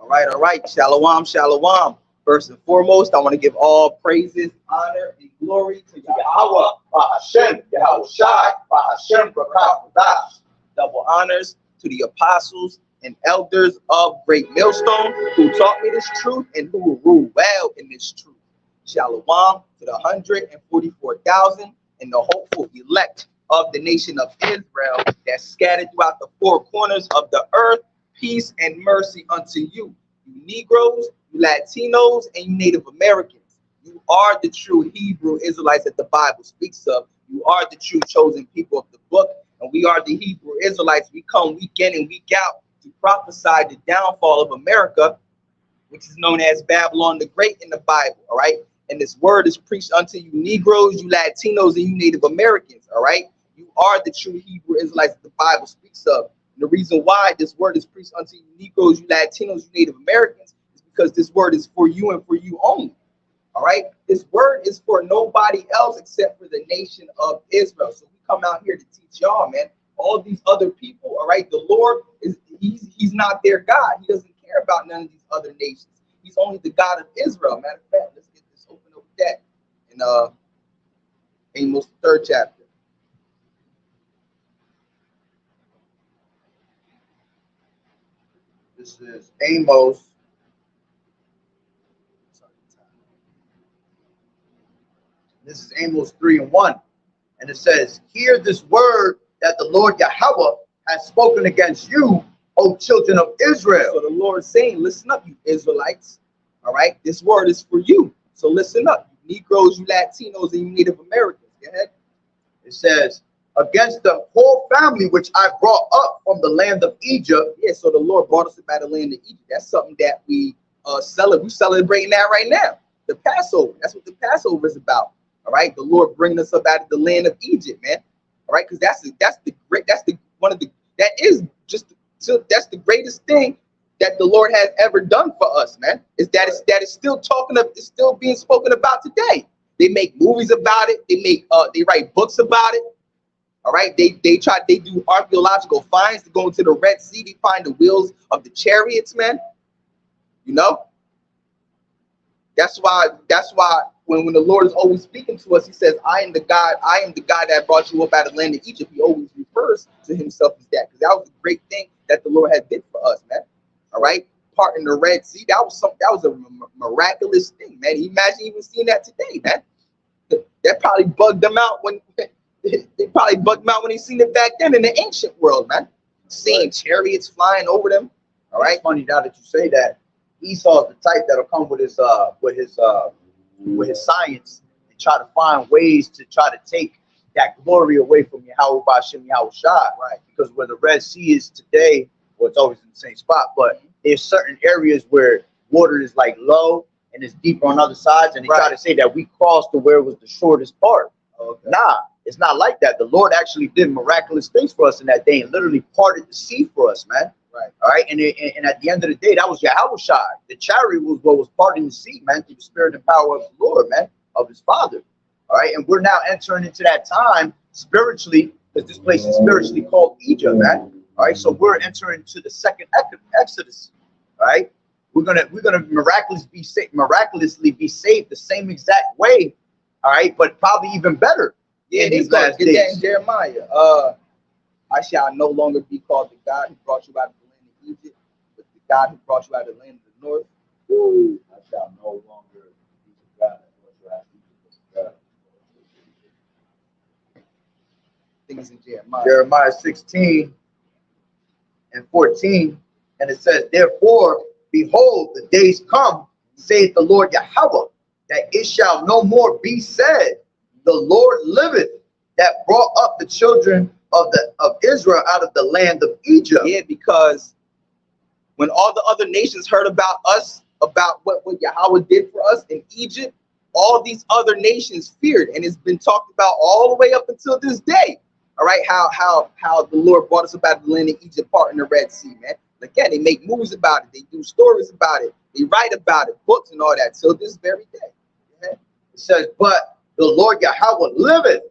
All right. Shalom, shalom. First and foremost, I want to give all praises, honor, and glory to Yahweh, Hashem, Yahawashi, Hashem, Brakah. Double honors to the apostles and elders of Great Millstone who taught me this truth and who will rule well in this truth. Shalom to the 144,000 and the hopeful elect of the nation of Israel that's scattered throughout the four corners of the earth. Peace and mercy unto you, you Negroes, you Latinos, and you Native Americans. You are the true Hebrew Israelites that the Bible speaks of. You are the true chosen people of the book, and we are the Hebrew Israelites. We come week in and week out to prophesy the downfall of America, which is known as Babylon the Great in the Bible, all right? And this word is preached unto you Negroes, you Latinos, and you Native Americans, all right? You are the true Hebrew Israelites that the Bible speaks of. And the reason why this word is preached unto you Negroes, you Latinos, you Native Americans, is because this word is for you and for you only. All right. This word is for nobody else except for the nation of Israel. So we come out here to teach y'all, man. All these other people, all right. The Lord is he's not their God. He doesn't care about none of these other nations. He's only the God of Israel. Matter of fact, let's get this open up with that in Amos 3rd chapter. This is Amos. This is Amos 3:1. And it says, hear this word that the Lord Yahweh has spoken against you, O children of Israel. So the Lord is saying, listen up, you Israelites. All right. This word is for you. So listen up, you Negroes, you Latinos, and you Native Americans. Go ahead. It says, against the whole family which I brought up from the land of Egypt. Yeah, so the Lord brought us up out of the land of Egypt. That's something that we celebrate. We're celebrating that right now. The Passover. That's what the Passover is about. All right, the Lord bringing us up out of the land of Egypt, man. All right, because that's the greatest thing that the Lord has ever done for us, man. Is that it's still it's still being spoken about today. They make movies about it. They write books about it. All right, they do archaeological finds to go into the Red Sea. They find the wheels of the chariots, man. You know, that's why when the Lord is always speaking to us, he says, I am the God that brought you up out of the land of Egypt. He always refers to himself as that, because that was a great thing that the Lord had did for us, man. All right, parting the Red Sea, that was a miraculous thing, man. Imagine even seeing that today, man. That probably bugged them out when they seen it back then in the ancient world, man. Seeing chariots flying over them. All right. It's funny now that you say that. Esau's the type that'll come with his science and try to find ways to try to take that glory away from Yahweh B'Shem Yahawashi. Right. Because where the Red Sea is today, well, it's always in the same spot, but there's certain areas where water is like low and it's deeper on other sides, and they try to say that we crossed to where it was the shortest part. Okay. Nah, it's not like that. The Lord actually did miraculous things for us in that day and literally parted the sea for us, man. Right. All right. And at the end of the day, that was Yahawashi. The chariot was what was parting the sea, man, through the spirit and power of the Lord, man, of his Father. All right. And we're now entering into that time spiritually, because this place is spiritually called Egypt, man. All right. So we're entering into the second Exodus. All right. We're gonna miraculously be saved the same exact way. All right, but probably even better. Yeah, these last days. Get that in Jeremiah. I shall no longer be called the God who brought you out of the land of Egypt, but the God who brought you out of the land of the north. Woo. I shall no longer be the God that brought you out of Egypt, but the God. I think it's in Jeremiah. Jeremiah 16:14, and it says, therefore, behold, the days come, saith the Lord Yahweh, that it shall no more be said, the Lord liveth, that brought up the children of Israel out of the land of Egypt. Yeah, because when all the other nations heard about us, about what Yahweh did for us in Egypt, all these other nations feared, and it's been talked about all the way up until this day. All right, how the Lord brought us up out of the land of Egypt, parting the Red Sea, man. Again, they make movies about it, they do stories about it, they write about it, books and all that, till this very day. Yeah. It says, but the Lord Yahweh liveth,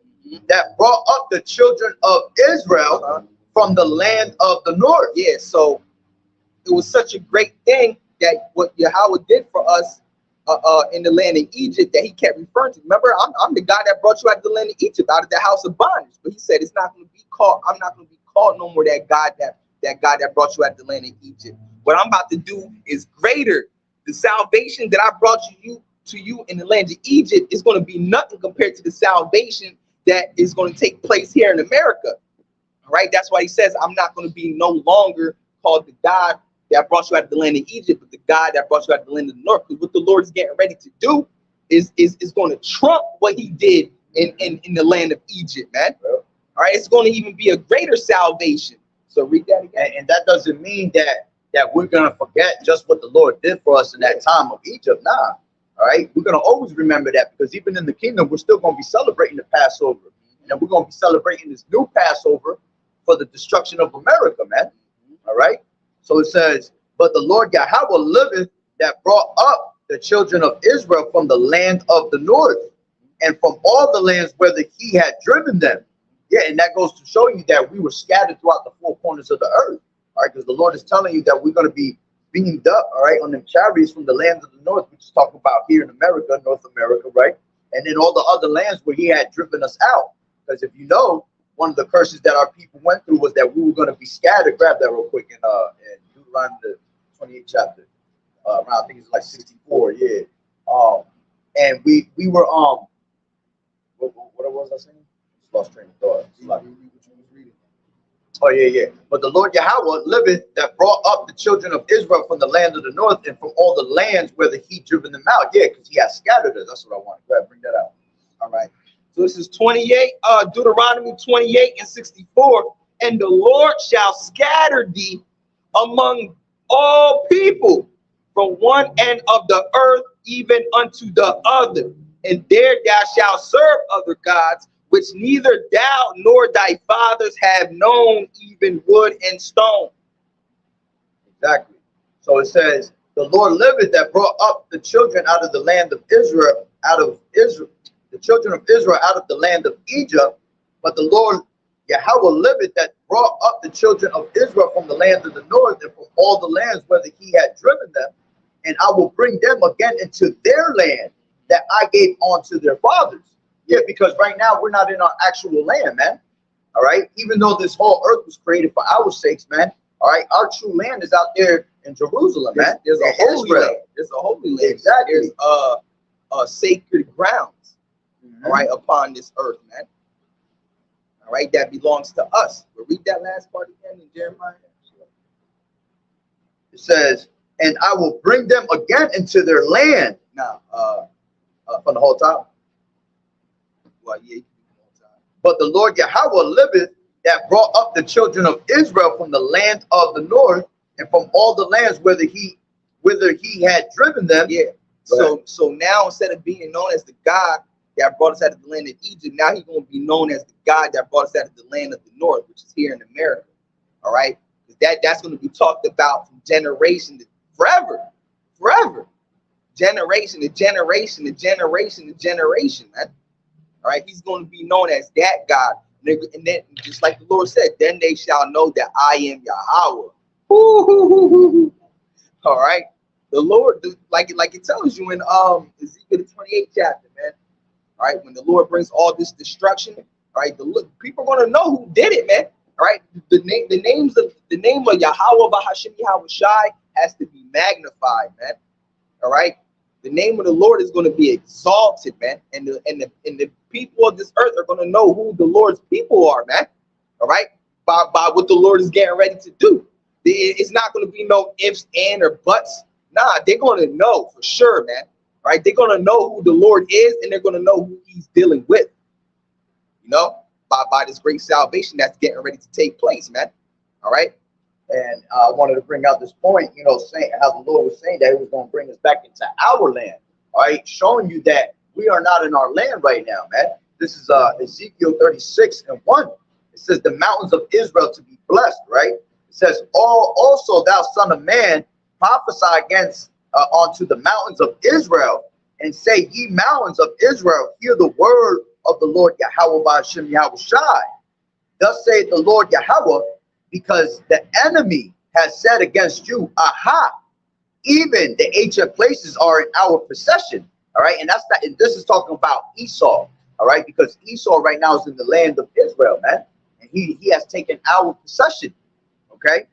that brought up the children of Israel from the land of the north. Yeah, so it was such a great thing that what Yahweh did for us in the land of Egypt that he kept referring to. Remember, I'm the God that brought you out of the land of Egypt, out of the house of bondage. But he said it's not going to be called, I'm not going to be called no more that God that brought you out of the land of Egypt. What I'm about to do is greater. The salvation that I brought you in the land of Egypt is going to be nothing compared to the salvation that is going to take place here in America. All right, that's why he says I'm not going to be no longer called the God that brought you out of the land of Egypt, but the God that brought you out of the land of the north. Because what the Lord is getting ready to do is going to trump what he did in the land of Egypt, man. All right, it's going to even be a greater salvation. So read that again. And that doesn't mean that we're going to forget just what the Lord did for us in that time of Egypt. Nah. All right, we're going to always remember that, because even in the kingdom, we're still going to be celebrating the Passover. And we're going to be celebrating this new Passover for the destruction of America, man. All right. So it says, but the Lord Yahweh liveth, that brought up the children of Israel from the land of the north, and from all the lands whither he had driven them. Yeah, and that goes to show you that we were scattered throughout the four corners of the earth. All right, because the Lord is telling you that we're going to be beamed up, all right, on them chariots from the land of the north, which is talking about here in America, North America, right? And then all the other lands where he had driven us out. Because if you know, one of the curses that our people went through was that we were going to be scattered. Grab that real quick in Deuteronomy the 28th chapter, around, I think it's like 64, yeah. And we were what was I saying? Just lost train of thought. Oh yeah. But the Lord Yahweh liveth, that brought up the children of Israel from the land of the north, and from all the lands where he driven them out. Yeah, because he has scattered us. That's what I want. Go ahead, bring that out. All right. So this is 28, Deuteronomy 28 and 64. And the Lord shall scatter thee among all people from one end of the earth even unto the other. And there thou shalt serve other gods, which neither thou nor thy fathers have known, even wood and stone. Exactly. So it says, the Lord liveth, that brought up the children out of the land of Israel, the children of Israel out of the land of Egypt. But the Lord Yahweh liveth, that brought up the children of Israel from the land of the north, and from all the lands whither he had driven them. And I will bring them again into their land that I gave unto their fathers. Yeah, because right now we're not in our actual land, man. All right. Even though this whole earth was created for our sakes, man. All right. Our true land is out there in Jerusalem, man. There's a holy land. There's a holy land. Exactly. There's sacred grounds, all right, upon this earth, man. All right, that belongs to us. We'll read that last part again in Jeremiah. It says, and I will bring them again into their land. Now, from the whole time. Well, yeah, but the Lord Yahweh liveth, that brought up the children of Israel from the land of the north, and from all the lands whither he had driven them. Yeah. So now, instead of being known as the God that brought us out of the land of Egypt, now he's going to be known as the God that brought us out of the land of the north, which is here in America. All right, that's going to be talked about from generation to forever, generation to generation to generation to generation, man. All right, he's going to be known as that God. And then, just like the Lord said, then they shall know that I am Yahweh. All right, the Lord, like it tells you in Ezekiel the 28th chapter, man. All right, when the Lord brings all this destruction, all right, people are going to know who did it, man. All right, the name of Yahweh Bahashem Yahweh Shai has to be magnified, man. All right. The name of the Lord is going to be exalted, man, and the people of this earth are going to know who the Lord's people are, man. All right, by what the Lord is getting ready to do. It's not going to be no ifs, and, or buts. Nah, they're going to know for sure, man. All right, they're going to know who the Lord is, and they're going to know who He's dealing with. You know, by this great salvation that's getting ready to take place, man. All right. And I wanted to bring out this point, you know, saying how the Lord was saying that he was going to bring us back into our land. All right, showing you that we are not in our land right now, man. This is Ezekiel 36:1. It says the mountains of Israel to be blessed, right? It says, also thou son of man, prophesy against unto the mountains of Israel, and say, ye mountains of Israel, hear the word of the Lord Yahweh Bahashem Yahweh Shai. Thus saith the Lord Yahweh, because the enemy has said against you, aha, even the ancient places are in our possession. All right, and that's not. And this is talking about Esau. All right, because Esau right now is in the land of Israel, man, and he has taken our possession. Okay,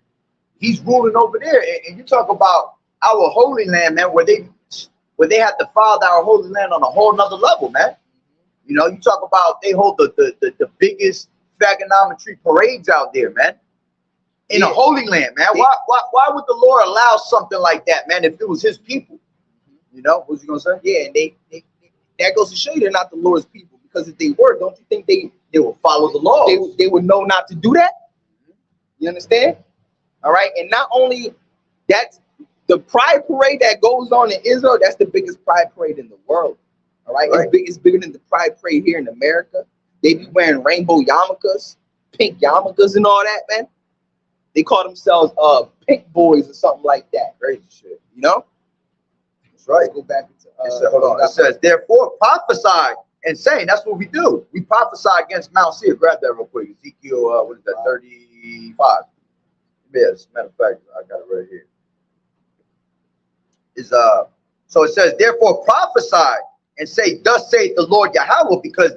he's ruling over there, and you talk about our holy land, man, where they have defiled our holy land on a whole nother level, man. You know, you talk about they hold the biggest fagonometry parades out there, man, in a holy land, man. Why would the Lord allow something like that, man, if it was his people? You know, what was you gonna say? Yeah, and they that goes to show you they're not the Lord's people, because if they were, don't you think they will follow the law? They would know not to do that? You understand? All right, and not only that's the pride parade that goes on in Israel, that's the biggest pride parade in the world. All right, it's bigger than the pride parade here in America. They be wearing rainbow yarmulkes, pink yarmulkes, and all that, man. They call themselves pink boys or something like that. Crazy shit, you know? That's right. Let's go back into hold on. It says, therefore prophesy and saying, that's what we do. We prophesy against Mount Seir. Grab that real quick. Ezekiel, what is that? 35. Yes, matter of fact, I got it right here. So it says, therefore prophesy and say, thus saith the Lord Yahweh, because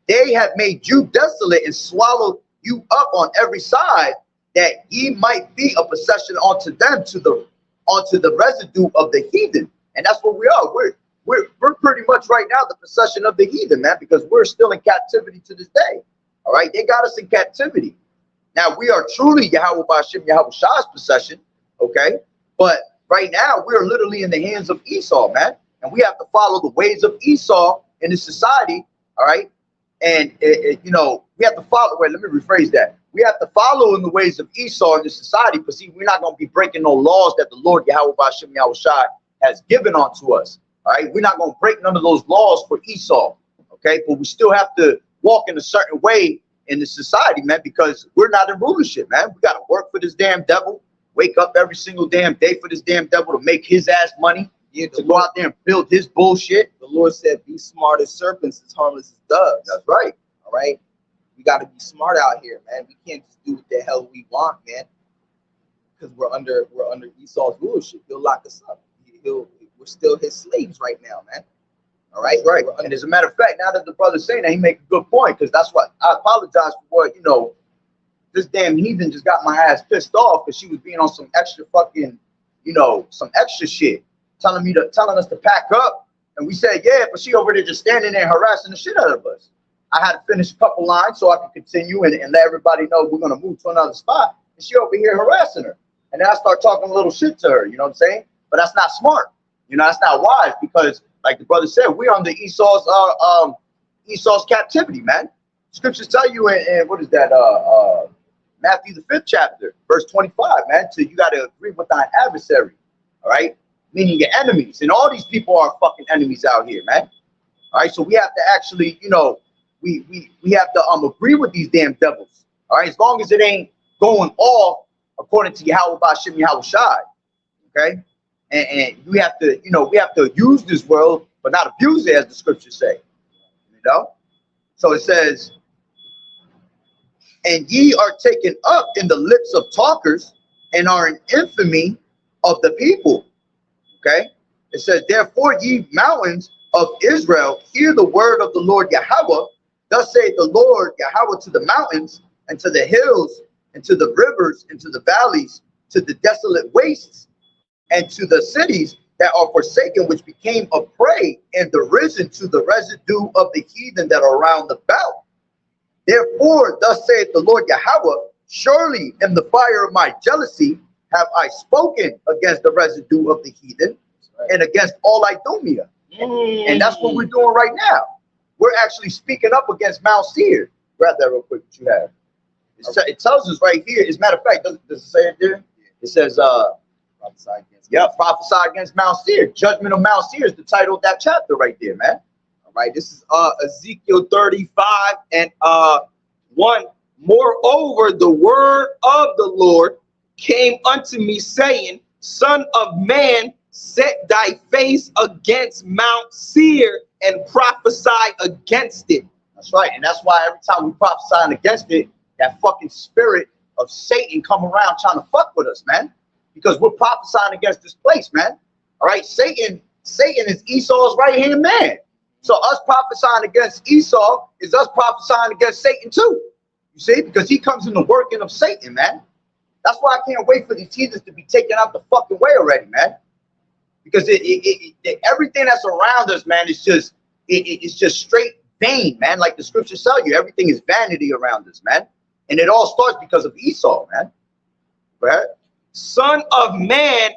they have made you desolate and swallowed you up on every side, that ye might be a possession unto them, onto the residue of the heathen. And that's what we are. We're pretty much right now the possession of the heathen, man, because we're still in captivity to this day. All right, they got us in captivity. Now we are truly YAHAWAH'S possession, okay? But right now we are literally in the hands of Esau, man, and we have to follow the ways of Esau in this society. All right, and you know, we have to follow. Wait, let me rephrase that. We have to follow in the ways of Esau in this society, because see, we're not going to be breaking no laws that the Lord YAHWH has given unto us. All right, we're not going to break none of those laws for Esau. Okay, but we still have to walk in a certain way in the society, man, because we're not in rulership, man. We got to work for this damn devil, wake up every single damn day for this damn devil to make his ass money, to go out there and build his bullshit. The Lord said, be smart as serpents, as harmless as doves. That's right. All right, we got to be smart out here, man. We can't just do what the hell we want, man, because we're under Esau's rulership. He'll lock us up. We're still his slaves right now, man. All right, right. And as a matter of fact, now that the brother's saying that, he make a good point, because that's what I apologize for. You know, this damn heathen just got my ass pissed off because she was being on some extra fucking, you know, some extra shit, telling us to pack up, and we said yeah, but she over there just standing there harassing the shit out of us. I had to finish a couple lines so I could continue and let everybody know we're gonna move to another spot, and she over here harassing her, and then I start talking a little shit to her. You know what I'm saying? But that's not smart. You know, that's not wise, because like the brother said, we're under Esau's captivity, man. Scriptures tell you in what is that, Matthew the 5th chapter, verse 25, man. So you got to agree with thine adversary, all right? Meaning your enemies, and all these people are fucking enemies out here, man. All right, so we have to actually, you know, we have to agree with these damn devils, all right? As long as it ain't going off according to YAHWH, okay? And we have to, you know, we have to use this world, but not abuse it, as the scriptures say, you know? So it says, and ye are taken up in the lips of talkers, and are an infamy of the people, okay? It says, therefore ye mountains of Israel, hear the word of the Lord Yahweh. Thus saith the Lord Yahweh to the mountains, and to the hills, and to the rivers, and to the valleys, to the desolate wastes, and to the cities that are forsaken, which became a prey and risen to the residue of the heathen that are round about. Therefore, thus saith the Lord Yahweh, surely in the fire of my jealousy have I spoken against the residue of the heathen, and against all Idumea. And that's what we're doing right now. We're actually speaking up against Mount Seir. Grab that real quick, what you have. It tells us right here, as a matter of fact, does it say it there? It says, prophesy against Mount Seir. Judgment of Mount Seir is the title of that chapter right there, man. All right, this is Ezekiel 35 and 1. Moreover, the word of the Lord came unto me, saying, Son of man, set thy face against Mount Seir and prophesy against it. That's right, and that's why every time we prophesy against it, that fucking spirit of Satan come around trying to fuck with us, man. because we're prophesying against this place, man. All right, Satan is Esau's right-hand man. So us prophesying against Esau is us prophesying against Satan too. You see, because he comes in the working of Satan, man. That's why I can't wait for these heathens to be taken out the fucking way already, man. Because everything that's around us, man, is just it's just straight vain, man. Like the scriptures tell you, everything is vanity around us, man. And it all starts because of Esau, man. Right? Son of man,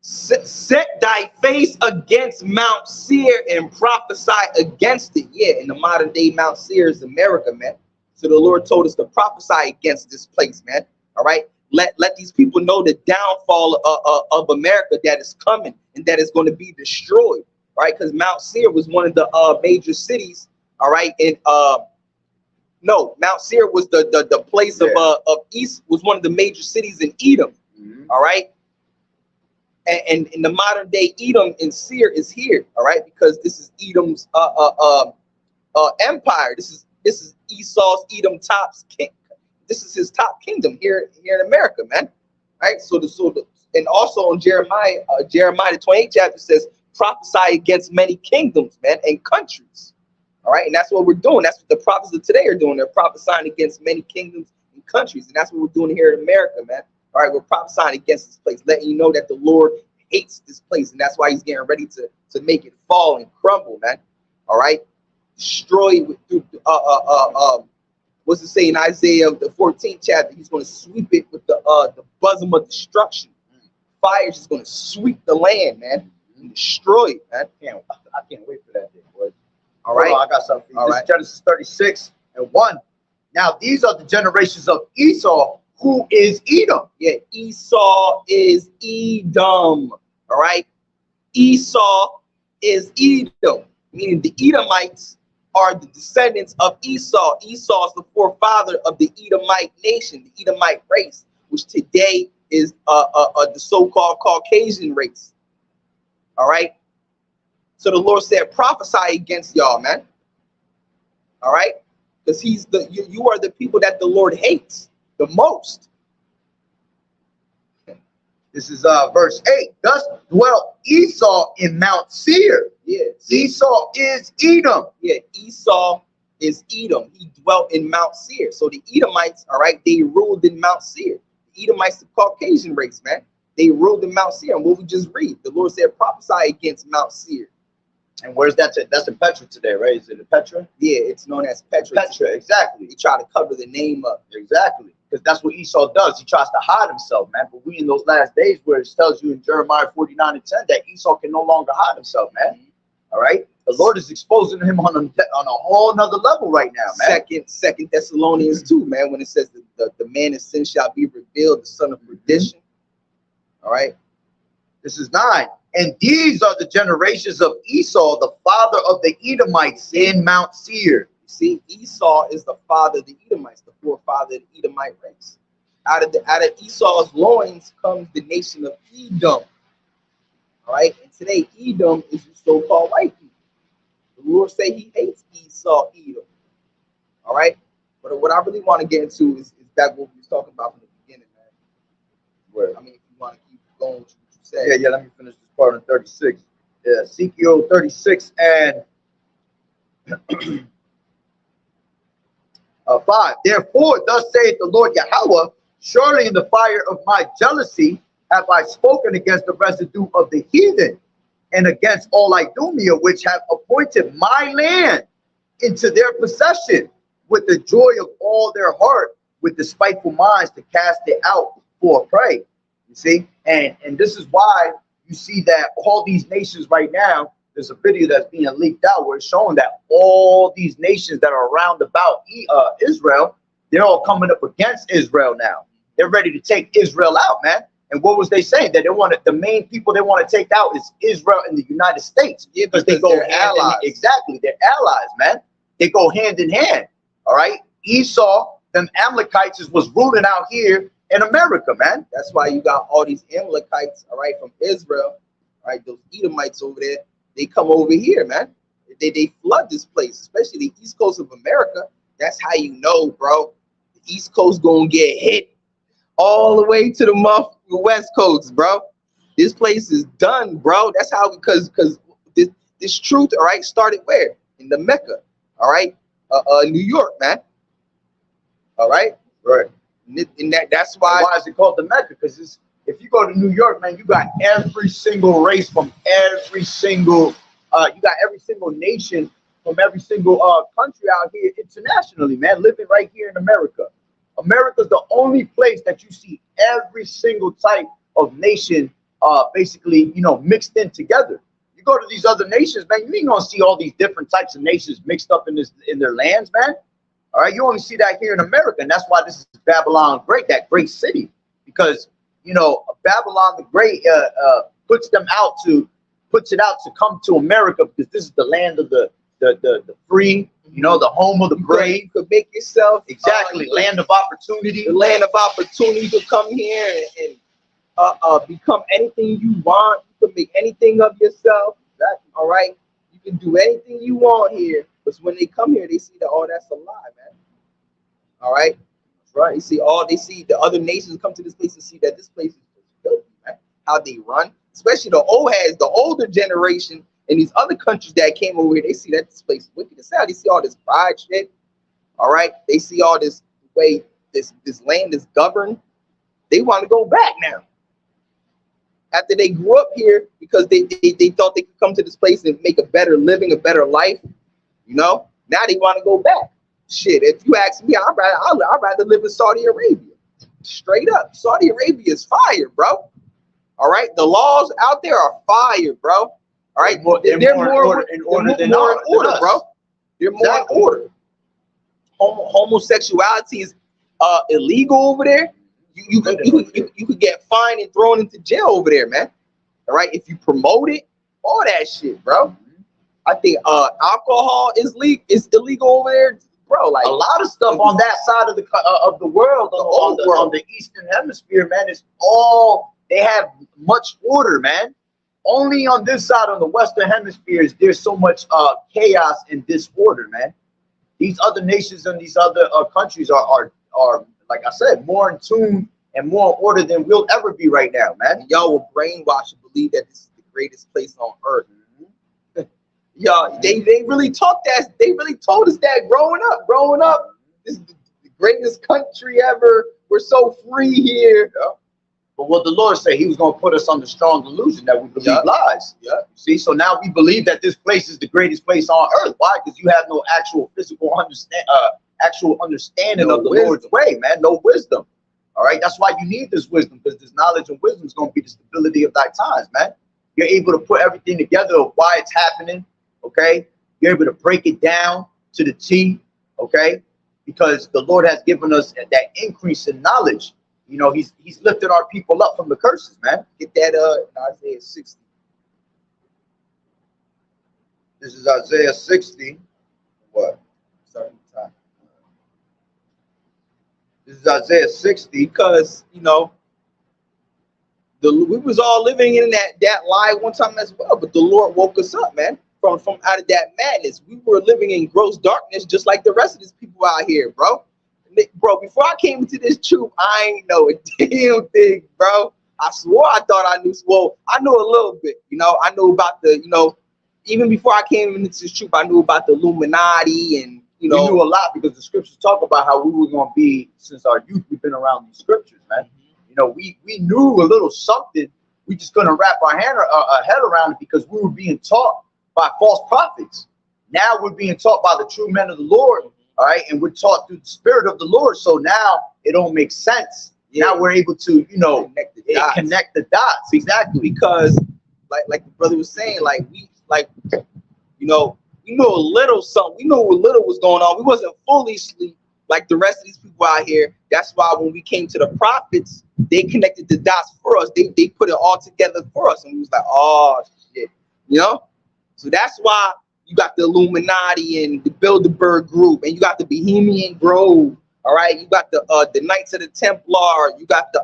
set thy face against Mount Seir and prophesy against it. Yeah, in the modern day, Mount Seir is America, man. So the Lord told us to prophesy against this place, man. All right. Let these people know the downfall of America that is coming and that is going to be destroyed. Right. Because Mount Seir was one of the major cities. All right. And no, Mount Seir was the place of East, was one of the major cities in Edom. Mm-hmm. All right. And in the modern day, Edom and Seir is here. All right. Because this is Edom's empire. This is Esau's Edom top's king. This is his top kingdom here in America, man. Right. And also in Jeremiah the 28th chapter says, prophesy against many kingdoms, man, and countries. All right. And that's what we're doing. That's what the prophets of today are doing. They're prophesying against many kingdoms and countries. And that's what we're doing here in America, man. All right. We're prophesying against this place, letting you know that the Lord hates this place. And that's why he's getting ready to make it fall and crumble, man. All right. Destroy through what's it say in Isaiah the 14th chapter? He's going to sweep it with the bosom of destruction. Fire is just going to sweep the land, man, and destroy it, man. I can't wait for that day, boy. All right, I got something. All right, Genesis 36:1. Now these are the generations of Esau, who is Edom. Yeah, Esau is Edom. All right, Esau is Edom, meaning the Edomites are the descendants of Esau. Esau is the forefather of the Edomite nation, the Edomite race, which today is the so-called Caucasian race. All right. So the Lord said, prophesy against y'all, man. All right. Because you are the people that the Lord hates the most. This is verse 8. Thus dwelt Esau in Mount Seir. Yeah. Esau is Edom. Yeah, Esau is Edom. He dwelt in Mount Seir. So the Edomites, all right, they ruled in Mount Seir. The Edomites, the Caucasian race, man. They ruled in Mount Seir. And what we just read, the Lord said, prophesy against Mount Seir. And where's that? That's in Petra today, right? Is it in Petra? Yeah, it's known as Petra. Petra, exactly. They try to cover the name up. Exactly. Because that's what Esau does. He tries to hide himself, man. But we in those last days where it tells you in Jeremiah 49:10 that Esau can no longer hide himself, man. All right. The Lord is exposing him on a whole nother level right now, man. Second Thessalonians 2, man, when it says the man of sin shall be revealed, the son of perdition. All right. This is 9. And these are the generations of Esau, the father of the Edomites in Mount Seir. See, Esau is the father of the Edomites, the forefather of the Edomite race. Out of Esau's loins comes the nation of Edom. All right, and today Edom is the so-called white people. The Lord say he hates Esau, Edom. All right, but what I really want to get into is that what we was talking about from the beginning, man. Where I mean, if you want to keep going with what you said. Yeah. Let me finish this part on 36. Yeah, Ezekiel 36 and 5. Therefore, thus saith the Lord Yahweh, surely in the fire of my jealousy have I spoken against the residue of the heathen, and against all Idumea, which have appointed my land into their possession, with the joy of all their heart, with the spiteful minds to cast it out for a prey. You see, and this is why you see that all these nations right now. There's a video that's being leaked out where it's showing that all these nations that are around about Israel, they're all coming up against Israel now. They're ready to take Israel out, man. And what was they saying? That they wanted the main people they want to take out is Israel and the United States. Yeah, because they go allies. Exactly, they're allies, man. They go hand in hand. All right. Esau, them Amalekites was ruling out here in America, man. That's why you got all these Amalekites, all right, from Israel, all right, those Edomites over there. They come over here, man. They flood this place, especially the East Coast of America. That's how you know, bro. The East Coast gonna get hit all the way to the the West Coast, bro. This place is done, bro. That's how, because this truth, all right, started where? In the Mecca, all right, New York, man. All right, Right. And that's why. Why is it called the Mecca? Because if you go to New York, man, you got every single race from every single, you got every single nation from every single country out here internationally, man, living right here in America. America's the only place that you see every single type of nation, basically, you know, mixed in together. You go to these other nations, man, you ain't gonna see all these different types of nations mixed up in their lands, man. All right, you only see that here in America, and that's why this is Babylon Great, that great city, because you know Babylon the Great puts it out to come to America, because this is the land of the free, you know, the home of the brave. You could make yourself exactly land of opportunity. The land of opportunity. You could come here and become anything you want. You can make anything of yourself. All right, you can do anything you want here. But when they come here, they see that, oh, that's a lie, man. All right, that's right. They see the other nations come to this place and see that this place is filthy, man. How they run, especially the older generation in these other countries that came over here. They see that this place is wicked as hell. They see all this pride shit. All right, they see all this way this land is governed. They want to go back now. After they grew up here, because they thought they could come to this place and make a better living, a better life. You know, now they want to go back. Shit, if you ask me, I'd rather live in Saudi Arabia. Straight up, Saudi Arabia is fire, bro. All right, the laws out there are fire, bro. All right, they're more in order, bro. They're more in order. Homosexuality is illegal over there. You could get fined and thrown into jail over there, man. All right, if you promote it, all that shit, bro. I think alcohol is illegal over there, bro. Like a lot of stuff on that side of the world, on the Eastern Hemisphere, man, is all they have much order, man. Only on this side, on the Western Hemisphere, there's so much chaos and disorder, man. These other nations and these other countries are like I said, more in tune and more in order than we'll ever be right now, man. Y'all will brainwash and believe that this is the greatest place on earth. Y'all, they really taught that. They really told us that growing up. This is the greatest country ever. We're so free here. Yeah. But what the Lord said, He was going to put us under strong delusion that we believe lies. Yeah. See, so now we believe that this place is the greatest place on earth. Why? Because you have no actual physical understanding of the Lord's way, man. No wisdom. All right. That's why you need this wisdom, because this knowledge and wisdom is going to be the stability of thy times, man. You're able to put everything together of why it's happening. Okay, you're able to break it down to the T, okay, because the Lord has given us that increase in knowledge. You know, he's lifted our people up from the curses, man. Get that Isaiah 60. This is Isaiah 60. What? This is Isaiah 60. Because, you know, we was all living in that lie one time as well, but the Lord woke us up, man. From out of that madness. We were living in gross darkness just like the rest of these people out here, bro. Bro, before I came into this truth, I ain't know a damn thing, bro. I swore I thought I knew. Well, I know a little bit, you know. I knew about the, you know, even before I came into this truth, I knew about the Illuminati and, you know. We knew a lot because the scriptures talk about how we were going to be, since our youth, we've been around these scriptures, man. You know, we knew a little something. We just couldn't wrap our head around it because we were being taught by false prophets. Now we're being taught by the true men of the Lord, all right, and we're taught through the Spirit of the Lord. So now it don't make sense. Yeah. Now we're able to, you know, connect the dots. Exactly, because like the brother was saying, you know, we knew a little something. We knew a little was going on. We wasn't fully asleep like the rest of these people out here. That's why when we came to the prophets, they connected the dots for us. They put it all together for us, and we was like, oh shit, you know. So that's why you got the Illuminati and the Bilderberg group, and you got the Bohemian Grove. All right, you got the Knights of the Templar. You got the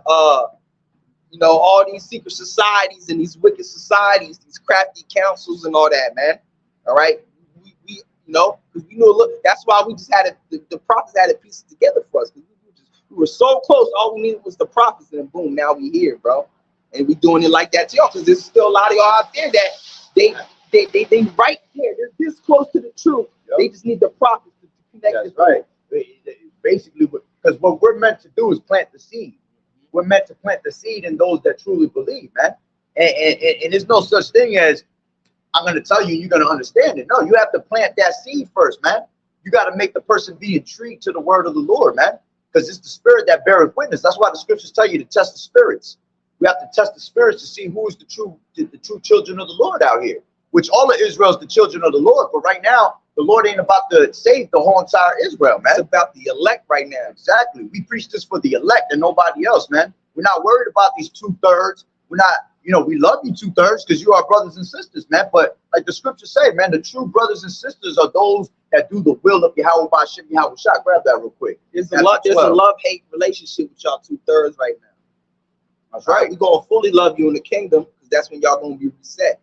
you know, all these secret societies and these wicked societies, these crafty councils and all that, man. All right, we you know, because we knew. Look, that's why we just had it. The prophets had it pieced together for us. We were so close. All we needed was the prophets, and boom, now we here, bro. And we doing it like that to y'all, because there's still a lot of y'all out there that they right there. They're this close to the truth. Yep. They just need the prophets to connect. That's right. Basically, because what we're meant to do is plant the seed. We're meant to plant the seed in those that truly believe, man. And there's no such thing as I'm going to tell you, you're going to understand it. No, you have to plant that seed first, man. You got to make the person be intrigued to the word of the Lord, man. Because it's the spirit that beareth witness. That's why the scriptures tell you to test the spirits. We have to test the spirits to see who is the true children of the Lord out here. Which all of Israel is the children of the Lord. But right now, the Lord ain't about to save the whole entire Israel, man. It's about the elect right now. Exactly. We preach this for the elect and nobody else, man. We're not worried about these 2/3. We're not, we love you 2/3 because you are brothers and sisters, man. But like the scriptures say, man, the true brothers and sisters are those that do the will of YAHAWAH'S. Grab that real quick. There's a love-hate relationship with y'all 2/3 right now. That's right. We're going to fully love you in the kingdom, because that's when y'all going to be reset.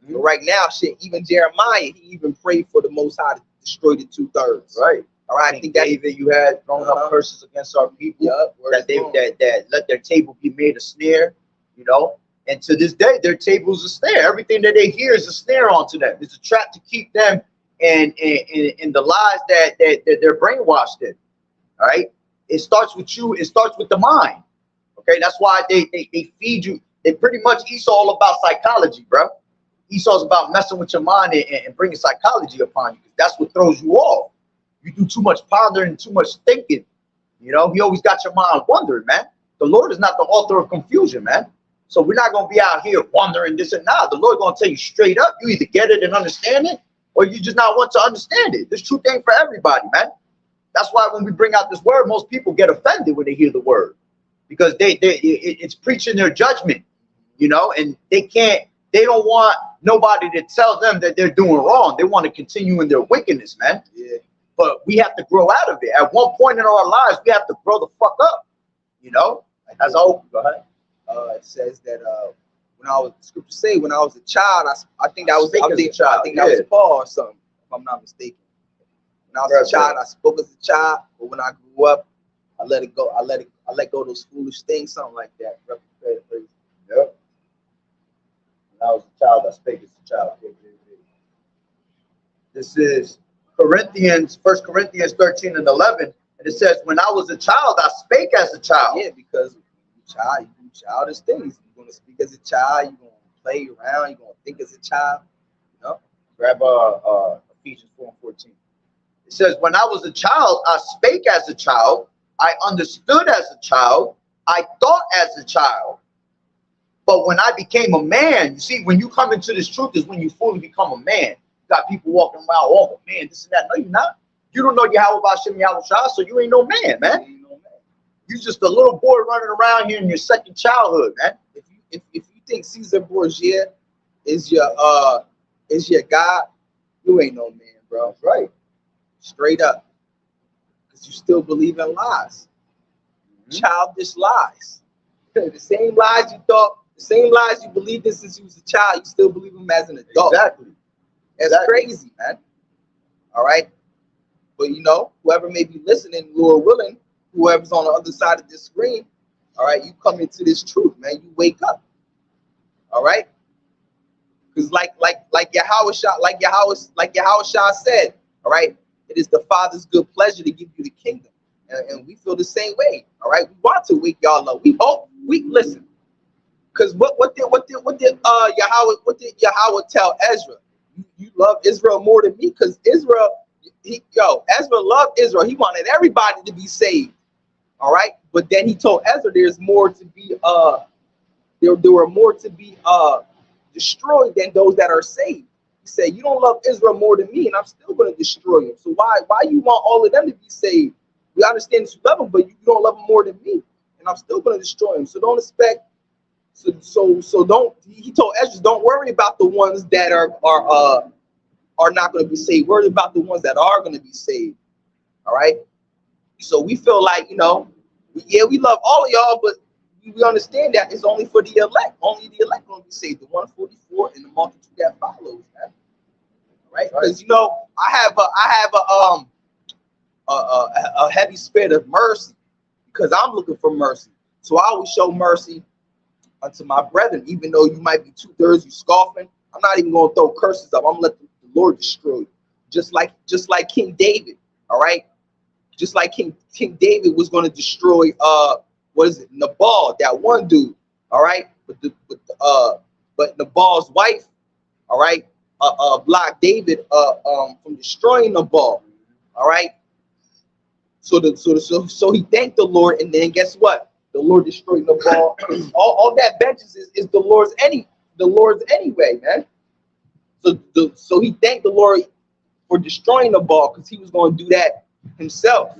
But right now, shit, even Jeremiah, he even prayed for the Most High to destroy the 2/3. Right. All right. I think that David, you had thrown up curses against our people. Yep, that let their table be made a snare, And to this day, their table's a snare. Everything that they hear is a snare onto them. It's a trap to keep them in the lies that they're brainwashed in. All right. It starts with you. It starts with the mind. Okay. That's why they feed you. They pretty much, Esau all about psychology, bro. Esau's about messing with your mind and bringing psychology upon you. That's what throws you off. You do too much pondering, too much thinking. He always got your mind wondering, man. The Lord is not the author of confusion, man. So we're not going to be out here wondering this and that. The Lord going to tell you straight up. You either get it and understand it, or you just not want to understand it. This truth ain't for everybody, man. That's why when we bring out this word, most people get offended when they hear the word, because it's preaching their judgment, and they don't want nobody to tell them that they're doing wrong. They want to continue in their wickedness, man. Yeah. But we have to grow out of it. At one point in our lives, we have to grow the fuck up, As go ahead. It says that scriptures say when I was a child, I think that was Paul or something, if I'm not mistaken. When I was a child, I spoke as a child, but when I grew up, I let it go. I let go of those foolish things, something like that. Yep. When I was a child, I spake as a child. This is 1 Corinthians 13 and 11. And it says, when I was a child, I spake as a child. Yeah, because you do childish things. You're going to speak as a child. You're going to play around. You're going to think as a child. Grab Ephesians 4:14. It says, when I was a child, I spake as a child. I understood as a child. I thought as a child. But when I became a man, you see, when you come into this truth is when you fully become a man. You got people walking around, oh man, this and that. No, you're not. You don't know YAHAWAH'S, so you ain't no man, man. You're just a little boy running around here in your second childhood, man. If you think Caesar Borgia is your God, you ain't no man, bro. That's right. Straight up. Because you still believe in lies. Childish lies. The same lies you thought, the same lies you believed in since you was a child, you still believe them as an adult. Exactly. That's crazy, man. All right. But whoever may be listening, Lord willing, whoever's on the other side of this screen, all right, you come into this truth, man. You wake up. All right. Because like YAHAWAH'S said, all right, it is the Father's good pleasure to give you the kingdom. And we feel the same way. All right. We want to wake y'all up. We hope. We listen. Because what did Yahweh tell Ezra? You love Israel more than me, because Ezra loved Israel. He wanted everybody to be saved. All right. But then he told Ezra there's more to be there were more to be destroyed than those that are saved. He said, you don't love Israel more than me, and I'm still going to destroy them. So why you want all of them to be saved? We understand that you love them, but you don't love them more than me, and I'm still going to destroy them. So don't expect. So don't. He told Ezra, don't worry about the ones that are not going to be saved. Worry about the ones that are going to be saved. All right. So we feel like we love all of y'all, but we understand that it's only for the elect. Only the elect going to be saved. The 144 and the multitude that follows. Man. Right? Because I have a heavy spirit of mercy, because I'm looking for mercy. So I always show mercy unto my brethren, even though you might be 2/3 you scoffing. I'm not even gonna throw curses up. I'm gonna let the Lord destroy you, just like King David. All right, just like King David was going to destroy what is it, Nabal, that one dude. All right, but Nabal's wife, all right, blocked David from destroying Nabal. All right, so he thanked the Lord, and then guess what? The Lord destroyed Nabal. all that vengeance is the Lord's anyway, man. So he thanked the Lord for destroying Nabal, because he was going to do that himself.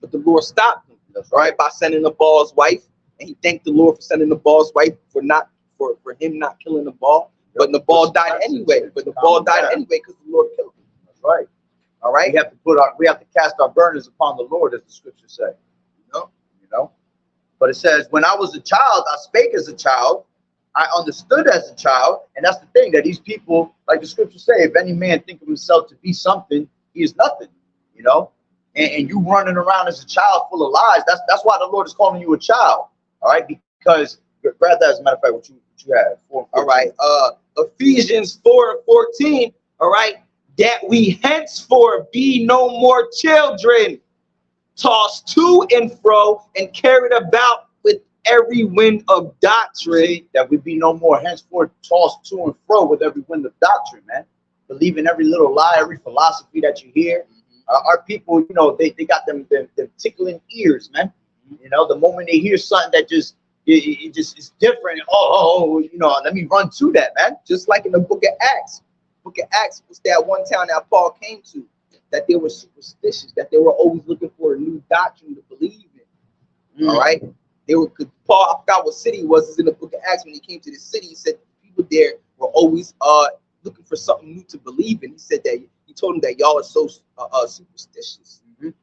But the Lord stopped him, right, by sending Nabal's wife, and he thanked the Lord for sending Nabal's wife for him not killing Nabal. But Nabal died anyway. But Nabal died anyway because the Lord killed him. That's right. All right. We have to cast our burdens upon the Lord, as the scriptures say. You know. But it says, when I was a child, I spake as a child, I understood as a child. And that's the thing, that these people, like the scriptures say, if any man think of himself to be something, he is nothing. You know. And you running around as a child full of lies. That's why the Lord is calling you a child. All right, because grab that, as a matter of fact, what you have. All right, Ephesians 4:14. All right, that we henceforth be no more children, tossed to and fro and carried about with every wind of doctrine. See, that we be no more henceforth tossed to and fro with every wind of doctrine, man. Believing every little lie, every philosophy that you hear. Our people, you know, they got them tickling ears, man. You know, the moment they hear something that just is different, you know, let me run to that, man. Just like in the book of Acts. Book of Acts was that one town that Paul came to, that they were superstitious, that they were always looking for a new doctrine to believe in. All right, Paul, I forgot what city it was. It's in the book of Acts. When he came to the city, he said the people there were always looking for something new to believe in. He said that he told them that y'all are so superstitious.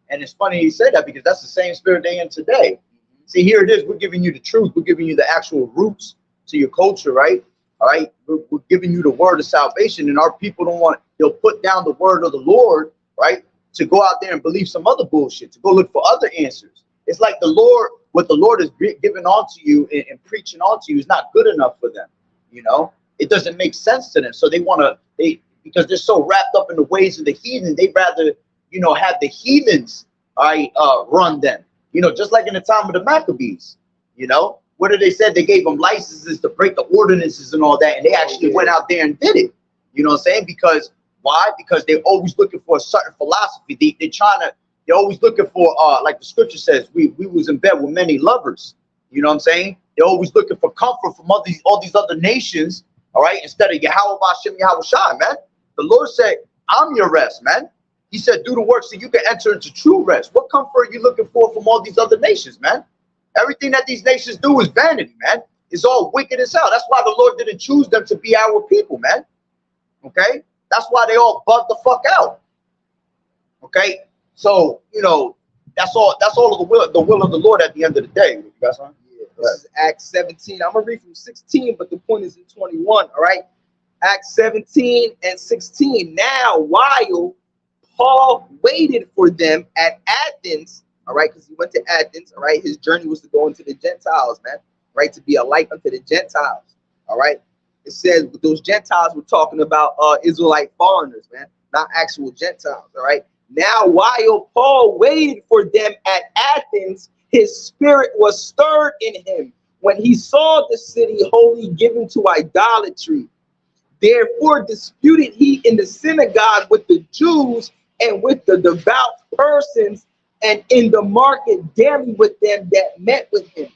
And it's funny he said that, because that's the same spirit they in today. See, here it is. We're giving you the truth. We're giving you the actual roots to your culture, right? All right. We're giving you the word of salvation, and our people they'll put down the word of the Lord, right? To go out there and believe some other bullshit, to go look for other answers. It's like what the Lord is giving onto you and preaching onto you is not good enough for them. You know, it doesn't make sense to them. So because they're so wrapped up in the ways of the heathen, they'd rather, you know, have the heathens, run them. You know, just like in the time of the Maccabees, you know, what did they say? They gave them licenses to break the ordinances and all that, and they actually went out there and did it. You know what I'm saying? Because why? Because they're always looking for a certain philosophy. They're always looking for, like the scripture says, we was in bed with many lovers. You know what I'm saying? They're always looking for comfort from all these other nations. All right, instead of YAHAWAH'S, man. The Lord said, I'm your rest, man. He said, do the work so you can enter into true rest. What comfort are you looking for from all these other nations, man? Everything that these nations do is vanity, man. It's all wicked as hell. That's why the Lord didn't choose them to be our people, man. Okay? That's why they all bug the fuck out. Okay? So, you know, that's all of the will of the Lord at the end of the day. You guys on? Yeah, this is Acts 17. I'm going to read from 16, but the point is in 21, all right? Acts 17 and 16. Now, while Paul waited for them at Athens, all right, because he went to Athens, all right, his journey was to go into the Gentiles, man, right, to be a light unto the Gentiles, all right. It says those Gentiles were talking about Israelite foreigners, man, not actual Gentiles, all right. Now, while Paul waited for them at Athens, his spirit was stirred in him when he saw the city wholly given to idolatry. Therefore disputed he in the synagogue with the Jews and with the devout persons, and in the market daily with them that met with him.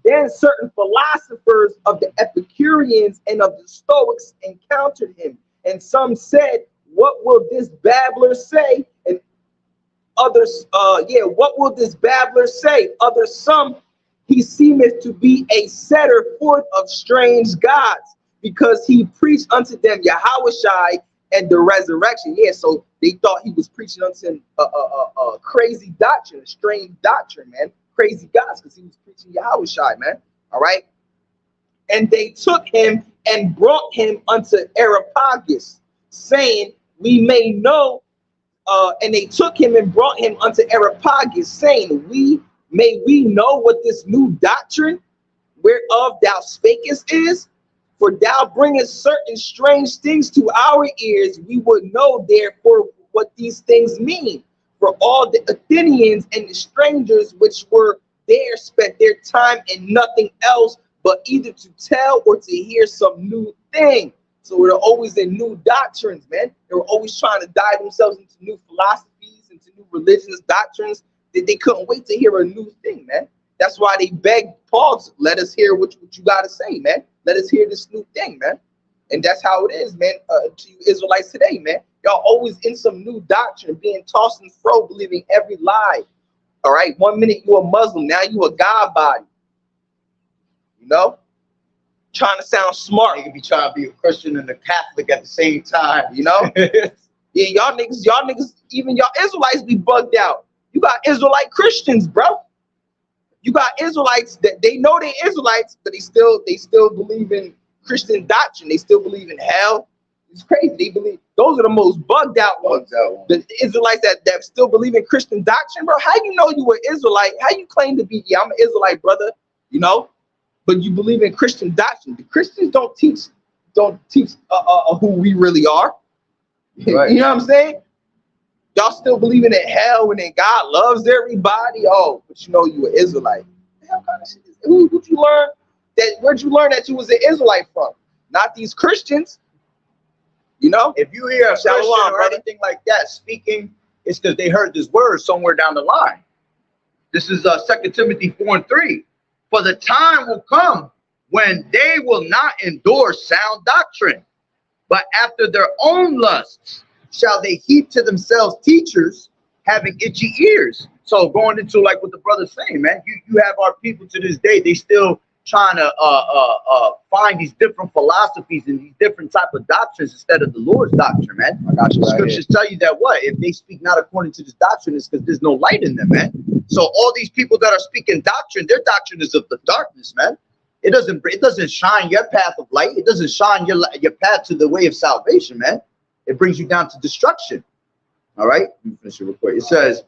Then certain philosophers of the Epicureans and of the Stoics encountered him, and some said, what will this babbler say? And others, what will this babbler say? Others, some, he seemeth to be a setter forth of strange gods, because he preached unto them YAHAWAH'S and the resurrection. Yeah, so they thought he was preaching unto them a crazy doctrine, a strange doctrine, man. Crazy gods, because he was preaching YAHAWAH'S, man. All right. And they took him and brought him unto Areopagus, saying, we may know and they took him and brought him unto Areopagus, saying, May we know what this new doctrine whereof thou spakest is? For thou bringest certain strange things to our ears. We would know therefore what these things mean. For all the Athenians and the strangers which were there spent their time in nothing else but either to tell or to hear some new thing. So they're always in new doctrines, man. They were always trying to dive themselves into new philosophies, into new religious doctrines, that they couldn't wait to hear a new thing, man. That's why they begged Paul to let us hear what you got to say, man. Let us hear this new thing, man. And that's how it is, man, to you Israelites today, man. Y'all always in some new doctrine, being tossed and fro, believing every lie. All right, 1 minute you a Muslim, now you a God body. You know? Trying to sound smart. You can be trying to be a Christian and a Catholic at the same time, you know? Yeah, y'all niggas, even y'all Israelites be bugged out. You got Israelite Christians, bro. You got Israelites that they know they're Israelites, but they still believe in Christian doctrine. They still believe in hell. It's crazy. They believe those are the most bugged out ones. The Israelites that still believe in Christian doctrine, bro. How you know you an Israelite? How you claim to be? Yeah, I'm an Israelite, brother. You know, but you believe in Christian doctrine. The Christians don't teach who we really are. Right. You know what I'm saying? Y'all still believing in hell and that God loves everybody. Oh, but you know you an Israelite. The hell kind of shit is it? Who'd you learn that? Where'd you learn that you was an Israelite from? Not these Christians. You know, if you hear a Christian or anything like that speaking, it's because they heard this word somewhere down the line. This is 2 Timothy 4:3. For the time will come when they will not endure sound doctrine, but after their own lusts shall they heap to themselves teachers having itchy ears. So going into like what the brother's saying, man, you have our people to this day, they still trying to find these different philosophies and these different type of doctrines instead of the Lord's doctrine, man. I got you. The scriptures tell you that what? If they speak not according to this doctrine, it's because there's no light in them, man. So all these people that are speaking doctrine, their doctrine is of the darkness, man. It doesn't shine your path of light. It doesn't shine your path to the way of salvation, man. It brings you down to destruction. All right, let me finish it real quick. It says,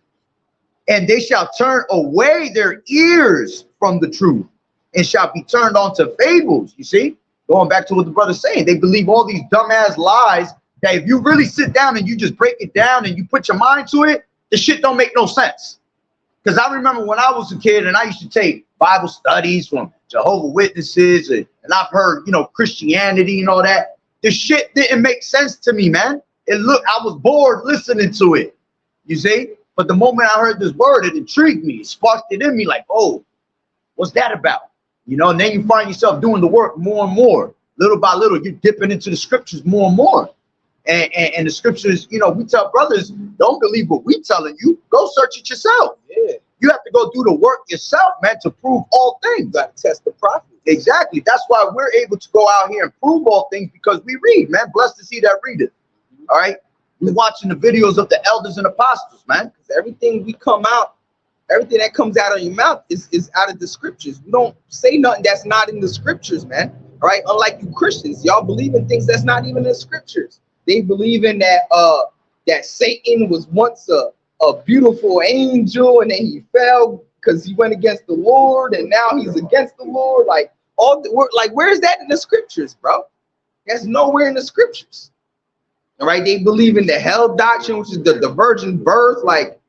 and they shall turn away their ears from the truth and shall be turned on to fables. You see, going back to what the brother's saying, they believe all these dumbass lies that if you really sit down and you just break it down and you put your mind to it, the shit don't make no sense. Because I remember when I was a kid and I used to take Bible studies from Jehovah's Witnesses and I've heard, you know, Christianity and all that. The shit didn't make sense to me, man. I was bored listening to it, you see? But the moment I heard this word, it intrigued me. It sparked it in me like, oh, what's that about? You know, and then you find yourself doing the work more and more. Little by little, you're dipping into the scriptures more and more. And the scriptures, you know, we tell brothers, don't believe what we telling you. Go search it yourself. Yeah. You have to go do the work yourself, man, to prove all things. You got to test the prophet. Exactly. That's why we're able to go out here and prove all things, because we read, man. Blessed is he that readeth. All right. We're watching the videos of the elders and apostles, man. Because everything that comes out of your mouth is out of the scriptures. We don't say nothing that's not in the scriptures, man. All right. Unlike you Christians, y'all believe in things that's not even in the scriptures. They believe in that Satan was once a beautiful angel and then he fell because he went against the Lord and now he's against the Lord. Like where's that in the scriptures, bro? That's nowhere in the scriptures. All right, they believe in the hell doctrine, which is the virgin birth. Like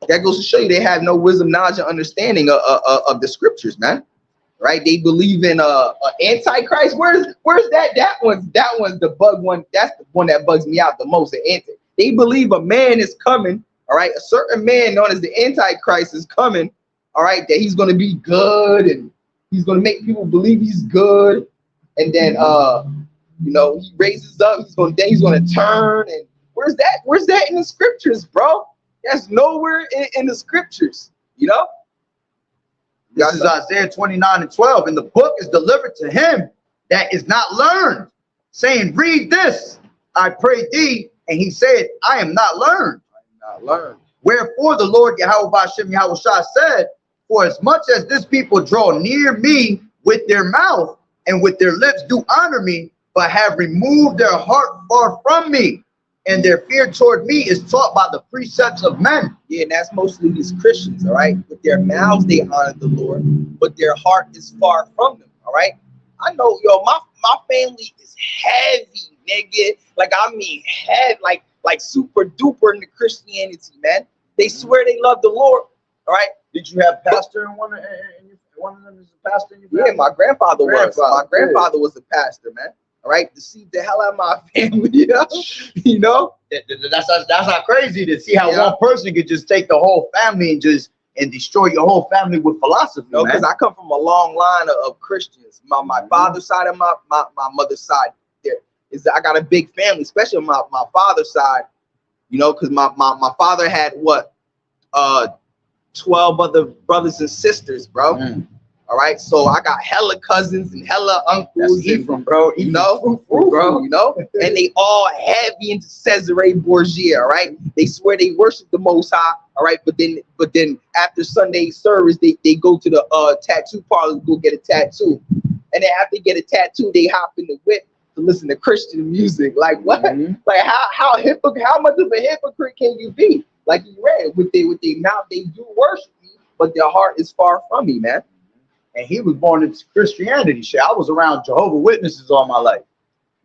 that goes to show you they have no wisdom, knowledge, and understanding of the scriptures, man. Right? They believe in antichrist. Where's that? That one's the bug one. That's the one that bugs me out the most. They believe a man is coming. All right, a certain man known as the Antichrist is coming. All right, that he's going to be good and he's going to make people believe he's good. And then, you know, he raises up. He's going to turn. And where's that in the scriptures, bro? That's nowhere in the scriptures. You know. This is Isaiah 29:12, and the book is delivered to him that is not learned, saying, "Read this, I pray thee." And he said, "I am not learned." Learn. Wherefore the Lord YAHAWAH'S said, for as much as this people draw near me with their mouth and with their lips do honor me, but have removed their heart far from me, and their fear toward me is taught by the precepts of men. Yeah, and that's mostly these Christians, all right? With their mouths, they honor the Lord, but their heart is far from them, all right? I know, yo, my family is heavy, nigga. Like, I mean, heavy, like super duper into Christianity, man. They swear they love the Lord, all right? Did you have pastor in one of them? Is a pastor in your family? Yeah, my grandfather was. My Grandfather, grandfather was a pastor, man. All right, deceived the hell out of my family, you know? That's not crazy to see how Yeah. one person could just take the whole family and destroy your whole family with philosophy. No, man. because I come from a long line of Christians. My father's side and my mother's side. There is I got a big family, especially my father's side. You know, because my father had what 12 other brothers and sisters, bro. All right, so I got hella cousins and hella uncles. That's Ephraim, bro. You know, bro, you know, and they all heavy into Cesare Borgia, all right? They swear they worship the Most High, all right? But then after Sunday service, they go to the tattoo parlor to go get a tattoo. And then after they get a tattoo, they hop in the whip to listen to Christian music. Like what? Like how much of a hypocrite can you be? Like you read, with their mouth, they do worship me, but their heart is far from me, man. And he was born into Christianity. Shit, I was around Jehovah's Witnesses all my life.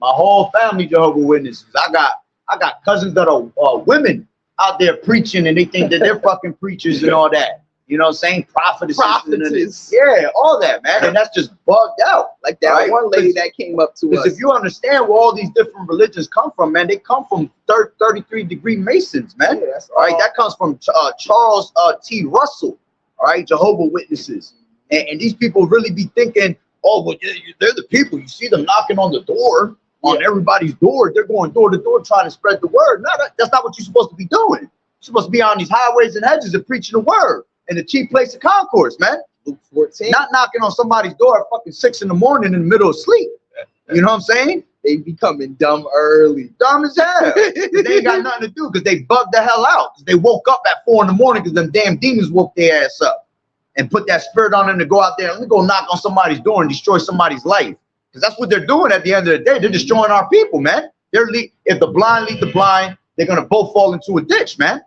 My whole family Jehovah's Witnesses. I got cousins that are women out there preaching, and they think that they're fucking preachers and all that. You know what I'm saying? Prophetesses. Yeah, all that, man. And that's just bugged out. Like that one lady that came up to us. Because if you understand where all these different religions come from, man, they come from 33-degree Masons, man. Yeah, that's all right, that comes from Charles T. Russell. All right, Jehovah's Witnesses. And these people really be thinking, oh, well, they're the people. You see them knocking on the door, on everybody's door. They're going door to door trying to spread the word. No, that's not what you're supposed to be doing. You're supposed to be on these highways and hedges and preaching the word in the chief place of concourse, man. Luke 14. Not knocking on somebody's door at fucking 6 in the morning in the middle of sleep. You know what I'm saying? They becoming dumb early. Dumb as hell. They ain't got nothing to do because they bugged the hell out. They woke up at 4 in the morning because them damn demons woke their ass up and put that spirit on them to go out there and go knock on somebody's door and destroy somebody's life. Because that's what they're doing at the end of the day. They're destroying our people, man. If the blind lead the blind, they're gonna both fall into a ditch, man.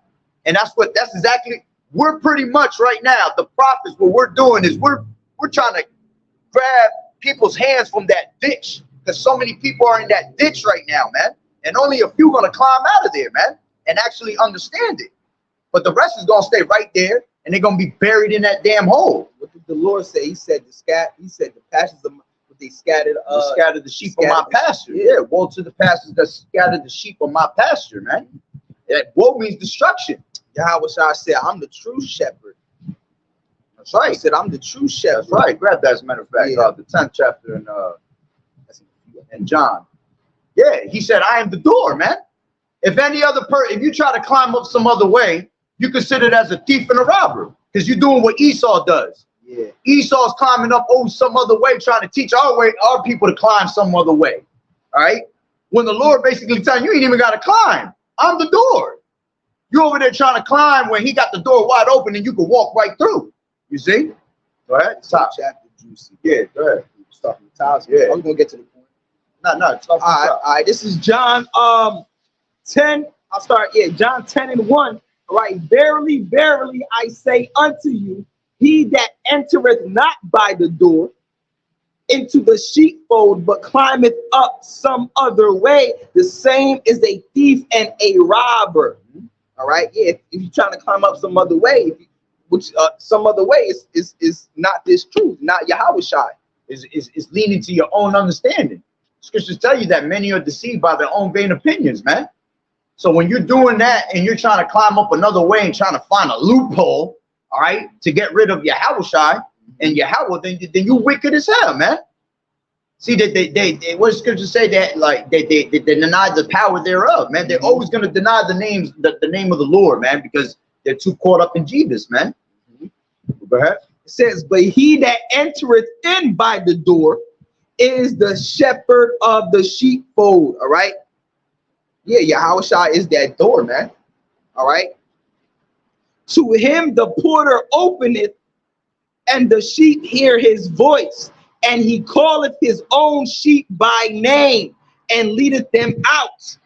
And that's exactly, we're pretty much right now, the prophets, what we're doing is we're trying to grab people's hands from that ditch. Because so many people are in that ditch right now, man. And only a few gonna climb out of there, man, and actually understand it. But the rest is gonna stay right there. And they're gonna be buried in that damn hole. What did the Lord say? He said the pastures of they scattered the sheep of my pasture. Yeah, woe to the pastors that scattered the sheep of my pasture, man. That woe means destruction. YAHAWAH'S said, I'm the true shepherd. That's right. He said, I'm the true shepherd. That's right. Grab that as a matter of fact. The 10th chapter in John. Yeah, he said, I am the door, man. If any other if you try to climb up some other way, you consider it as a thief and a robber because you're doing what Esau does. Yeah. Esau's climbing up some other way, trying to teach our people to climb some other way. All right. When the Lord basically telling you ain't even got to climb. I'm the door. You over there trying to climb when he got the door wide open and you can walk right through. You see? Go ahead. Stop. Chapter juicy. Yeah, go ahead. Start from the top. Yeah. I'm gonna get to the point. No. All right. This is John 10. I'll start. Yeah, John 10:1. All right. Verily, verily, I say unto you, he that entereth not by the door into the sheepfold, but climbeth up some other way, the same is a thief and a robber. All right. Yeah. If you're trying to climb up some other way, some other way is not this truth, not YAHAWAH'S. Is leaning to your own understanding. Scriptures tell you that many are deceived by their own vain opinions, man. So when you're doing that and you're trying to climb up another way and trying to find a loophole, all right, to get rid of YAHAWAH'S and Yahweh, then you wicked as hell, man. See, they what scriptures say that like they deny the power thereof, man. They're always gonna deny the name of the Lord, man, because they're too caught up in Jesus, man. Go ahead. It says, but he that entereth in by the door is the shepherd of the sheepfold. All right. Yeah, YAHAWAH'S is that door, man. All right. To him the porter openeth, and the sheep hear his voice, and he calleth his own sheep by name, and leadeth them out.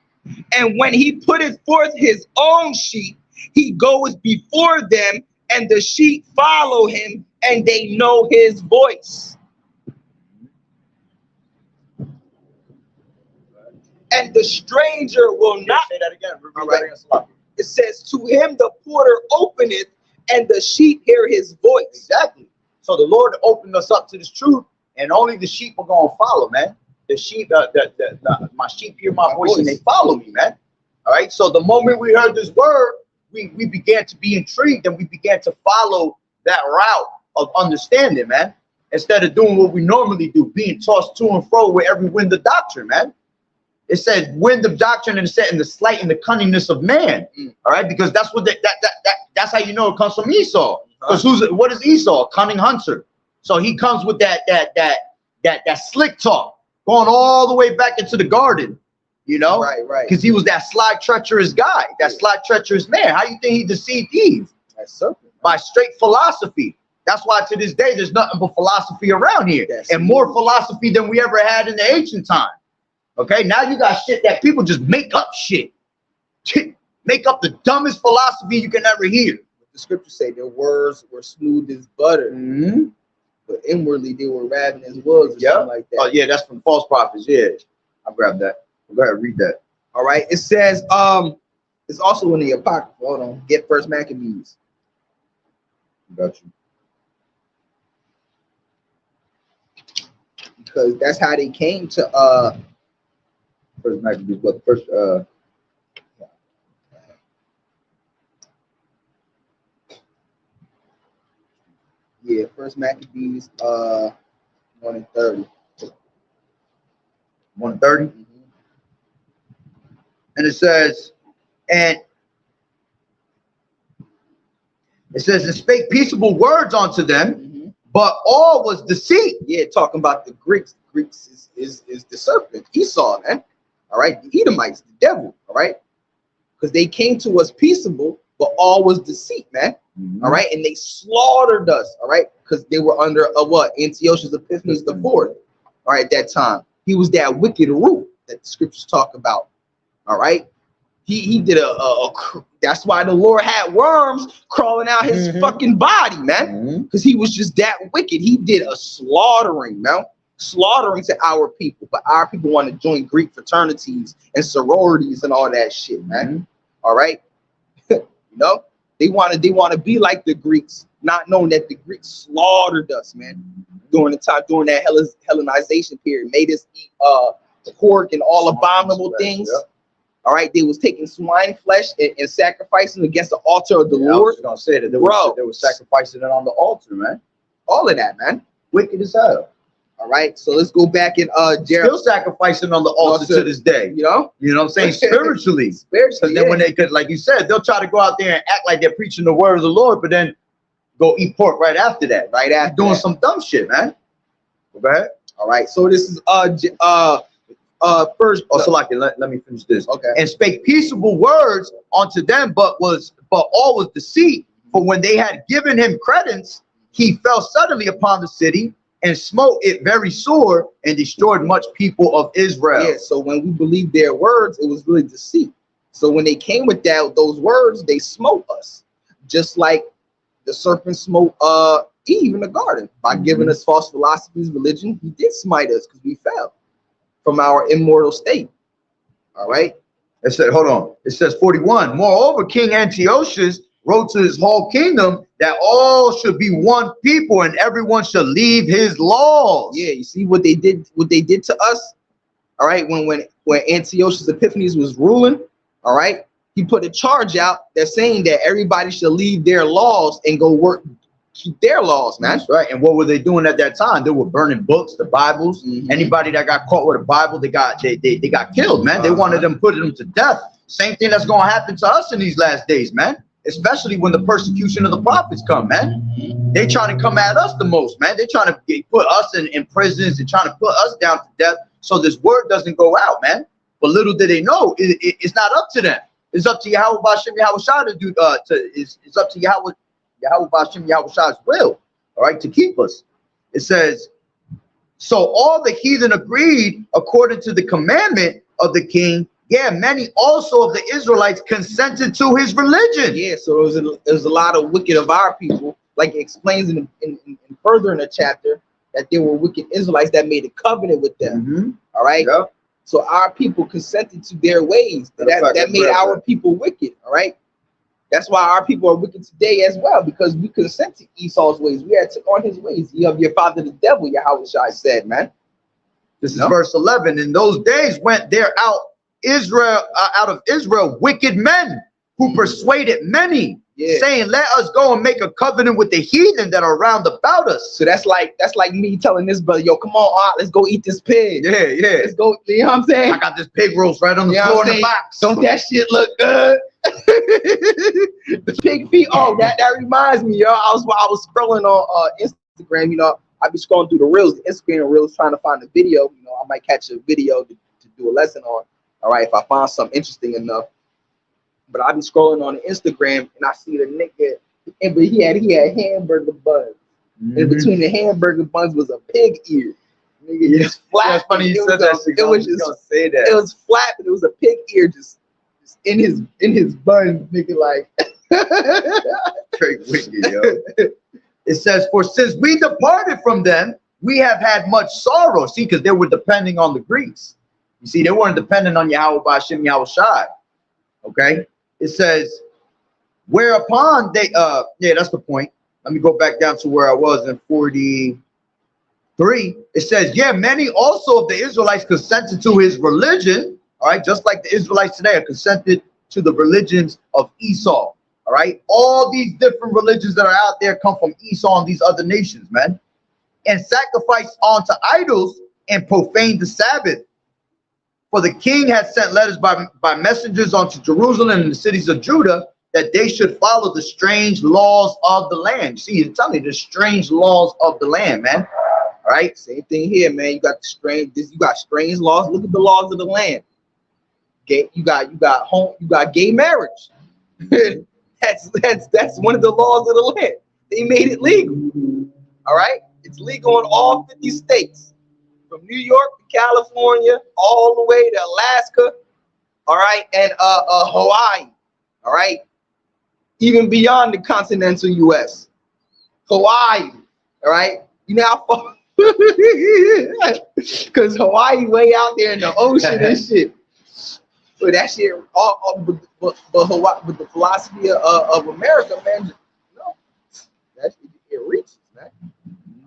And when he putteth forth his own sheep, he goeth before them, and the sheep follow him, and they know his voice. And the stranger will not. Say that again. All right. It says, to him the porter openeth, and the sheep hear his voice. Exactly. So the Lord opened us up to this truth, and only the sheep are going to follow, man. The sheep, my sheep hear my voice and they follow me, man. All right. So the moment we heard this word, we began to be intrigued, and we began to follow that route of understanding, man. Instead of doing what we normally do, being tossed to and fro with every wind of doctrine, man. It says wind of doctrine, and it said in the sleight and the cunningness of man. All right, because that's what that's how you know it comes from Esau. Because what is Esau? A cunning hunter. So he comes with that slick talk, going all the way back into the garden, you know? Right. Because he was that sly, treacherous guy, that sly, treacherous man. How do you think he deceived Eve? That's serpent. By straight philosophy. That's why to this day there's nothing but philosophy around here, and more philosophy than we ever had in the ancient time. Okay, now you got shit that people just make up shit. Make up the dumbest philosophy you can ever hear. The scriptures say their words were smooth as butter, but inwardly they were ravenous wolves, or something like that. Oh yeah, that's from false prophets. Yeah, I grabbed that. Go ahead, read that. All right, it says it's also in the Apocrypha. Hold on, get First Maccabees. Got you. Because that's how they came to First Maccabees, what first yeah, First Maccabees 1:30. 1:30. And it says, and spake peaceable words unto them, but all was deceit. Yeah, talking about the Greeks. The Greeks is the serpent, Esau, man. All right, the Edomites, the devil. All right, because they came to us peaceable, but all was deceit, man. All right, and they slaughtered us. All right, because they were under what? Antiochus Epiphanes the fourth. All right, at that time, he was that wicked root that the scriptures talk about. All right, he did that's why the Lord had worms crawling out his fucking body, man, because he was just that wicked. He did a slaughtering, man. Slaughtering to our people, but our people want to join Greek fraternities and sororities and all that shit, man. All right, you know, they want to be like the Greeks, not knowing that the Greeks slaughtered us, man, during that Hellenization period, made us eat pork and all abominable things. All right, they was taking swine flesh and sacrificing against the altar of the Lord. I was gonna say that they were sacrificing it on the altar, man. All of that, man. Wicked as hell. All right, so let's go back in Still sacrificing on the altar to this day. You know what I'm saying? Spiritually. Because then when they could, like you said, they'll try to go out there and act like they're preaching the word of the Lord, but then go eat pork right after that. Right after doing some dumb shit, man. Okay. All right. So this is first. Also, like let me finish this. Okay. And spake peaceable words unto them, but all was deceit. For when they had given him credence, he fell suddenly upon the city and smote it very sore and destroyed much people of Israel. Yeah, so when we believed their words, it was really deceit. So when they came with those words, they smote us. Just like the serpent smote Eve in the garden by giving us false philosophies, religion. He did smite us because we fell from our immortal state. All right. It said, hold on. It says 41. Moreover, King Antiochus wrote to his whole kingdom that all should be one people and everyone should leave his laws. Yeah, you see what they did to us. All right, when Antiochus Epiphanes was ruling, all right, he put a charge out that's saying that everybody should leave their laws and go keep their laws, man. That's right. And what were they doing at that time? They were burning books, the Bibles. Anybody that got caught with a Bible, they got killed, man. They wanted them, putting them to death. Same thing that's going to happen to us in these last days, man. Especially when the persecution of the prophets come, man. They trying to come at us the most, man. They trying to put us in prisons and trying to put us down to death so this word doesn't go out, man. But little do they know, it's not up to them. It's up to YAHAWAH'S to do. It's up to YAHAWAH'S will, all right, to keep us. It says, so all the heathen agreed according to the commandment of the king, yeah, many also of the Israelites consented to his religion. Yeah, so there was a lot of wicked of our people, like it explains in further in the chapter that there were wicked Israelites that made a covenant with them. All right. Yeah. So our people consented to their ways. That made our people wicked. All right. That's why our people are wicked today as well, because we consent to Esau's ways. We had took on his ways. You have your father the devil, YAHAWAH'S said, man. This is verse 11. In those days went there out of Israel wicked men who persuaded many, saying, let us go and make a covenant with the heathen that are round about us. So that's like me telling this brother, yo, come on, let's go eat this pig. Yeah. Let's go. You know what I'm saying? I got this pig roast right on the floor in the box. Don't that shit look good? The pig feet. Oh, that reminds me, yo. I was scrolling on Instagram. You know, I be scrolling through the reels, the Instagram reels, trying to find a video. You know, I might catch a video to do a lesson on. All right, if I find something interesting enough. But I be scrolling on Instagram and I see the nigga, but he had hamburger buns. And between the hamburger buns was a pig ear. Nigga, just flat. That's funny you said that. It was just say that. It was flat, but it was a pig ear just in his bun, nigga. Like straight wicked, yo. It says, for since we departed from them, we have had much sorrow. See, because they were depending on the Greeks. You see, they weren't dependent on Yahweh Ba'Shem Yahushai. Okay. It says, whereupon they yeah, that's the point. Let me go back down to where I was in 43. It says, yeah, many also of the Israelites consented to his religion. All right, just like the Israelites today are consented to the religions of Esau. All right, all these different religions that are out there come from Esau and these other nations, man. And sacrificed unto idols and profaned the Sabbath. For the king had sent letters by messengers unto Jerusalem and the cities of Judah that they should follow the strange laws of the land. See, it's telling you the strange laws of the land, man. All right, same thing here, man. You got you got strange laws. Look at the laws of the land. You got gay marriage. that's one of the laws of the land. They made it legal. All right, it's legal in all 50 states. From New York to California, all the way to Alaska, all right, and Hawaii, all right, even beyond the continental U.S. Hawaii, all right, you know how far, because Hawaii way out there in the ocean and shit. But that shit, but Hawaii, with the philosophy of America, man, no, that shit, it reaches, man.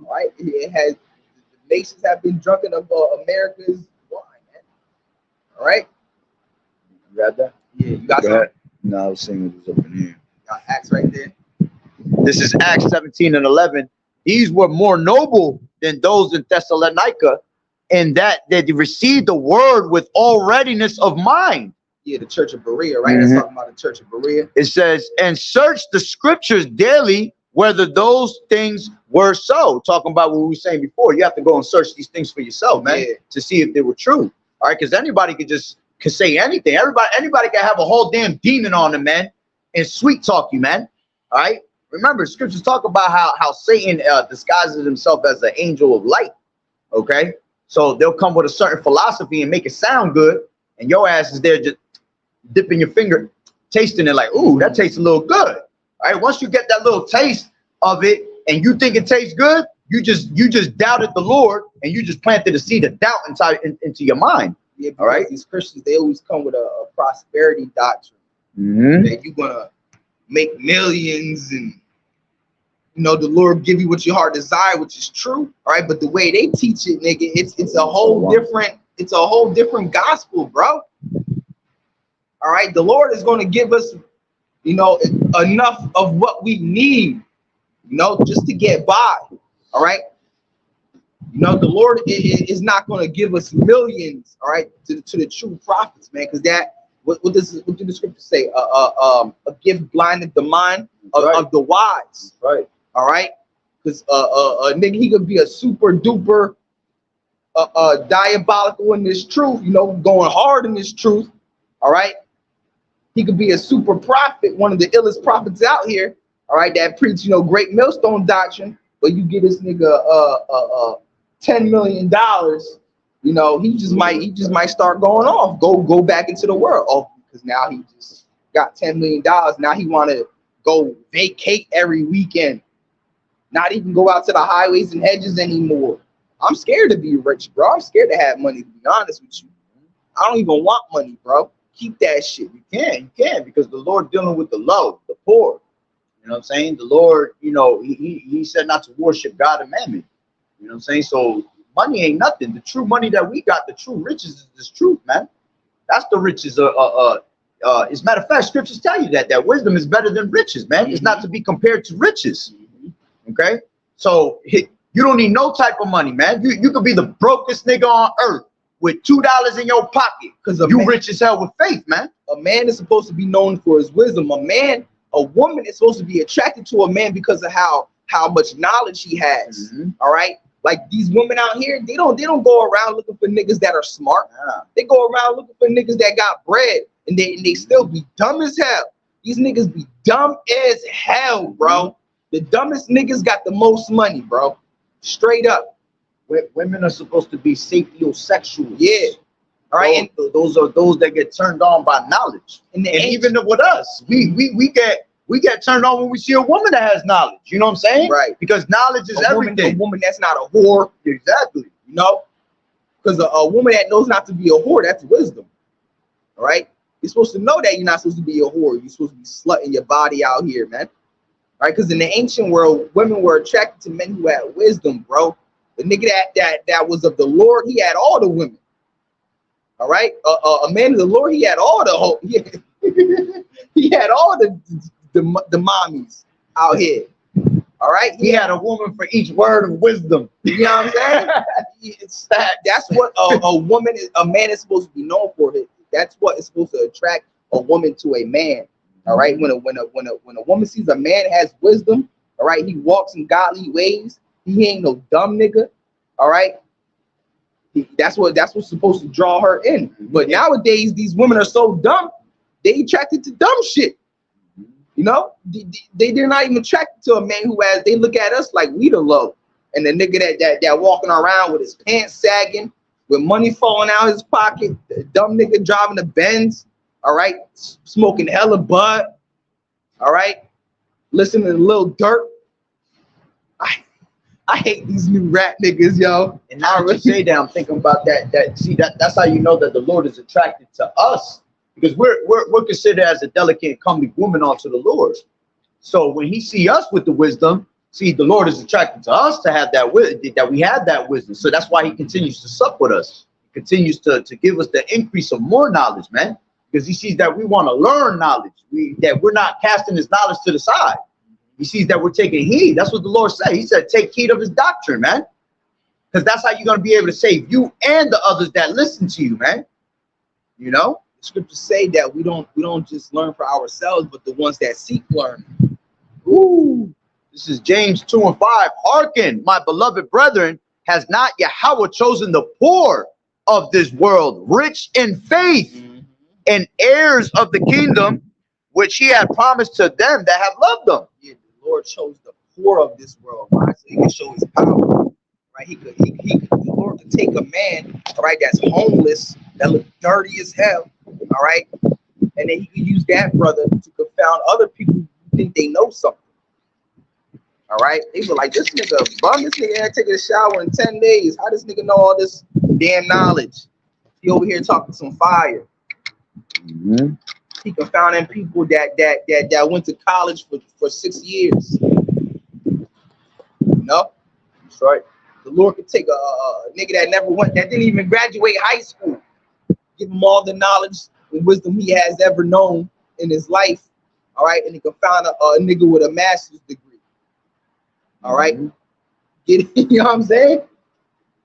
All right, it has. Nations have been drunken of America's wine, man. All right. You got that? Yeah, you got that. No, I was saying it was up in here. Got Acts right there. This is Acts 17 and 11. These were more noble than those in Thessalonica, in that they received the word with all readiness of mind. Yeah, the church of Berea, right? That's talking about the church of Berea. It says, and search the scriptures daily whether those things were so. Talking about what we were saying before, you have to go and search these things for yourself, man, to see if they were true. All right, because anybody can say anything. Anybody can have a whole damn demon on them, man, and sweet talk you, man. All right. Remember, scriptures talk about how Satan disguises himself as an angel of light. Okay, so they'll come with a certain philosophy and make it sound good, and your ass is there just dipping your finger, tasting it like, ooh, that tastes a little good. All right, once you get that little taste of it and you think it tastes good, you just doubted the Lord and you just planted a seed of doubt into your mind. Yeah, all right. These Christians, they always come with a prosperity doctrine. That you're gonna make millions and the Lord give you what your heart desire, which is true. All right, but the way they teach it, nigga, it's a whole different gospel, bro. All right, the Lord is gonna give us enough of what we need, just to get by. All right. The Lord is not going to give us millions, all right, to the true prophets, man, because what do the scriptures say? A gift blinded the mind of the wise. Right. All right. Because a nigga, he could be a super duper diabolical in this truth, going hard in this truth. All right. He could be a super prophet, one of the illest prophets out here, all right, that preach, great millstone doctrine, but you give this nigga $10 million, you know, he just might start going off, go back into the world. Oh, because now he just got $10 million. Now he want to go vacate every weekend, not even go out to the highways and hedges anymore. I'm scared to be rich, bro. I'm scared to have money, to be honest with you. I don't even want money, bro. Keep that shit. You can, because the Lord dealing with the low, the poor. You know what I'm saying? The Lord, you know, he said not to worship God and mammon. You know what I'm saying? So money ain't nothing. The true money that we got, the true riches is this truth, man. That's the riches. As a matter of fact, scriptures tell you that wisdom is better than riches, man. It's not to be compared to riches. Okay? So you don't need no type of money, man. You could be the brokest nigga on earth with $2 in your pocket, because you rich as hell with faith, man. A man is supposed to be known for his wisdom. A woman is supposed to be attracted to a man because of how much knowledge he has. All right, like these women out here, they don't go around looking for niggas that are smart. They go around looking for niggas that got bread, and they still be dumb as hell. These niggas be dumb as hell, bro. The dumbest niggas got the most money, bro. Straight up. Women are supposed to be sapiosexual. Yeah. All right. And those are those that get turned on by knowledge. And even with us, we get turned on when we see a woman that has knowledge. You know what I'm saying? Right. Because knowledge is everything. A woman that's not a whore. Exactly. You know? Because a woman that knows not to be a whore, that's wisdom. All right. You're supposed to know that you're not supposed to be a whore. You're supposed to be slutting your body out here, man. All right. Because in the ancient world, women were attracted to men who had wisdom, bro. The nigga that was of the Lord, he had all the women. All right, a man of the Lord, he had all the he had all the mommies out here. All right, he had a woman for each word of wisdom. You know what I'm saying? That's what a man is supposed to be known for. That's what is supposed to attract a woman to a man. All right, when a woman sees a man has wisdom, all right, he walks in godly ways. He ain't no dumb nigga, all right? That's what's supposed to draw her in. But nowadays, these women are so dumb, they attracted to dumb shit. You know? They're not even attracted to a man who they look at us like we the low. And the nigga that walking around with his pants sagging, with money falling out his pocket, the dumb nigga driving the Benz, all right? Smoking hella bud, all right? Listening to Lil Durk. I hate these new rap niggas, yo. And now that you say that, I'm thinking about that's how you know that the Lord is attracted to us, because we're considered as a delicate and comely woman unto the Lord. So when he see us with the wisdom, see, the Lord is attracted to us to have that we have that wisdom. So that's why he continues to sup with us. He continues to give us the increase of more knowledge, man, because he sees that we want to learn knowledge, that we're not casting his knowledge to the side. He sees that we're taking heed. That's what the Lord said. He said, take heed of his doctrine, man. Because that's how you're going to be able to save you and the others that listen to you, man. You know? The scriptures say that we don't just learn for ourselves, but the ones that seek learning. Ooh. This is James 2:5. Hearken, my beloved brethren, has not Yahawah chosen the poor of this world, rich in faith, and heirs of the kingdom, which he had promised to them that have loved them. Yeah, the Lord chose the poor of this world, right? So he can show his power, right? The Lord could take a man, all right, that's homeless, that look dirty as hell, all right, and then he could use that brother to confound other people who think they know something. All right, they were like, this nigga bum, this nigga ain't taking a shower in 10 days. How does nigga know all this damn knowledge? He over here talking some fire. He confounding people that went to college for 6 years. You know? That's right. The Lord could take a nigga that didn't even graduate high school, give him all the knowledge and wisdom he has ever known in his life. All right, and he confound a nigga with a master's degree. All right, get it? You know what I'm saying?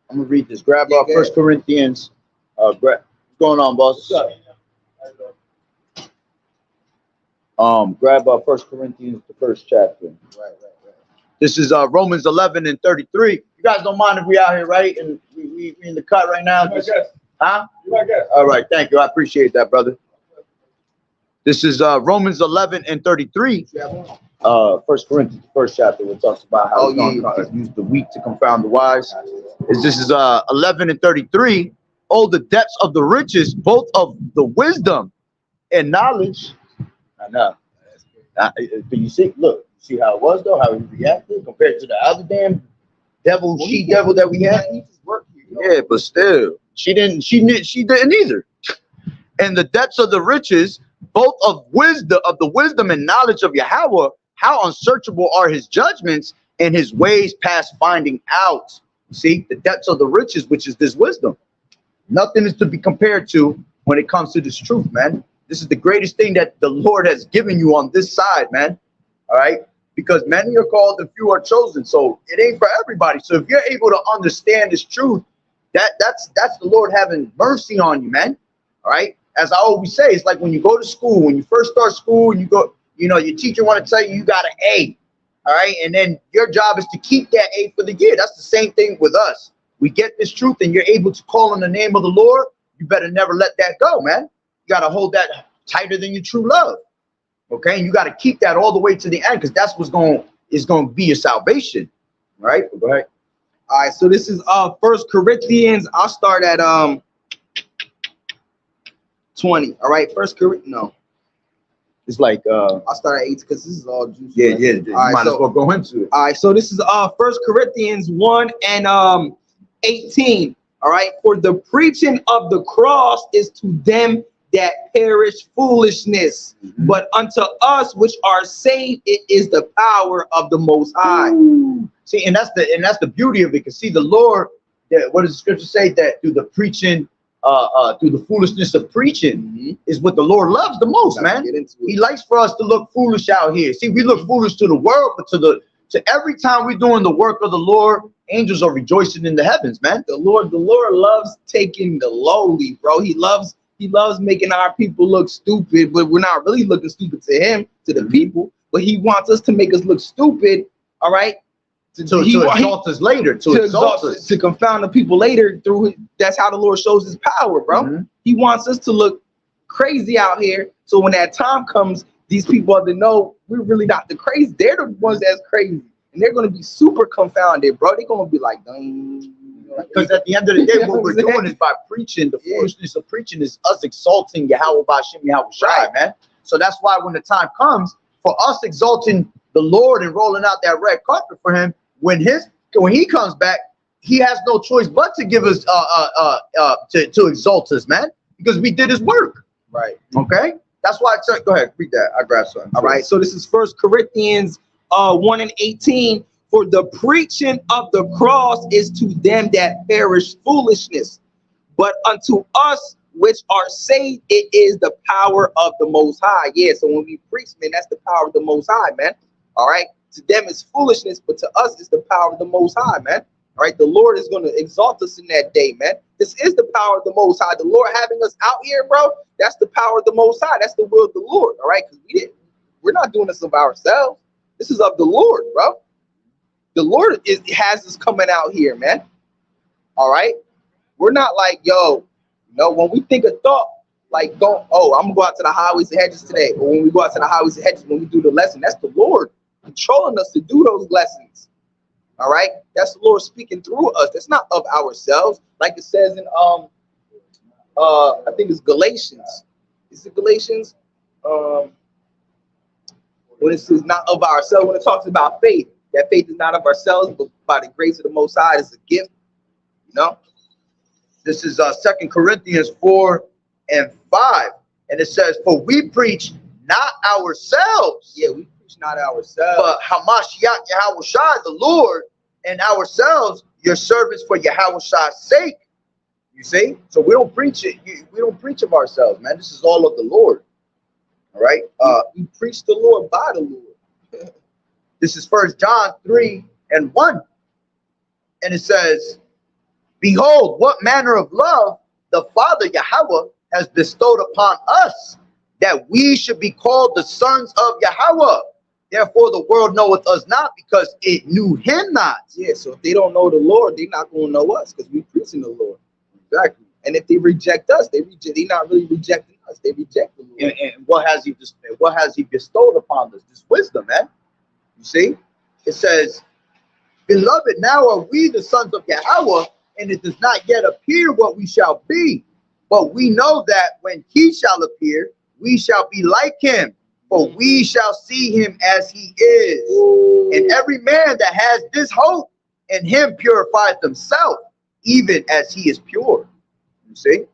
I'm gonna read this. Grab our 1 Corinthians. What's going on, boss? What's up? Grab our 1 Corinthians, the first chapter. Right. This is Romans 11:33. You guys don't mind if we out here, right? And we in the cut right now. Huh? All right, thank you. I appreciate that, brother. This is Romans 11:33. First Corinthians, the first chapter, where it talks about how use the weak to confound the wise. This is 11 and 33. Oh, the depths of the riches, both of the wisdom and knowledge. I know. But you see, look, see how it was though, how he reacted compared to the other damn devil, she-devil that we had. Yeah, but still, she didn't either. And the depths of the riches, both of the wisdom and knowledge of Yahweh, how unsearchable are his judgments and his ways past finding out. See, the depths of the riches, which is this wisdom. Nothing is to be compared to when it comes to this truth, man. This is the greatest thing that the Lord has given you on this side, man. All right? Because many are called and few are chosen. So it ain't for everybody. So if you're able to understand this truth, that's the Lord having mercy on you, man. All right? As I always say, it's like when you go to school, when you first start school and you go, you know, your teacher want to tell you got an A. All right. And then your job is to keep that A for the year. That's the same thing with us. We get this truth and you're able to call on the name of the Lord. You better never let that go, man. You got to hold that tighter than your true love. Okay. And you got to keep that all the way to the end, because that's what's going to be your salvation. All right. Go ahead. All right. So this is 1 Corinthians. I'll start at 20. All right. 1 Corinthians. No. It's like I'll start at 8 because this is all juicy. Yeah. You might as well go into it. All right. So this is 1 Corinthians 1 and 18. All right. For the preaching of the cross is to them that perish foolishness, but unto us which are saved, it is the power of the Most High. Ooh. See, and that's the beauty of it. Because see, the Lord, what does the scripture say? That through the preaching, through the foolishness of preaching, is what the Lord loves the most, man. He likes for us to look foolish out here. See, we look foolish to the world, but to every time we're doing the work of the Lord, angels are rejoicing in the heavens, man. The Lord loves taking the lowly, bro. He loves making our people look stupid, but we're not really looking stupid to him, to the people. But he wants us to make us look stupid, all right? To exalt us later, to exalt us, to confound the people later. That's how the Lord shows his power, bro. He wants us to look crazy out here, so when that time comes, these people have to know we're really not the crazy. They're the ones that's crazy, and they're going to be super confounded, bro. They're going to be like, dang. Because at the end of the day, what we're doing is by preaching. The foolishness of preaching is us exalting YAHAWAH'S, YAHAWAH'S, man. So that's why when the time comes for us exalting the Lord and rolling out that red carpet for him, when he comes back, he has no choice but to give us to exalt us, man, because we did his work. Right. Okay. That's why I said, go ahead, read that. I grabbed something. All right. So this is 1 Corinthians 1 and 18. For the preaching of the cross is to them that perish foolishness, but unto us which are saved, it is the power of the Most High. Yeah, so when we preach, man, that's the power of the Most High, man. All right. To them it's foolishness, but to us it's the power of the Most High, man. All right. The Lord is going to exalt us in that day, man. This is the power of the Most High. The Lord having us out here, bro, that's the power of the Most High. That's the will of the Lord. All right. Because we're not doing this of ourselves. This is of the Lord, bro. The Lord has us coming out here, man. All right. We're not like, yo, when we think a thought, like, I'm going to go out to the highways and hedges today. Or when we go out to the highways and hedges, when we do the lesson, that's the Lord controlling us to do those lessons. All right. That's the Lord speaking through us. That's not of ourselves. Like it says in, I think it's Galatians. Is it Galatians? When it says not of ourselves, when it talks about faith. That faith is not of ourselves, but by the grace of the Most High, is a gift. This is 2 Corinthians 4 and 5. And it says, for we preach not ourselves. Yeah, we preach not ourselves. But Hamashiach YAHAWAH'S, the Lord, and ourselves, your servants for YAHAWAH'S sake. You see? So we don't preach it. We don't preach of ourselves, man. This is all of the Lord. All right? We preach the Lord by the Lord. This is 1 John 3 and 1. And it says, behold, what manner of love the Father Yahweh has bestowed upon us, that we should be called the sons of Yahweh. Therefore the world knoweth us not, because it knew him not. Yeah, so if they don't know the Lord, they're not going to know us, because we're preaching the Lord. Exactly. And if they reject us, they're not really rejecting us. They reject the Lord. And what has he bestowed upon us? This wisdom, man. You see? It says, beloved, now are we the sons of Yahweh, and it does not yet appear what we shall be. But we know that when he shall appear, we shall be like him, for we shall see him as he is. And every man that has this hope in him purifies himself, even as he is pure. You see?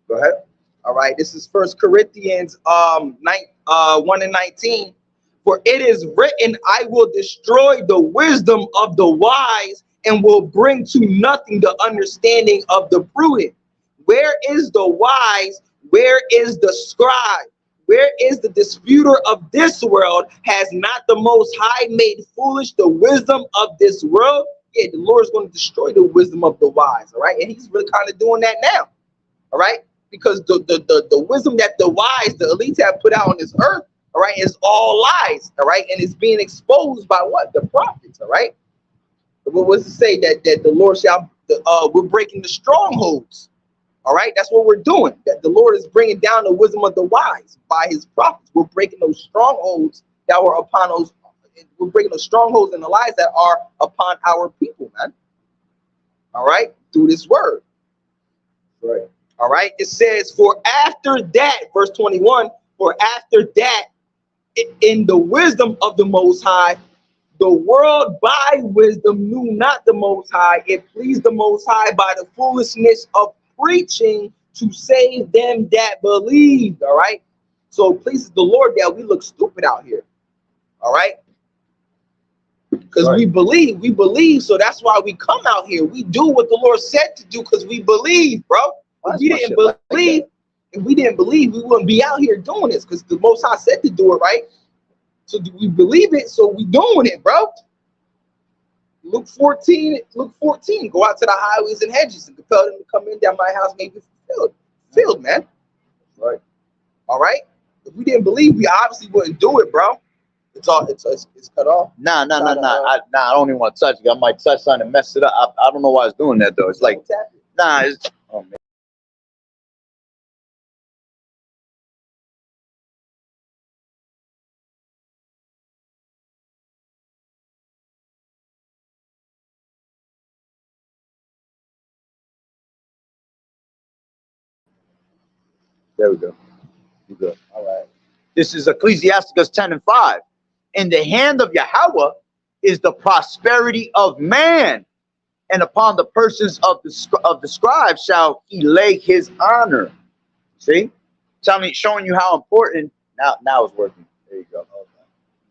Go ahead. All right, this is First Corinthians 1:19. For it is written, I will destroy the wisdom of the wise and will bring to nothing the understanding of the prudent. Where is the wise? Where is the scribe? Where is the disputer of this world? Has not the Most High made foolish the wisdom of this world? Yeah, the Lord is going to destroy the wisdom of the wise, all right? And he's really kind of doing that now, all right? Because the wisdom that the wise, the elites have put out on this earth, all right, is all lies, all right? And it's being exposed by what? The prophets, all right? What was it say? That the Lord shall, we're breaking the strongholds, all right? That's what we're doing. That the Lord is bringing down the wisdom of the wise by his prophets. We're breaking those strongholds that were upon those, we're breaking those strongholds and the lies that are upon our people, man. All right? Through this word. Right. All right? It says, for after that, verse 21, for after that, in the wisdom of the Most High, the world by wisdom knew not the Most High. It pleased the Most High by the foolishness of preaching to save them that believed. All right. So it pleases the Lord that we look stupid out here. All right. Because we believe. So that's why we come out here. We do what the Lord said to do because we believe, bro. If we didn't believe, if we didn't believe, we wouldn't be out here doing this because the Most High said to do it, right? So do we believe it? So we doing it, bro. Luke 14, go out to the highways and hedges and compel them to come in that my house may be filled, man. Right. All right. If we didn't believe, we obviously wouldn't do it, bro. It's cut off. Nah. I don't even want to touch it. I might touch something and mess it up. I don't know why it's doing that though. It's like, it's, oh man. There we go. You're good. All right. This is Ecclesiasticus 10:5. In the hand of Yahweh is the prosperity of man, and upon the persons of the scribes shall he lay his honor. See, showing you how important. Now it's working. There you go. Okay.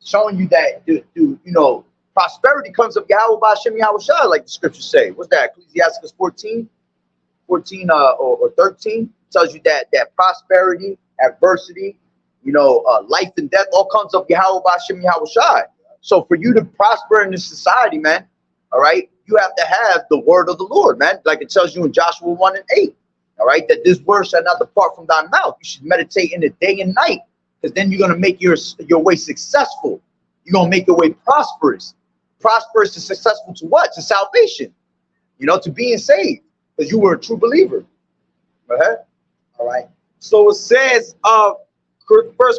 Showing you that prosperity comes of Yahweh by Hashem Yahweh Shai, like the scriptures say. What's that? Ecclesiasticus 14 or 13 tells you that prosperity, adversity, life and death all comes of Yahweh by Hashem Yahweh Shai. So for you to prosper in this society, man, all right, you have to have the word of the Lord, man. Like it tells you in Joshua 1:8, all right, that this word shall not depart from thy mouth. You should meditate in it day and night, because then you're going to make your way successful. You're going to make your way prosperous. Prosperous and successful to what? To salvation, to being saved, because you were a true believer. Go ahead. All right. So it says, 1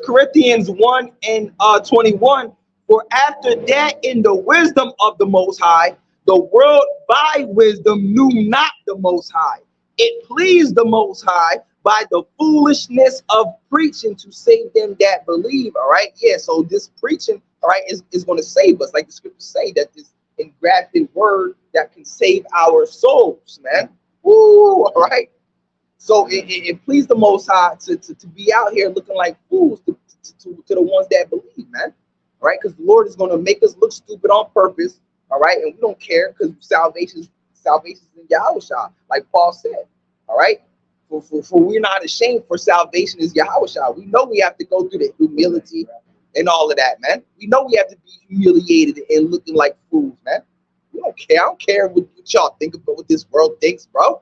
Corinthians 1:21, for after that, in the wisdom of the Most High, the world by wisdom knew not the Most High. It pleased the Most High by the foolishness of preaching to save them that believe. All right. Yeah. So this preaching, all right, is going to save us, like the scriptures say, that this engrafted word that can save our souls, man. Woo. All right. So it pleased the Most High to be out here looking like fools to the ones that believe, man. All right, because the Lord is going to make us look stupid on purpose. All right, and we don't care because salvation is in Yahweh Shai, like Paul said. All right, for we're not ashamed, for salvation is Yahweh Shai. We know we have to go through the humility and all of that, man. We know we have to be humiliated and looking like fools, man. We don't care. I don't care what y'all think about what this world thinks, bro.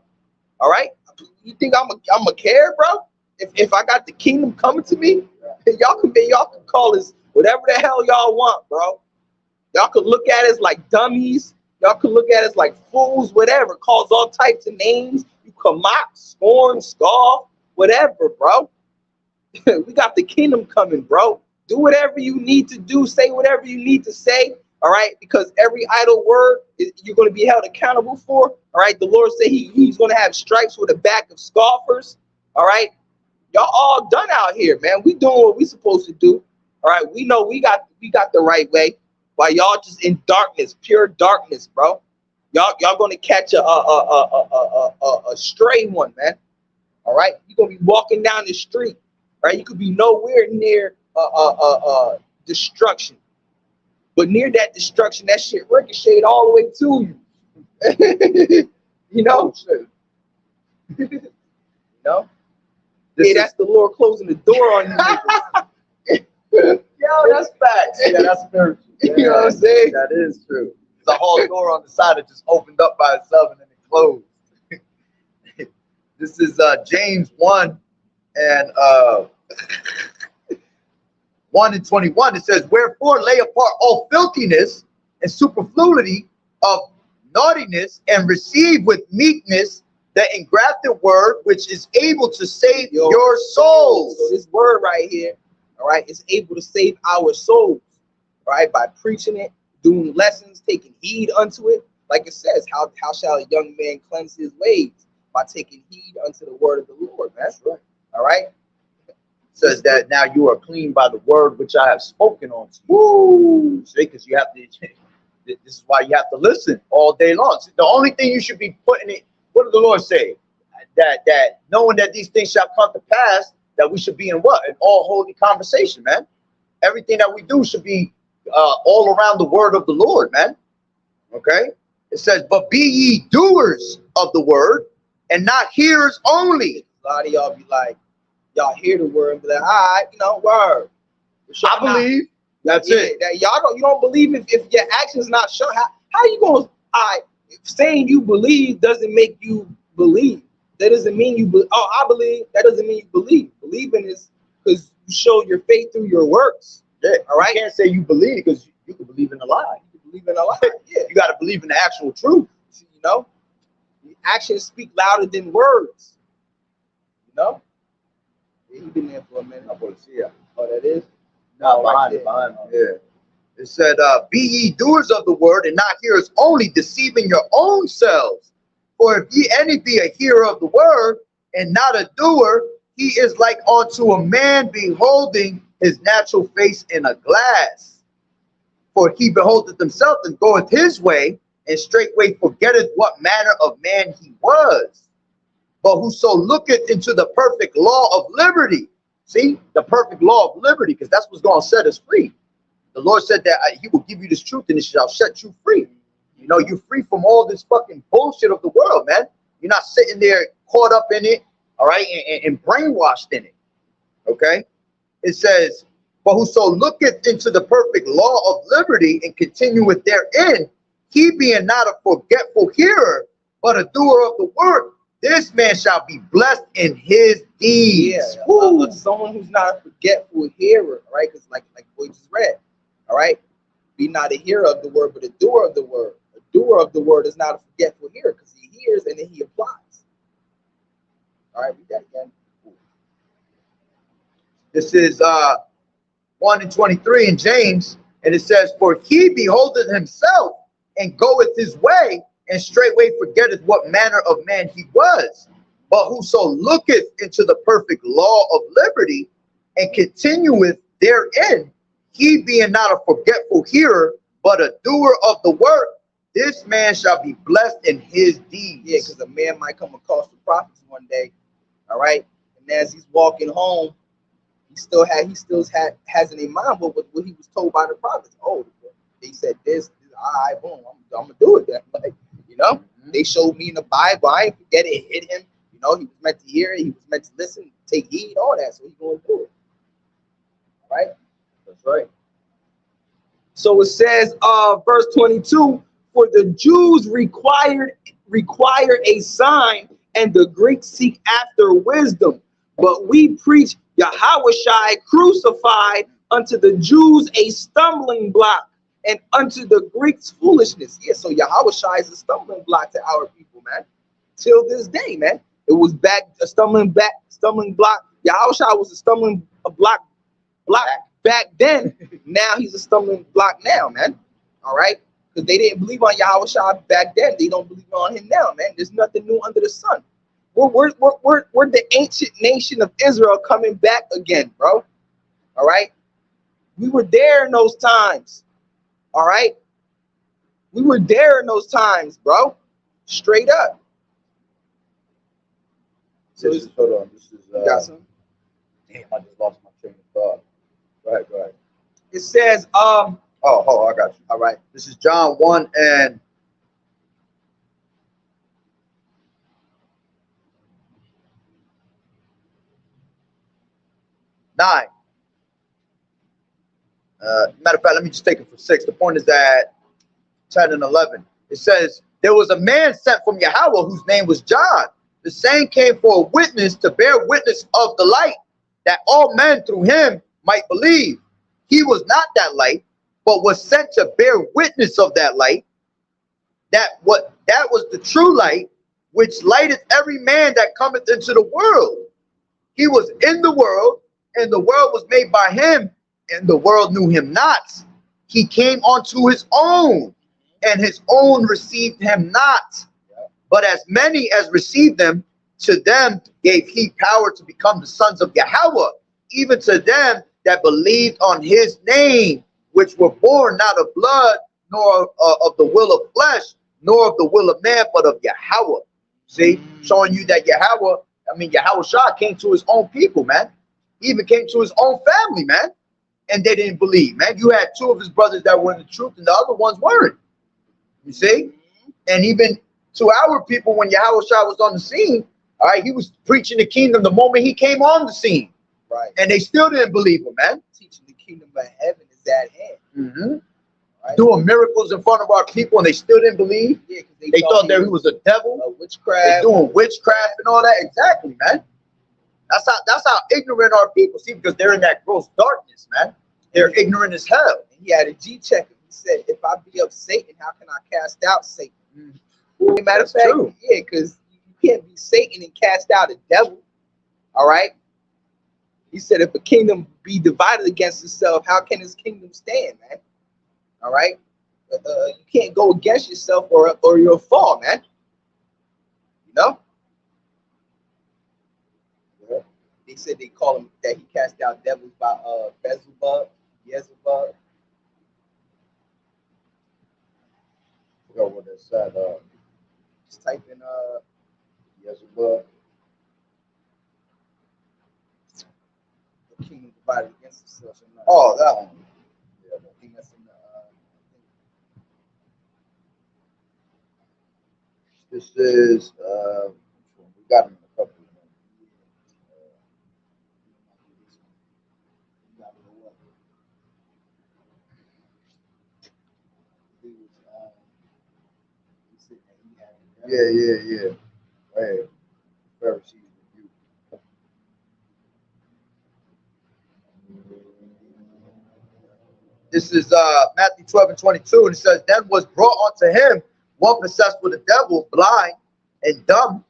All right. You think I'm a care, bro? If I got the kingdom coming to me, y'all can call us whatever the hell y'all want, bro. Y'all could look at us like dummies. Y'all could look at us like fools, whatever. Calls all types of names. You can mock, scorn, scoff, whatever, bro. We got the kingdom coming, bro. Do whatever you need to do. Say whatever you need to say. All right, because every idle word you're going to be held accountable for. All right, the Lord said he's going to have stripes with the back of scoffers. All right, y'all all done out here, man. We doing what we supposed to do. All right, we know we got the right way, while y'all just in darkness, pure darkness, bro. Y'all gonna catch a stray one, man. All right, you're gonna be walking down the street, right? You could be nowhere near destruction, but near that destruction, that shit ricocheted all the way to you. You know, you know. Yeah, that's the Lord closing the door on you. Yo, that's facts. Yeah, that's spiritual. Yeah, You know what I'm saying? That is true. There's a whole door on the side that just opened up by itself and then it closed. This is James 1 and 1 and 21. It says, wherefore lay apart all filthiness and superfluity of naughtiness, and receive with meekness the engrafted word, which is able to save your souls. So this word right here, all right, is able to save our souls, right? By preaching it, doing lessons, taking heed unto it. Like it says, how shall a young man cleanse his ways? By taking heed unto the word of the Lord. That's right. All right. It says that now you are clean by the word which I have spoken unto you. Woo! See, because you have to. This is why you have to listen all day long. See, the only thing you should be putting it. What did the Lord say? That knowing that these things shall come to pass, that we should be in what? An all holy conversation, man. Everything that we do should be all around the word of the Lord, man. Okay? It says, but be ye doers of the word and not hearers only. A lot of y'all be like, y'all hear the word and be like, all right, you know, word. I believe. That's it. That you don't believe if your actions not show. How you going to, saying you believe doesn't make you believe. That doesn't mean you I believe. That doesn't mean you believe. Believing is because you show your faith through your works. Yeah. All right. You can't say you believe because you can believe in a lie. You can believe in a lie. Yeah. You got to believe in the actual truth. You know, actions speak louder than words. You know. Yeah, he been there for a minute. I want to see it. Oh, that is. No, right behind. Yeah. It said, be ye doers of the word and not hearers only, deceiving your own selves. For if ye any be a hearer of the word and not a doer, he is like unto a man beholding his natural face in a glass. For he beholdeth himself and goeth his way, and straightway forgetteth what manner of man he was. But whoso looketh into the perfect law of liberty, see, the perfect law of liberty, because that's what's going to set us free. The Lord said that he will give you this truth and it shall set you free. You know, you're free from all this fucking bullshit of the world, man. You're not sitting there caught up in it, all right, and brainwashed in it, okay? It says, but whoso looketh into the perfect law of liberty and continueth therein, he being not a forgetful hearer, but a doer of the word, this man shall be blessed in his deeds. Yeah, someone who's not a forgetful hearer, right? Because like we just read, all right? Be not a hearer of the word, but a doer of the word. A doer of the word is not a forgetful hearer because he hears and then he applies. All right, read that again. This is 1 and 23 in James, and it says, for he beholdeth himself and goeth his way, and straightway forgetteth what manner of man he was. But whoso looketh into the perfect law of liberty and continueth therein, he being not a forgetful hearer, but a doer of the work, this man shall be blessed in his deeds. Yeah, because a man might come across the prophets one day, all right, and as he's walking home, he still has in his mind what he was told by the prophets. Oh, they said this, all right, boom, I'm gonna do it then. Like, you know, they showed me in the Bible. I ain't forget it. It hit him. You know, he was meant to hear it. He was meant to listen, take heed, all that. So he's going to do it. All right? That's right. So it says, verse 22, for the Jews require a sign, and the Greeks seek after wisdom. But we preach YAHAWAH'S crucified, unto the Jews a stumbling block, and unto the Greeks foolishness. Yeah, so YAHAWAH'S is a stumbling block to our people, man. Till this day, man. It was stumbling block. YAHAWAH'S was a stumbling block back then, now he's a stumbling block now, man. All right? Because they didn't believe on Yahawashi back then. They don't believe on him now, man. There's nothing new under the sun. We're the ancient nation of Israel coming back again, bro. All right? We were there in those times. All right? We were there in those times, bro. Straight up. So This is, hold on. This is, you got some? damn, I just lost my train of thought. Go ahead, go ahead. It says, Oh, I got you. All right. This is John 1 and 9. Matter of fact, let me just take it from 6. The point is that 10 and 11. It says, there was a man sent from Yahweh whose name was John. The same came for a witness to bear witness of the light, that all men through him might believe. He was not that light, but was sent to bear witness of that light, that was the true light, which lighteth every man that cometh into the world. He was in the world, and the world was made by him, and the world knew him not. He came unto his own, and his own received him not. But as many as received him, to them gave he power to become the sons of Yahweh, even to them that believed on his name, which were born not of blood, nor of the will of flesh, nor of the will of man, but of Yahweh. See, showing you that Yahawashi came to his own people, man. He even came to his own family, man. And they didn't believe, man. You had 2 of his brothers that were in the truth, and the other ones weren't. You see? And even to our people, when Yahawashi was on the scene, all right, he was preaching the kingdom the moment he came on the scene. right, And they still didn't believe him, man. teaching the kingdom of heaven is at hand. Right? Doing miracles in front of our people, and they still didn't believe. Yeah, because They thought that he was a devil. They witchcraft. doing witchcraft and all that. Exactly, man. That's how ignorant our people. See, because they're in that gross darkness, man. They're ignorant as hell. And he had a G check. He said, if I be of Satan, how can I cast out Satan? Matter of fact, true. yeah, because you can't be Satan and cast out a devil. All right. He said, if a kingdom be divided against itself, how can his kingdom stand, man? All right. You can't go against yourself or you'll fall, man. You know? Yeah. They said they call him that he cast out devils by Beelzebub. Forgot what it said. Just type in Beelzebub. the kingdom divided against itself. Oh, that one. Yeah, I think that's in the This is we got him in a couple of them. Yeah. Hey, Pharisees rebuke. This is Matthew 12 and 22, and it says, then was brought unto him one possessed with a devil, blind and dumb,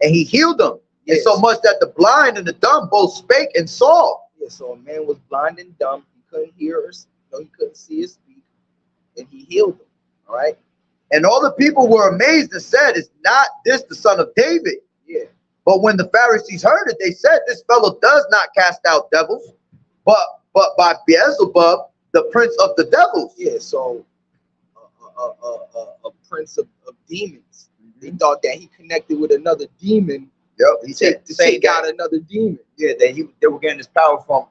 and he healed them. Yes. And so much that the blind and the dumb both spake and saw. Yeah, so a man was blind and dumb. He couldn't hear or he couldn't see or speak, and he healed them. All right. And all the people were amazed and said, is not this the son of David? Yeah. But when the Pharisees heard it, they said, this fellow does not cast out devils, but by Beelzebub, the prince of the devils. Yeah. So a prince of demons. They thought that he connected with another demon. Yep. He said To take out another demon. Yeah, they were getting this power from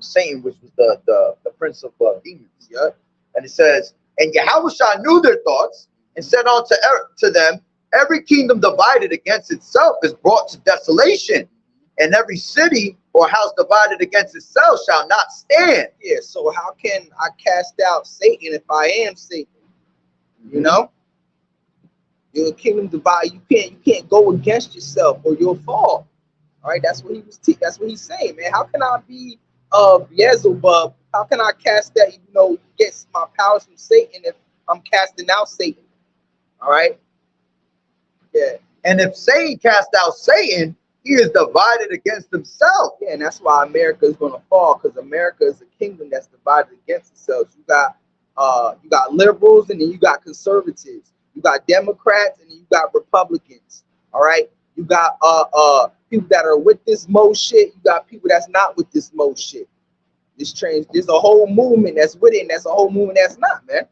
Satan, which was the prince of demons. Yep. And it says, and Yahawashi knew their thoughts and said to them, every kingdom divided against itself is brought to desolation, and every city or house divided against itself shall not stand. Yeah, so how can I cast out Satan if I am Satan? You know? Your kingdom divide, you can't go against yourself or you'll fall. All right, that's what he was that's what he's saying, man. How can I be Beelzebub? How can I cast that, get my powers from Satan if I'm casting out Satan? All right. Yeah. And if Satan cast out Satan, he is divided against himself. Yeah, and that's why America is going to fall, because America is a kingdom that's divided against itself. You got liberals, and then you got conservatives. You got Democrats, and then you got Republicans. All right, you got people that are with this most shit. You got people that's not with this most shit. There's a whole movement that's with it, and that's a whole movement that's not, man.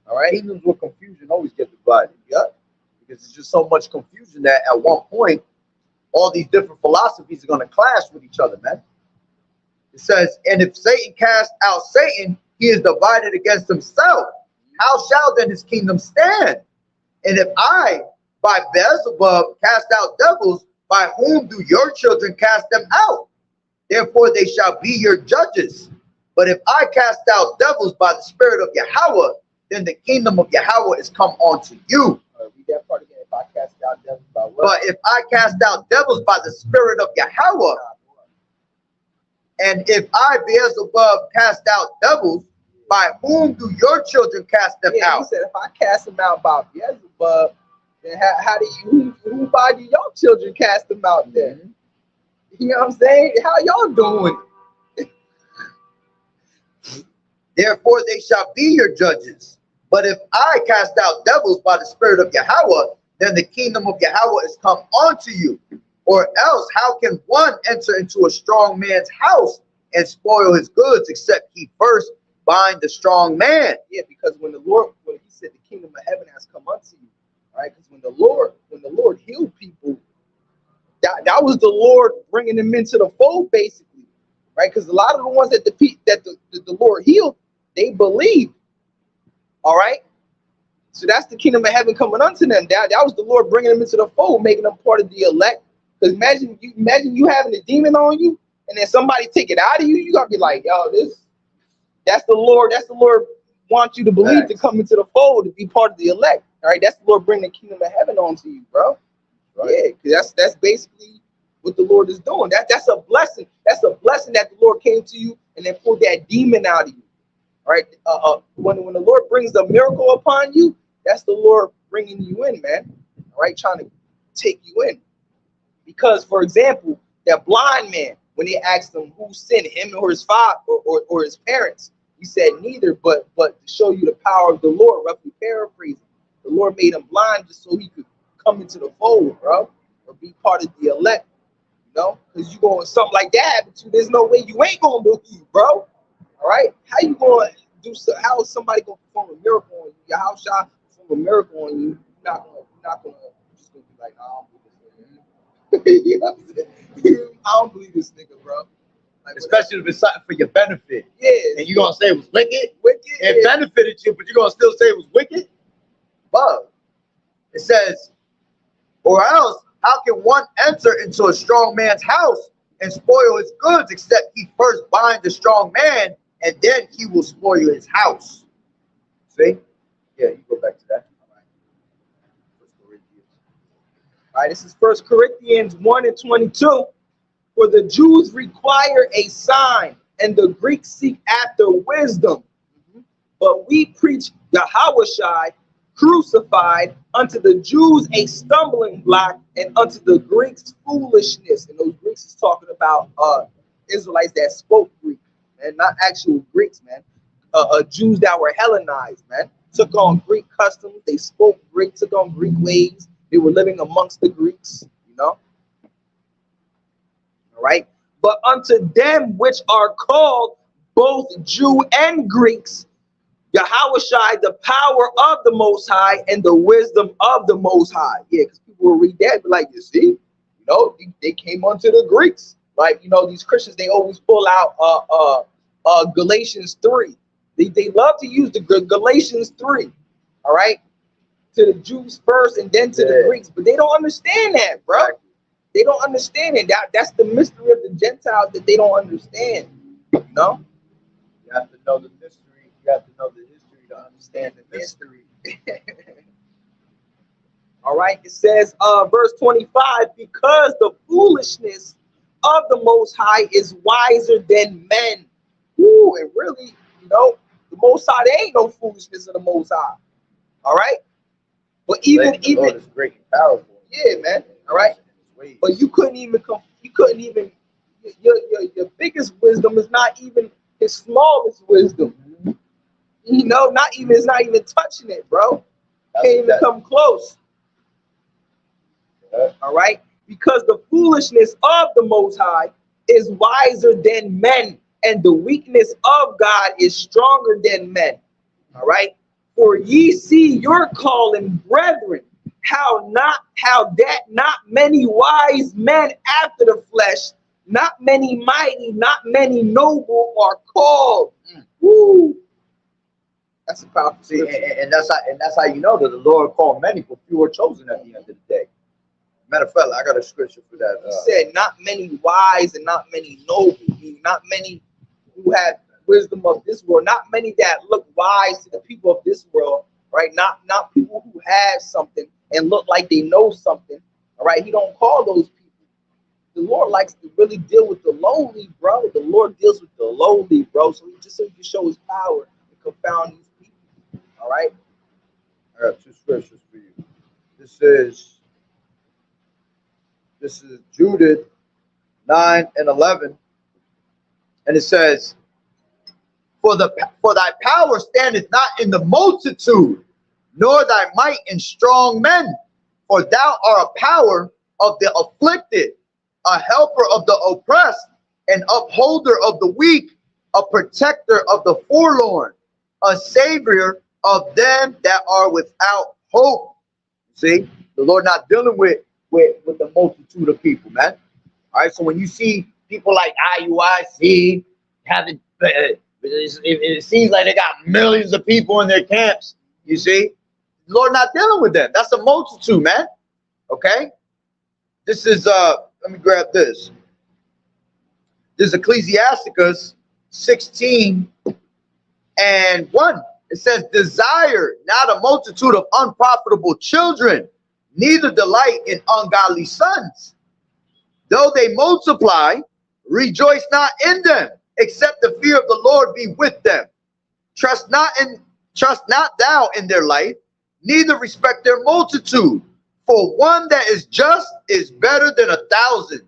All right, kingdoms with confusion always get divided. Yep, because it's just so much confusion that at one point, all these different philosophies are going to clash with each other, man. It says, and if Satan cast out Satan, he is divided against himself. How shall then his kingdom stand? And if I, by Beelzebub, cast out devils, by whom do your children cast them out? Therefore they shall be your judges. But if I cast out devils by the Spirit of Yahweh, then the kingdom of Yahweh is come onto you. Read that part again. If I cast out devils by what? But if I cast out devils by the Spirit of Yahweh, and if I, Beelzebub, cast out devils, by whom do your children cast them out? He said, if I cast them out by Beelzebub, then who by do your children cast them out there? Mm-hmm. You know what I'm saying? How y'all doing? Therefore they shall be your judges. But if I cast out devils by the Spirit of Yahweh, then the kingdom of Yahweh is come onto you. Or else, how can one enter into a strong man's house and spoil his goods, except he first bind the strong man? Yeah, because when he said the kingdom of heaven has come unto you, right? Because when the Lord healed people, that was the Lord bringing them into the fold, basically, right? Because a lot of the ones that the Lord healed, they believed. All right, so that's the kingdom of heaven coming unto them. That was the Lord bringing them into the fold, making them part of the elect. Because imagine you having a demon on you, and then somebody take it out of you. You gotta be like, yo, that's the Lord. That's the Lord wants you to believe, to come into the fold, to be part of the elect. All right, that's the Lord bringing the kingdom of heaven onto you, bro. Right. Yeah, because that's basically what the Lord is doing. That's a blessing. That's a blessing that the Lord came to you and then pulled that demon out of you. All right, when the Lord brings the miracle upon you, that's the Lord bringing you in, man. All right, trying to take you in. Because, for example, that blind man, when they asked him who sinned, him or his father or his parents, he said neither, but to show you the power of the Lord, roughly paraphrasing. The Lord made him blind just so he could come into the fold, bro, or be part of the elect, you know? Because you going something like that happen to you, there's no way you ain't gonna believe, bro. All right, how you going to do so? How is somebody going to perform a miracle on you? How shall I perform a miracle on you? You're not gonna just gonna be like, I don't believe this nigga. You know what I'm saying? I don't believe this nigga, bro. Like, especially if it's something for your benefit. Yeah. And you're gonna say it was wicked? Yeah. It benefited you, but you're gonna still say it was wicked? But it says, or else, how can one enter into a strong man's house and spoil his goods, except he first bind the strong man, and then he will spoil his house? See? Yeah, you go back to that. All right, this is 1 Corinthians 1:22. For the Jews require a sign, and the Greeks seek after wisdom. But we preach YAHAWAH'S crucified, unto the Jews a stumbling block, and unto the Greeks foolishness. And those Greeks is talking about Israelites that spoke Greek, and not actual Greeks, man. Jews that were Hellenized, man. Took on Greek customs. They spoke Greek, took on Greek ways. They were living amongst the Greeks, you know. All right. But unto them which are called both Jew and Greeks, YAHAWAH'S, the power of the Most High and the wisdom of the Most High. Yeah, because people will read that, but like, you see, you know, they came unto the Greeks. Like, you know, these Christians, they always pull out Galatians 3. They love to use the Galatians 3. All right. To the Jews first and then to the Greeks, but they don't understand that, bro. They don't understand it. That's the mystery of the Gentiles that they don't understand. You know, you have to know the mystery. You have to know the history to understand the mystery. All right. It says, verse 25, because the foolishness of the Most High is wiser than men. Ooh, and really, you know, the Most High, there ain't no foolishness of the Most High. All right. But even is great and powerful. Yeah, man. All right. Wait. But you couldn't even your biggest wisdom is not even his smallest wisdom. You know, it's not even touching it, bro. Can't even come close. All right? Because the foolishness of the Most High is wiser than men, and the weakness of God is stronger than men. All right? For ye see your calling, brethren, how that not many wise men after the flesh, not many mighty, not many noble are called. Woo. That's a powerful See, and that's how you know that the Lord called many, but few are chosen at the end of the day. Matter of fact, I got a scripture for that. He said, not many wise and not many noble, not many who have wisdom of this world, not many that look wise to the people of this world, right? Not people who have something and look like they know something, all right? He don't call those people. The Lord likes to really deal with the lowly, bro. The Lord deals with the lowly, bro. So he can show his power and confound these people, all right? I got two scriptures for you. This is Judith 9 and 11, and it says, For thy power standeth not in the multitude, nor thy might in strong men. For thou art a power of the afflicted, a helper of the oppressed, an upholder of the weak, a protector of the forlorn, a savior of them that are without hope. See, the Lord not dealing with the multitude of people, man. All right, so when you see people like YAHAWAH'S having, it seems like they got millions of people in their camps. You see, the Lord not dealing with them. That's a multitude, man. Okay, this is let me grab this. This is Ecclesiasticus 16 and 1. It says, desire not a multitude of unprofitable children, neither delight in ungodly sons. Though they multiply, rejoice not in them, except the fear of the Lord be with them. Trust not thou in their life, neither respect their multitude. For one that is just is better than 1,000,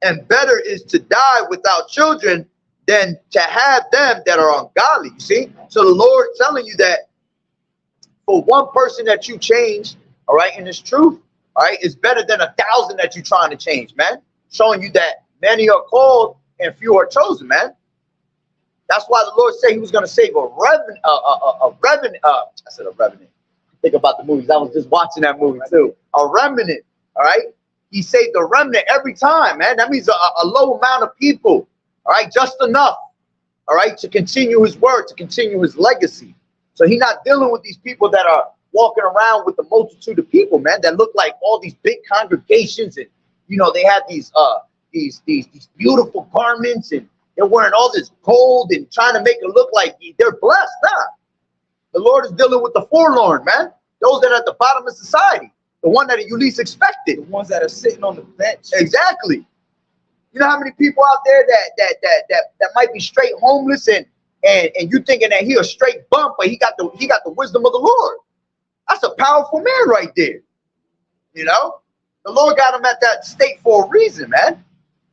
and better is to die without children than to have them that are ungodly. You see? So the Lord telling you that for one person that you change, all right, in this truth, all right, is better than 1,000 that you're trying to change, man. Showing you that many are called and few are chosen, man. That's why the Lord said he was going to save a revenant. I said a revenant. Think about the movies. I was just watching that movie too. A remnant, all right? He saved the remnant every time, man. That means a low amount of people, all right? Just enough, all right, to continue his word, to continue his legacy. So he's not dealing with these people that are walking around with the multitude of people, man, that look like all these big congregations, and you know they have these beautiful garments, and they're wearing all this gold and trying to make it look like they're blessed. Nah, the Lord is dealing with the forlorn, man. Those that are at the bottom of society, the one that you least expected, the ones that are sitting on the bench. Exactly. You know how many people out there that might be straight homeless, and you thinking that he a straight bump, but he got the wisdom of the Lord. That's a powerful man right there. You know, the Lord got him at that state for a reason, man,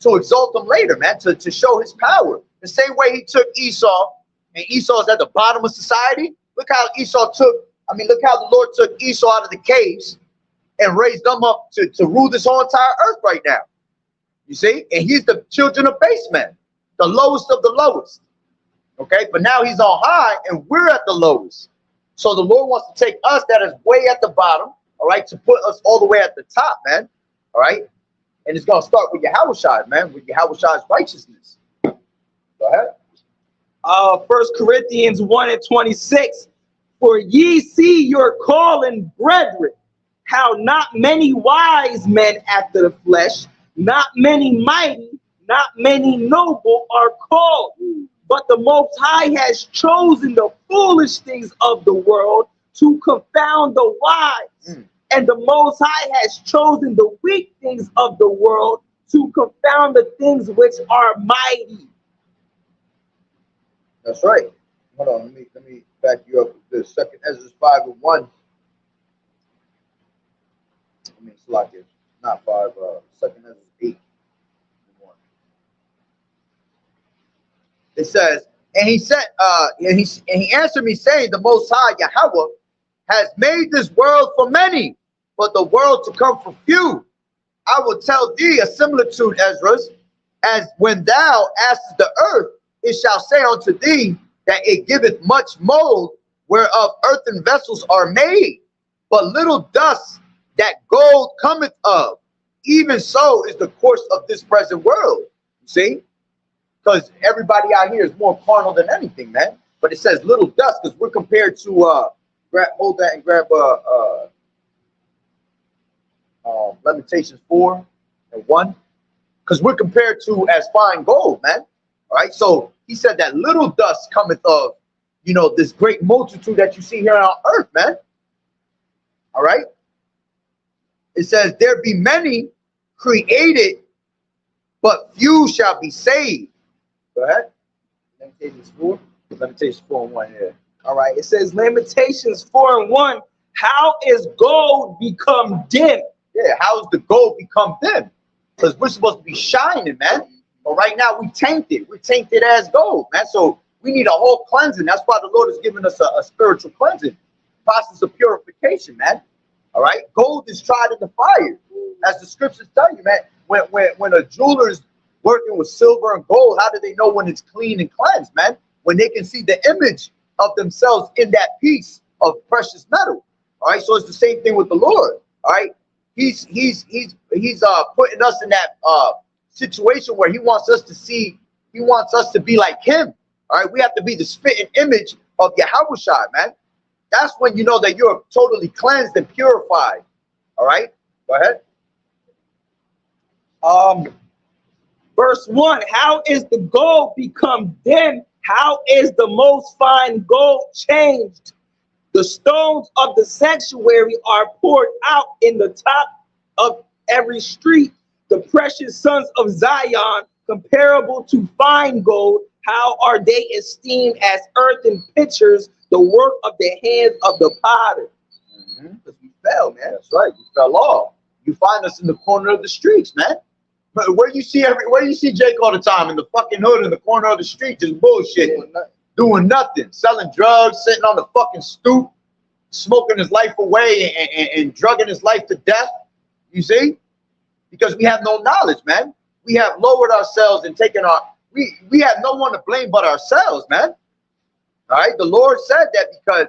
to exalt him later, man, to show his power. The same way he took Esau, and Esau's at the bottom of society. Look how look how the Lord took Esau out of the caves and raised them up to rule this whole entire earth right now. You see? And he's the children of base men, the lowest of the lowest. Okay? But now he's on high and we're at the lowest. So the Lord wants to take us that is way at the bottom, all right, to put us all the way at the top, man. All right? And it's going to start with YAHAWAH'S, man, with YAHAWAH'S righteousness. Go ahead. 1 Corinthians 1 and 26. For ye see your calling, brethren, how not many wise men after the flesh, not many mighty, not many noble are called. But the Most High has chosen the foolish things of the world to confound the wise. And the Most High has chosen the weak things of the world to confound the things which are mighty. That's right. Hold on, let me back you up with this. 2 Ezra 5 and 1. I mean, it's like it. not 5, 2nd Ezra 8. It says, and he said, and he answered me, saying, the Most High Yahweh has made this world for many, but the world to come for few. I will tell thee a similitude, Ezra, as when thou askest the earth, it shall say unto thee that it giveth much mold, whereof earthen vessels are made, but little dust that gold cometh of. Even so is the course of this present world. You see? Because everybody out here is more carnal than anything, man. But it says little dust because we're compared to hold that and grab Lamentations 4:1. Because we're compared to as fine gold, man. All right. So he said that little dust cometh of, you know, this great multitude that you see here on earth, man. All right. It says there be many created, but few shall be saved. Go ahead. Lamentations 4. Lamentations 4:1 here. All right. It says Lamentations 4:1. How is gold become dim? Yeah. How is the gold become dim? Because we're supposed to be shining, man. But right now we tainted. We're tainted as gold, man. So we need a whole cleansing. That's why the Lord has given us a spiritual cleansing, process of purification, man. All right. Gold is tried in the fire, as the scriptures tell you, man. When a jeweler's working with silver and gold, how do they know when it's clean and cleansed, man? When they can see the image of themselves in that piece of precious metal. All right, so it's the same thing with the Lord. All right, he's putting us in that situation where he wants us to see, he wants us to be like him. All right, we have to be the spitting image of YAHAWAH'S, man. That's when you know that you're totally cleansed and purified. All right, go ahead. Verse 1, how is the gold become dim? How is the most fine gold changed? The stones of the sanctuary are poured out in the top of every street. The precious sons of Zion, comparable to fine gold, how are they esteemed as earthen pitchers, the work of the hands of the potter? Because we fell, man. That's right. We fell off. You find us in the corner of the streets, man. Where you see Jake all the time, in the fucking hood, in the corner of the street, just bullshit, doing nothing, selling drugs, sitting on the fucking stoop, smoking his life away and drugging his life to death. You see, because we have no knowledge, man. We have lowered ourselves and taken we have no one to blame but ourselves, man. All right, the Lord said that because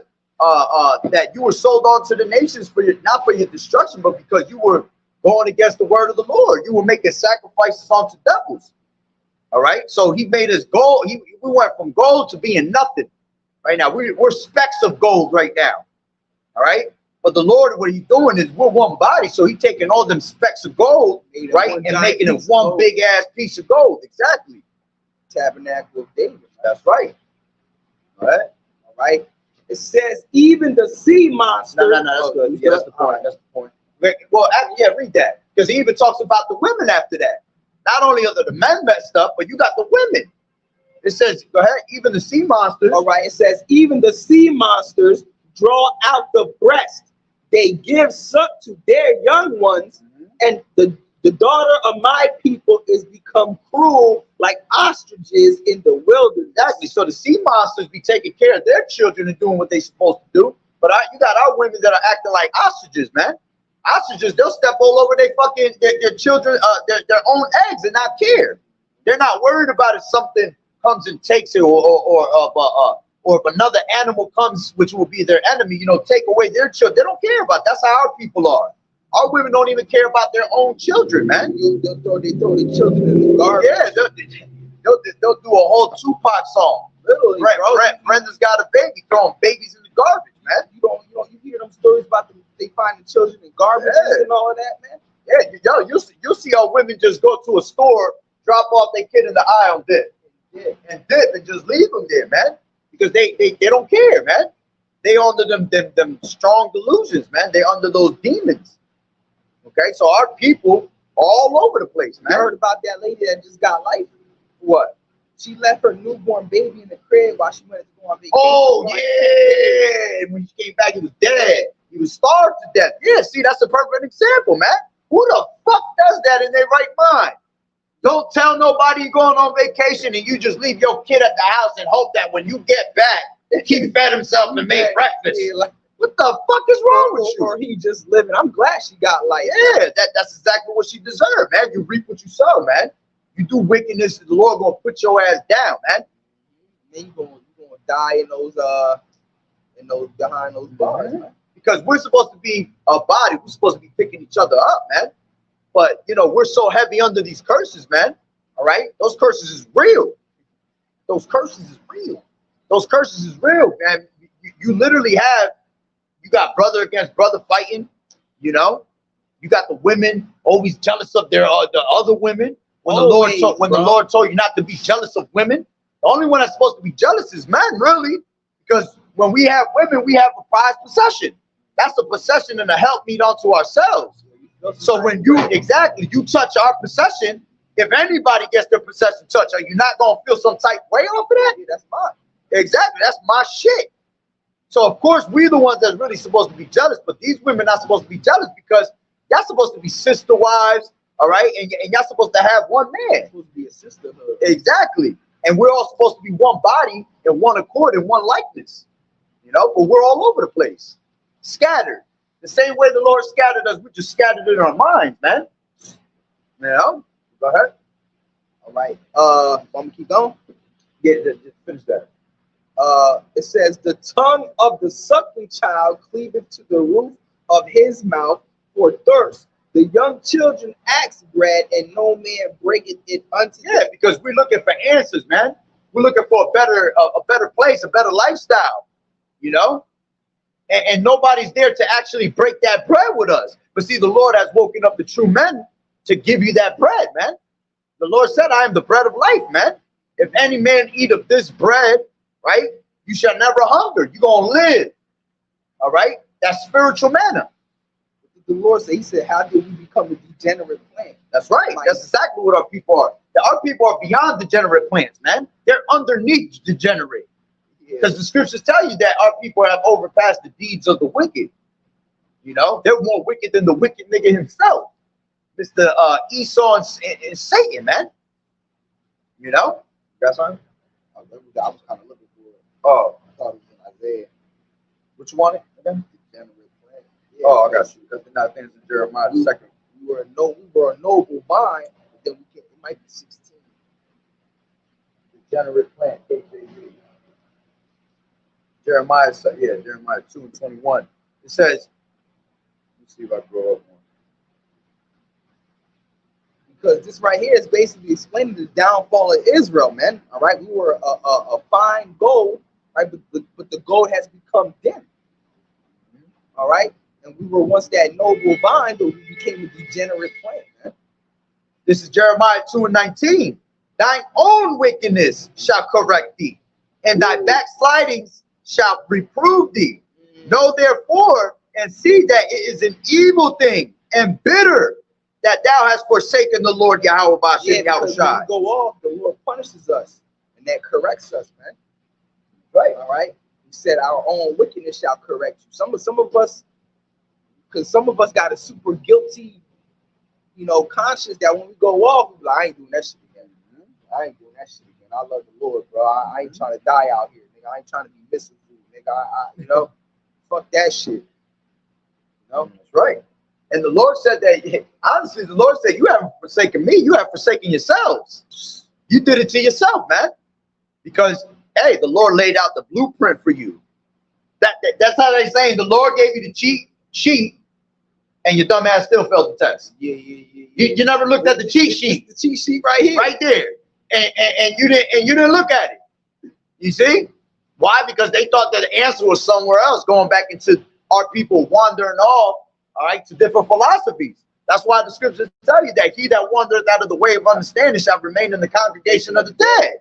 that you were sold on to the nations for not for your destruction, but because you were going against the word of the Lord. You were making sacrifices unto devils. All right. So he made us gold. We went from gold to being nothing. Right now, we're specks of gold right now. All right. But the Lord, what he's doing is we're one body. So he's taking all them specks of gold, right, and making it one big ass piece of gold. Exactly. Tabernacle of David. That's right. All right. All right. It says even the sea monster. No, that's good. Yeah, that's the point. That's the point. Well, yeah, read that, because he even talks about the women after that. Not only are the men messed up, but you got the women. It says, go ahead, even the sea monsters. All right, it says, even the sea monsters draw out the breast. They give suck to their young ones, and the daughter of my people is become cruel like ostriches in the wilderness. Exactly. So the sea monsters be taking care of their children and doing what they're supposed to do. But you got our women that are acting like ostriches, man. Ostriches, they'll step all over their children, their own eggs and not care. They're not worried about if something comes and takes it, or if another animal comes, which will be their enemy, you know, take away their children. They don't care about it. That's how our people are. Our women don't even care about their own children, man. They'll throw their children in the garbage. Yeah, they'll do a whole Tupac song. Literally, Brenda's got a baby, throwing babies in the garbage, man. You hear them stories about they find the children in garbage and all of that, man. Yeah, you'll see how women just go to a store, drop off their kid in the aisle, and dip and just leave them there, man. Because they don't care, man. They under them strong delusions, man. They under those demons. Okay, so our people all over the place, man. I heard about that lady that just got life. What? She left her newborn baby in the crib while she went to go on vacation. Oh yeah, when she came back, he was dead. He was starved to death. Yeah, see, that's a perfect example, man. Who the fuck does that in their right mind? Don't tell nobody you're going on vacation and you just leave your kid at the house and hope that when you get back, he fed himself and made breakfast. Yeah, like, what the fuck is wrong with you? or he just living. I'm glad she got like, yeah, that's exactly what she deserved, man. You reap what you sow, man. You do wickedness, the Lord gonna put your ass down, man. then you gonna die in those behind those bars, man. Because we're supposed to be a body, we're supposed to be picking each other up, man. But you know, we're so heavy under these curses, man. All right, those curses is real. Those curses is real. Those curses is real, man. You literally have, you got brother against brother fighting. You know, you got the women always jealous of the other women. When the Lord told you not to be jealous of women, the only one that's supposed to be jealous is men, really, because when we have women, we have a prized possession. That's a possession and a helpmeet unto ourselves. So when you touch our possession, if anybody gets their possession touched, are you not gonna feel some type way off of that? Yeah, that's mine. Exactly, that's my shit. So of course we're the ones that's really supposed to be jealous, but these women not supposed to be jealous because y'all supposed to be sister wives, all right, and y'all supposed to have one man. It's supposed to be a sisterhood. Exactly, and we're all supposed to be one body and one accord and one likeness, you know. But we're all over the place, scattered. The same way the Lord scattered us, we just scattered in our minds, man. You know? Go ahead. All right. Want me to keep going? Yeah, just finish that. It says, the tongue of the suckling child cleaveth to the roof of his mouth for thirst. The young children ask bread, and no man breaketh it unto them. Yeah, because we're looking for answers, man. We're looking for a better place, a better lifestyle, you know? And nobody's there to actually break that bread with us. But see, the Lord has woken up the true men to give you that bread, man. The Lord said, I am the bread of life, man. If any man eat of this bread, right, you shall never hunger. You're going to live, all right? That's spiritual manna. The Lord said, he said, how did we become a degenerate plant? That's right. That's exactly what our people are. Our people are beyond degenerate plants, man. They're underneath degenerate. Because the scriptures tell you that our people have overpassed the deeds of the wicked. You know, they're more wicked than the wicked nigga himself. Mr. Esau and Satan, man. You know? That's fine. I was kind of looking for it. Oh. I thought it was in Isaiah. What you wanted again? Degenerate plant. Yeah, oh, I got you. That's not things in Jeremiah the second. We were a noble mind, but then it might be 16. Degenerate plant, KJV. Jeremiah 2:21. It says, let's see if I grow up one. Because this right here is basically explaining the downfall of Israel, man. All right, we were a fine gold, right? But the gold has become dim. All right, and we were once that noble vine, but we became a degenerate plant, man. This is Jeremiah 2:19. Thine own wickedness shall correct thee, and thy backslidings shall reprove thee. Know therefore and see that it is an evil thing and bitter that thou hast forsaken the Lord YAHAWAH'S. Yeah, because when we go off, the Lord punishes us, and that corrects us, man. Right. All right. He said, our own wickedness shall correct you. Some of us, because some of us got a super guilty, you know, conscience that when we go off, we be like, I ain't doing that shit again. I ain't doing that shit again. I love the Lord, bro. I ain't trying to die out here, nigga. I ain't trying to be missing food, nigga. You know, fuck that shit. You know, that's right. And the Lord said that, honestly, the Lord said, you haven't forsaken me, you have forsaken yourselves. You did it to yourself, man. Because, hey, the Lord laid out the blueprint for you. That's how they're saying the Lord gave you the cheat sheet, and your dumb ass still failed the test. Yeah. You never looked at the cheat sheet. The cheat sheet right here. Right there. And you didn't look at it. You see? Why? Because they thought that the answer was somewhere else, going back into our people wandering off, all right, to different philosophies. That's why the scriptures tell you that he that wandereth out of the way of understanding shall remain in the congregation of the dead.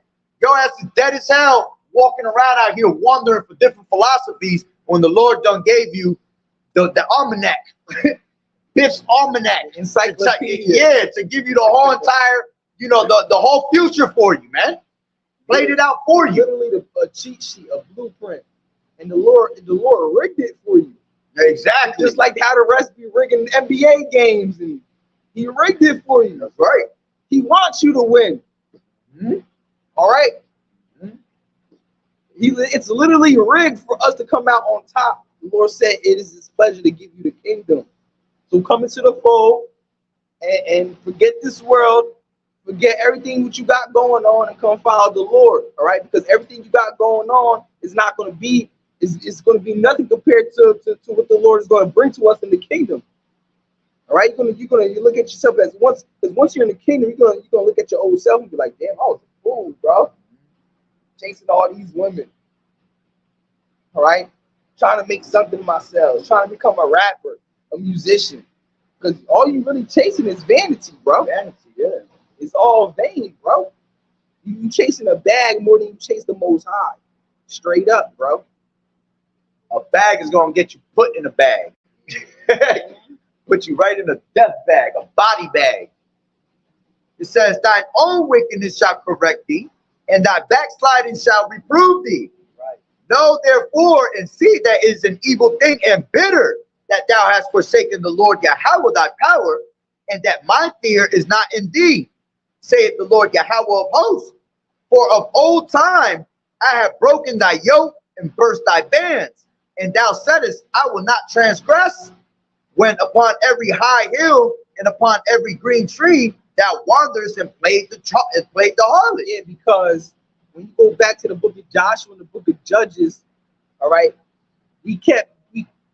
Your ass is dead as hell, walking around out here wandering for different philosophies when the Lord done gave you the almanac, Biff's almanac, encyclopedia. Yeah, to give you the whole entire, you know, the whole future for you, man. Played it out for you. Literally a cheat sheet, a blueprint, and the Lord rigged it for you. Exactly. Just like how the rest be rigging NBA games and He rigged it for you. That's right. He wants you to win. All right? It's literally rigged for us to come out on top. The Lord said it is his pleasure to give you the kingdom. So come into the fold and forget this world, forget everything that you got going on, and come follow the Lord. All right? Because everything you got going on is not going to be, it's going to be nothing compared to what the Lord is going to bring to us in the kingdom. All right? You look at yourself as once you're in the kingdom, you're gonna look at your old self and be like, damn, I was a fool, bro. Chasing all these women. All right? Trying to make something of myself, trying to become a rapper, a musician. Because all you really chasing is vanity, bro. Vanity, yeah. It's all vain, bro. You chasing a bag more than you chase the Most High. Straight up, bro. A bag is gonna get you put in a bag. Put you right in a death bag, a body bag. It says, thine own wickedness shall correct thee, and thy backsliding shall reprove thee. Right. Know therefore and see that it is an evil thing and bitter that thou hast forsaken the Lord Yahawah thy power, and that my fear is not in thee, saith the Lord Yahawah of hosts. For of old time I have broken thy yoke and burst thy bands, and thou saidest, I will not transgress. When upon every high hill and upon every green tree thou wanderest and played the harlot. Yeah, because when you go back to the book of Joshua and the book of Judges, all right, in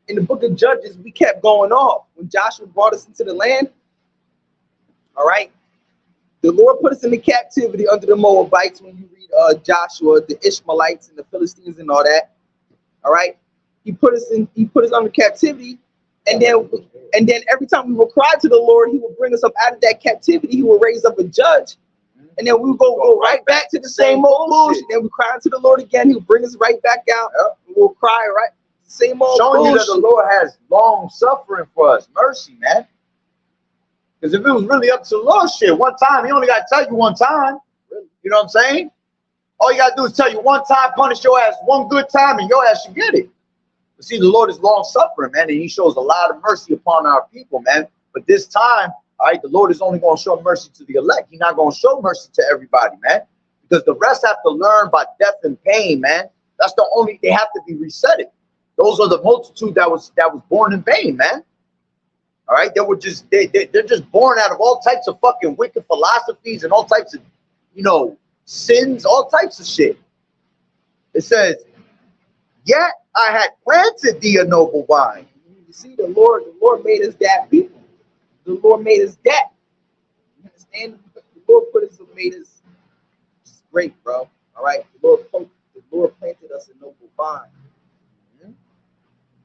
the book of Judges, we kept going off. When Joshua brought us into the land, all right, the Lord put us into captivity under the Moabites. When you read Joshua, the Ishmaelites and the Philistines and all that, all right, he put us under captivity. And then every time we would cry to the Lord, he would bring us up out of that captivity. He would raise up a judge. And then we would go right back to the same old bullshit. Then we cry to the Lord again. He would bring us right back out. And we'll cry, right? Same old showing bullshit. you that the Lord has long suffering for us. Mercy, man. Because if it was really up to the Lord, shit, one time, he only got to tell you one time. You know what I'm saying? All you got to do is tell you one time, punish your ass one good time, and your ass should get it. But see, the Lord is long suffering, man, and he shows a lot of mercy upon our people, man. But this time, all right, the Lord is only going to show mercy to the elect. He's not going to show mercy to everybody, man. Because the rest have to learn by death and pain, man. That's the only, they have to be resetted. Those are the multitude that was born in vain, man. All right, they were just, they're just born out of all types of fucking wicked philosophies and all types of, you know, sins, all types of shit. It says, yet I had planted thee a noble vine. You see, the Lord made us that people. The Lord made us that. You understand? The Lord made us great, bro. All right. The Lord planted us a noble vine.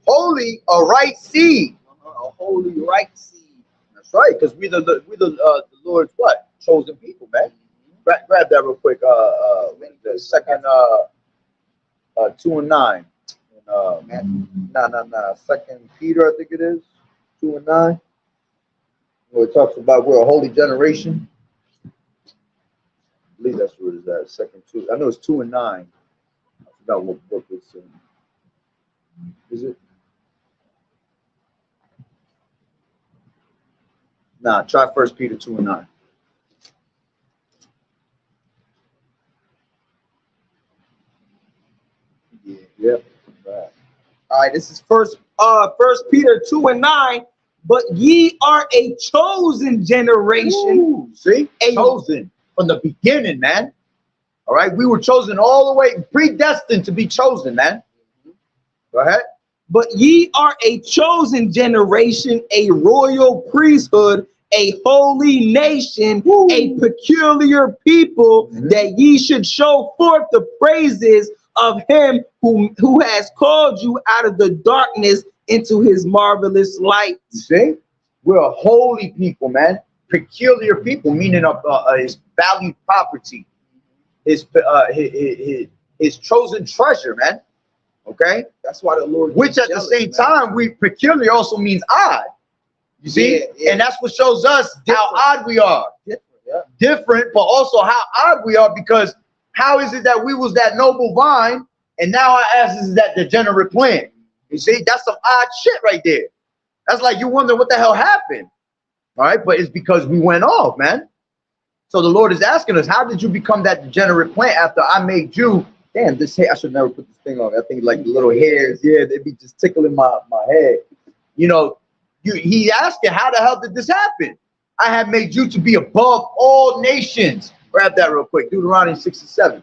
Holy, a right seed. A holy right seed. That's right, because we the Lord's what? Chosen people, man. Grab that real quick. The second 2 and 9. Second Peter, I think it is 2 and 9, where it talks about we're a holy generation. I believe that's where it is at. Second 2. I know it's 2 and 9. I forgot what book it's in. Is it? Nah, try 1 Peter 2 and 9. Yeah. Yep. Right. All right, this is first Peter 2 and 9. But ye are a chosen generation. Ooh, see? Chosen from the beginning, man. All right, we were chosen all the way, predestined to be chosen, man. Go ahead. But ye are a chosen generation, a royal priesthood, a holy nation, a peculiar people, that ye should show forth the praises of him who has called you out of the darkness into his marvelous light. You see? We're a holy people, man. Peculiar people, meaning his valued property, his chosen treasure, man. Okay? That's why the Lord, which at the same time, we peculiar also means odd. You see? Yeah, yeah. And that's what shows us how odd we are. Different, but also how odd we are, because how is it that we was that noble vine and now our ass is that degenerate plant? You see? That's some odd shit right there. That's like you wonder what the hell happened. All right, but it's because we went off, man. So the Lord is asking us, how did you become that degenerate plant after I made you? Damn, this hair, I should never put this thing on. I think like the little hairs, yeah, they'd be just tickling my head. You know, he asked you, how the hell did this happen? I have made you to be above all nations. Grab that real quick, Deuteronomy 67.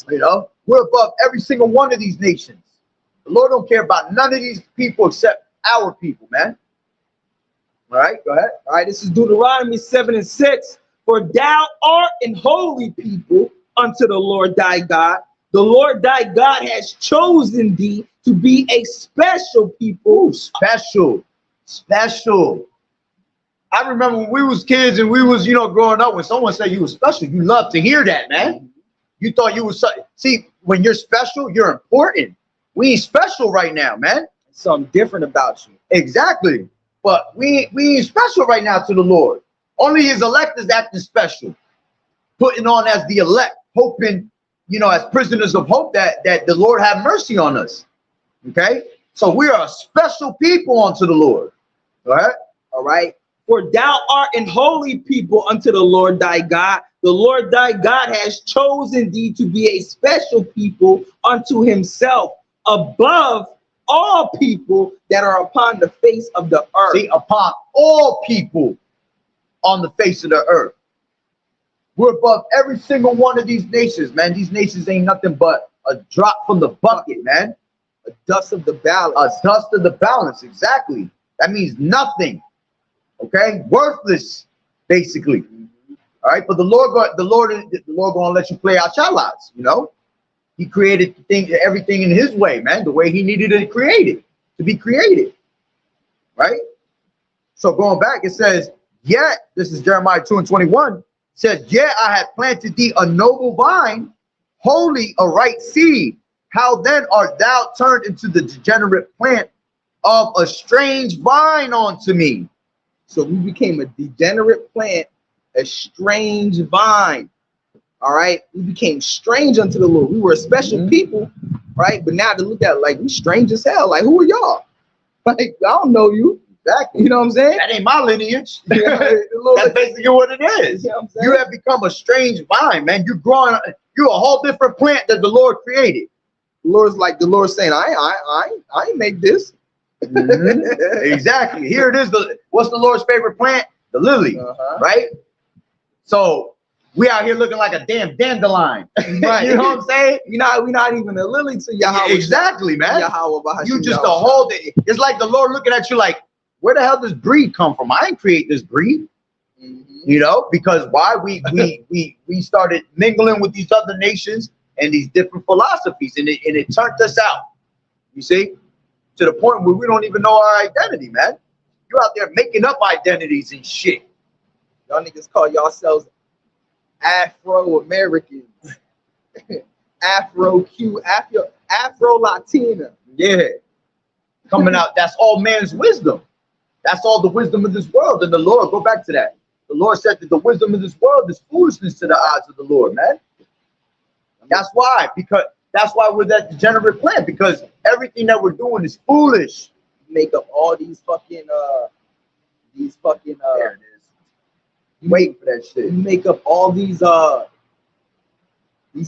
You know, we're above every single one of these nations. The Lord don't care about none of these people except our people, man. All right, go ahead. All right, this is Deuteronomy 7:6. For thou art an holy people unto the Lord thy God. The Lord thy God has chosen thee to be a special people. Ooh, special. I remember when we was kids and we was, growing up, when someone said you were special, you love to hear that, man. You thought you was, see, when you're special, you're important. We ain't special right now, man. Something different about you. Exactly. But we ain't special right now to the Lord. Only his elect is acting special. Putting on as the elect, hoping, as prisoners of hope that the Lord have mercy on us. Okay? So we are a special people unto the Lord. All right? All right. For thou art an holy people unto the Lord thy God. The Lord thy God has chosen thee to be a special people unto himself, above all people that are upon the face of the earth. See, upon all people on the face of the earth. We're above every single one of these nations, man. These nations ain't nothing but a drop from the bucket, man. A dust of the balance. A dust of the balance, exactly. That means nothing. Okay, worthless, basically. All right, but the Lord gonna let you play out your lives. He created everything in his way, man, the way he needed to create it, to be created. Right? So going back, it says, yet, this is Jeremiah 2:21, says, yet I have planted thee a noble vine, holy, a right seed. How then art thou turned into the degenerate plant of a strange vine unto me? So we became a degenerate plant, a strange vine. All right, we became strange unto the Lord. We were a special people, right? But now to look at it, like, we strange as hell. Like, who are y'all? Like, I don't know you. Exactly. You know what I'm saying? That ain't my lineage. Yeah, That's basically what it is. You know what I'm saying? You have become a strange vine, man. You're a whole different plant that the Lord created. The Lord's saying, I ain't make this. Exactly. Here it is. What's the Lord's favorite plant? The lily, right? So we out here looking like a damn dandelion. Right. You know what I'm saying? We're not even a lily to Yahweh. Exactly, man. YAHAWAH'S. You just a whole. It's like the Lord looking at you like, where the hell does breed come from? I didn't create this breed. Because why? We started mingling with these other nations and these different philosophies, and it turned us out. You see, to the point where we don't even know our identity, man. You're out there making up identities and shit. Y'all niggas call yourselves Afro-Americans, Afro-Q, Afro-Latina. Yeah. Coming out, that's all man's wisdom. That's all the wisdom of this world. And the Lord, go back to that. The Lord said that the wisdom of this world is foolishness to the eyes of the Lord, man. That's why, that's why we're that degenerate plant, because everything that we're doing is foolish. Make up all these fucking there it is. wait for that shit. You make up all these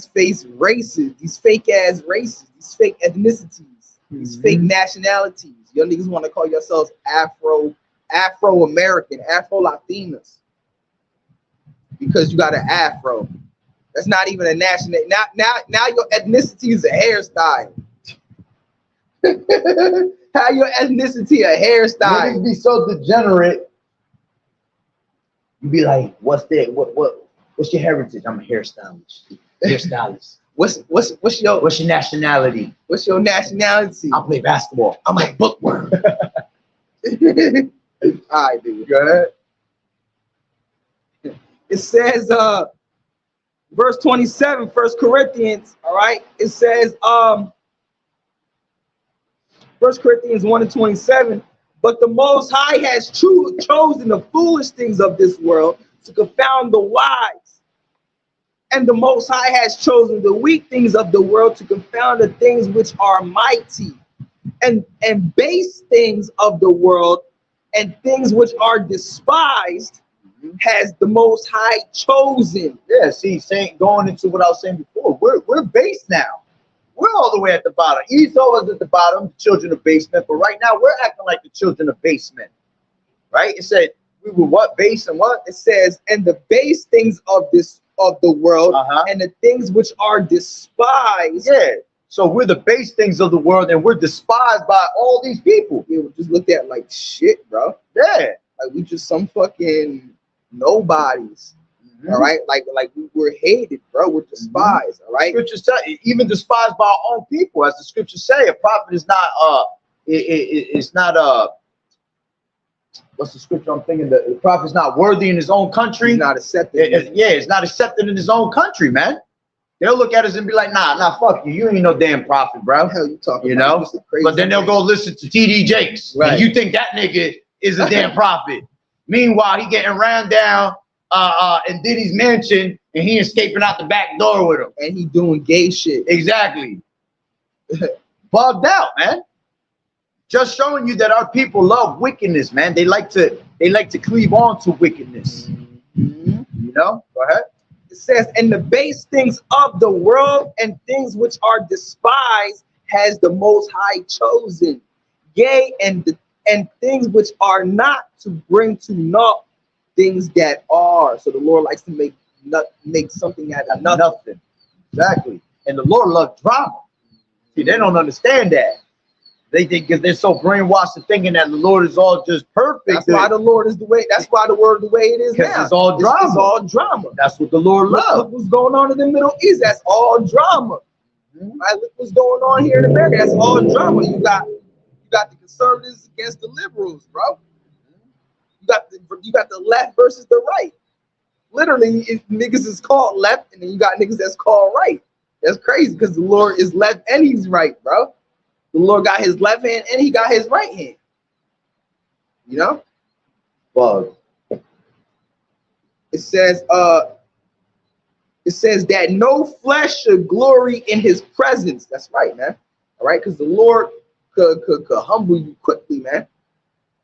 fake races, these fake ass races, these fake ethnicities, these fake nationalities. Y'all niggas want to call yourselves Afro-American, Afro-Latinas, because you got an afro. That's not even a national. Now your ethnicity is a hairstyle. How your ethnicity a hairstyle? Niggas be so degenerate. You be like, what's that? What's your heritage? I'm a hairstylist. Hairstylist. What's your nationality? What's your nationality? I play basketball. I'm a bookworm. All right, dude. Go ahead. It says, verse 27, 1 Corinthians. All right. It says, 1 Corinthians 1:27. But the Most High has chosen the foolish things of this world to confound the wise. And the Most High has chosen the weak things of the world to confound the things which are mighty. And base things of the world and things which are despised has the Most High chosen. Yeah, see, going into what I was saying before, we're base now. We're all the way at the bottom. Esau was at the bottom, the children of basement, but right now we're acting like the children of basement. Right? It said we were what? Base and what? It says, and the base things of the world, and the things which are despised. Yeah. So we're the base things of the world, and we're despised by all these people. Yeah, we just looked at like shit, bro. Yeah. Like we just some fucking nobodies. All right, like we're hated, bro. We're despised. All right. Scriptures tell, even despised by our own people, as the scriptures say, a prophet is not it's not what's the scripture I'm thinking? The prophet's not worthy in his own country. He's not accepted. It's not accepted in his own country, man. They'll look at us and be like, nah, fuck you. You ain't no damn prophet, bro. What the hell you talking you about? know? But then they'll go listen to TD Jakes. Right. And you think that nigga is a damn prophet. Meanwhile, he getting ran down in Diddy's mansion and he escaping out the back door with him. And he doing gay shit. Exactly. Bugged out, man. Just showing you that our people love wickedness, man. They like to cleave on to wickedness. You know? Go ahead. It says, and the base things of the world and things which are despised has the Most High chosen. Yea, and things which are not, to bring to naught things that are. So the Lord likes to make something out of nothing. Exactly. And the Lord loves drama. See, they don't understand that. They think because they're so brainwashed and thinking that the Lord is all just perfect. That's why the Lord is the way. That's why the word the way it is now. It's all drama. It's all drama. That's what the Lord loves. Look what's going on in the Middle East. That's all drama. Right? Look what's going on here in America. That's all drama. You got the conservatives against the liberals, bro. You got the left versus the right. Literally, if niggas is called left, and then you got niggas that's called right. That's crazy because the Lord is left and he's right, bro. The Lord got his left hand and he got his right hand. You know? Well, it says that no flesh should glory in his presence. That's right, man. All right, because the Lord could humble you quickly, man.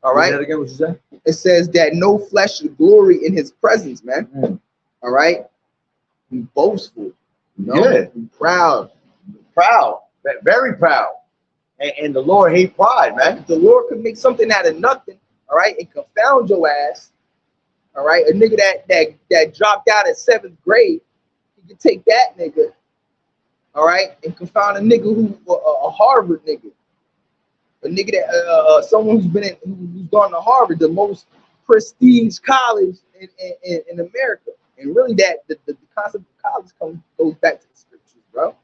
All right. Say that again, what you say? It says that no flesh should glory in his presence, man. All right. Be boastful. You know? Yeah. Be proud. Very proud. And the Lord hate pride, man. The Lord could make something out of nothing, all right, and confound your ass. All right. A nigga that dropped out at 7th grade, you can take that nigga, all right, and confound a nigga who a Harvard nigga. A nigga that someone who's gone to Harvard, the most prestige college in America. And really that the concept of college goes back to the scriptures, bro.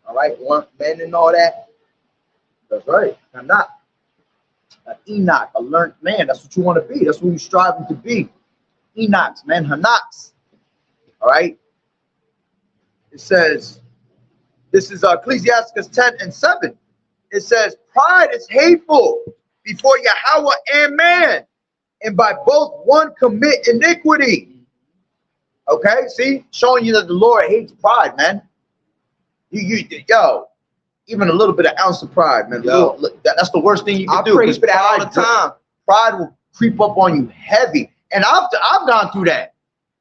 All right, one men and all that. That's right. I'm not an Enoch, a learned man. That's what you want to be. That's what you're striving to be. Enochs, man, Hanaks. All right. It says, this is Ecclesiastes 10:7. It says, pride is hateful before Yahweh and man, and by both one commit iniquity. Okay, see, showing you that the Lord hates pride, man. Yo, even a little bit of ounce of pride, man. That's the worst thing you can do. I preach for that all the time. Pride will creep up on you heavy, and I've gone through that.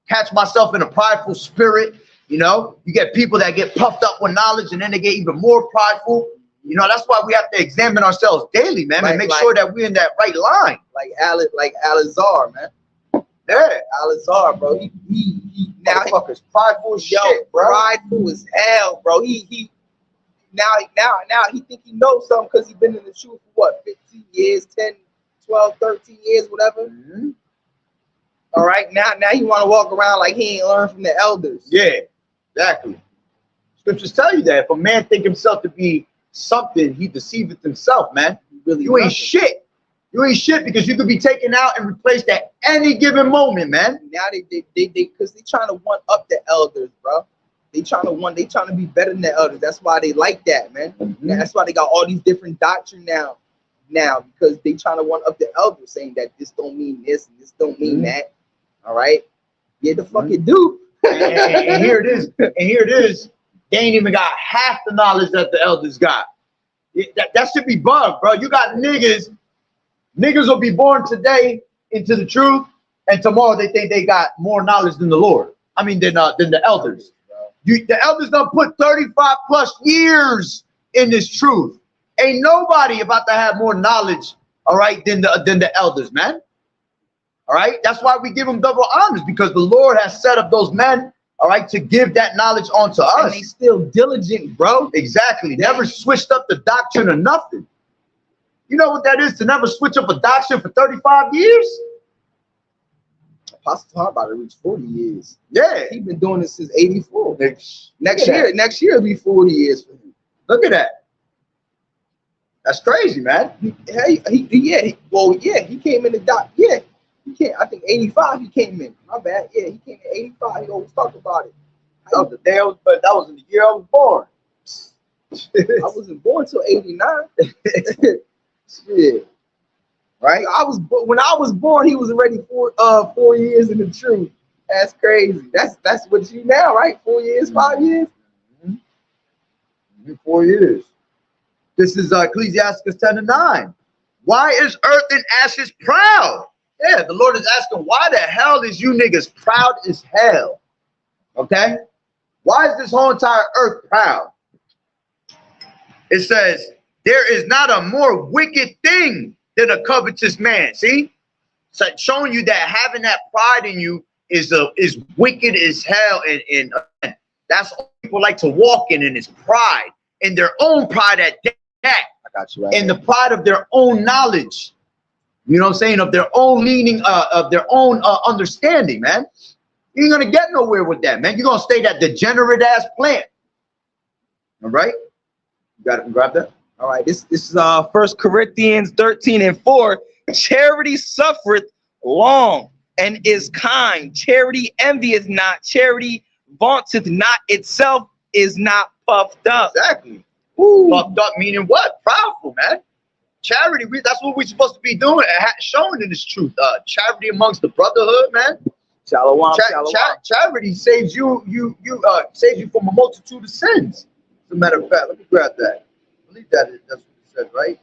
Catch myself in a prideful spirit. You know, you get people that get puffed up with knowledge, and then they get even more prideful. You know, that's why we have to examine ourselves daily, man, and make sure that we're in that right line. Like Alizar, man. Yeah, Alizar, bro. He now motherfuckers prideful as shit, bro. Prideful as hell, bro. He now he think he knows something because he's been in the truth for what, 15 years, 10, 12, 13 years, whatever. All right, now he want to walk around like he ain't learned from the elders. Yeah, exactly. Scriptures tell you that if a man think himself to be something, he deceiveth himself, man. You ain't shit. You ain't shit because you could be taken out and replaced at any given moment, man. Now they because they trying to one up the elders, bro. They trying to be better than the elders. That's why they like that, man. That's why they got all these different doctrine now because they trying to one up the elders, saying that this don't mean this and this don't mean that. All right, yeah, the fuck it do. and here it is. And here it is. They ain't even got half the knowledge that the elders got. That should be bugged, bro. You got niggas Niggas will be born today into the truth, and tomorrow they think they got more knowledge than the Lord. I mean, than the elders. The elders done put 35 plus years in this truth. Ain't nobody about to have more knowledge, all right, than the elders, man. All right, that's why we give them double honors, because the Lord has set up those men, all right, to give that knowledge onto us. And they still diligent, bro. Exactly. Never switched up the doctrine or nothing. You know what that is, to never switch up a doctrine for 35 years? Apostle talking about to reach 40 years. Yeah. He's been doing this since 84. Next year Next year will be 40 years for him. Look at that. That's crazy, man. He came in the doc. Yeah, he came. I think 85. He came in. My bad. Yeah, he came in 85. He always talk about it. That was the day but that was in the year I was born. I wasn't born till 89. Shit. Right? When I was born, he was already 4 years in the truth. That's crazy. That's what you now, right? 4 years, 5 years? Mm-hmm. 4 years. This is Ecclesiastes 10:9. Why is earth and ashes proud? Yeah, the Lord is asking, why the hell is you niggas proud as hell? Okay? Why is this whole entire earth proud? It says, there is not a more wicked thing than a covetous man. See? It's like showing you that having that pride in you is wicked as hell. And that's what people like to walk in is pride. In their own pride at that. I got you right. In the pride of their own knowledge. You know what I'm saying? Of their own leaning, of their own understanding, man. You ain't gonna get nowhere with that, man. You're gonna stay that degenerate ass plant. All right? You got it, grab that. All right, this is 1 Corinthians 13:4. Charity suffereth long and is kind. Charity envieth not. Charity vaunteth not itself, is not puffed up. Exactly. Ooh. Puffed up meaning what? Proudful, man. Charity, that's what we're supposed to be doing, showing in this truth. Charity amongst the brotherhood, man. Shalom, charity saves you saves you from a multitude of sins. As a matter of fact, let me grab that. I believe that's what it said, right?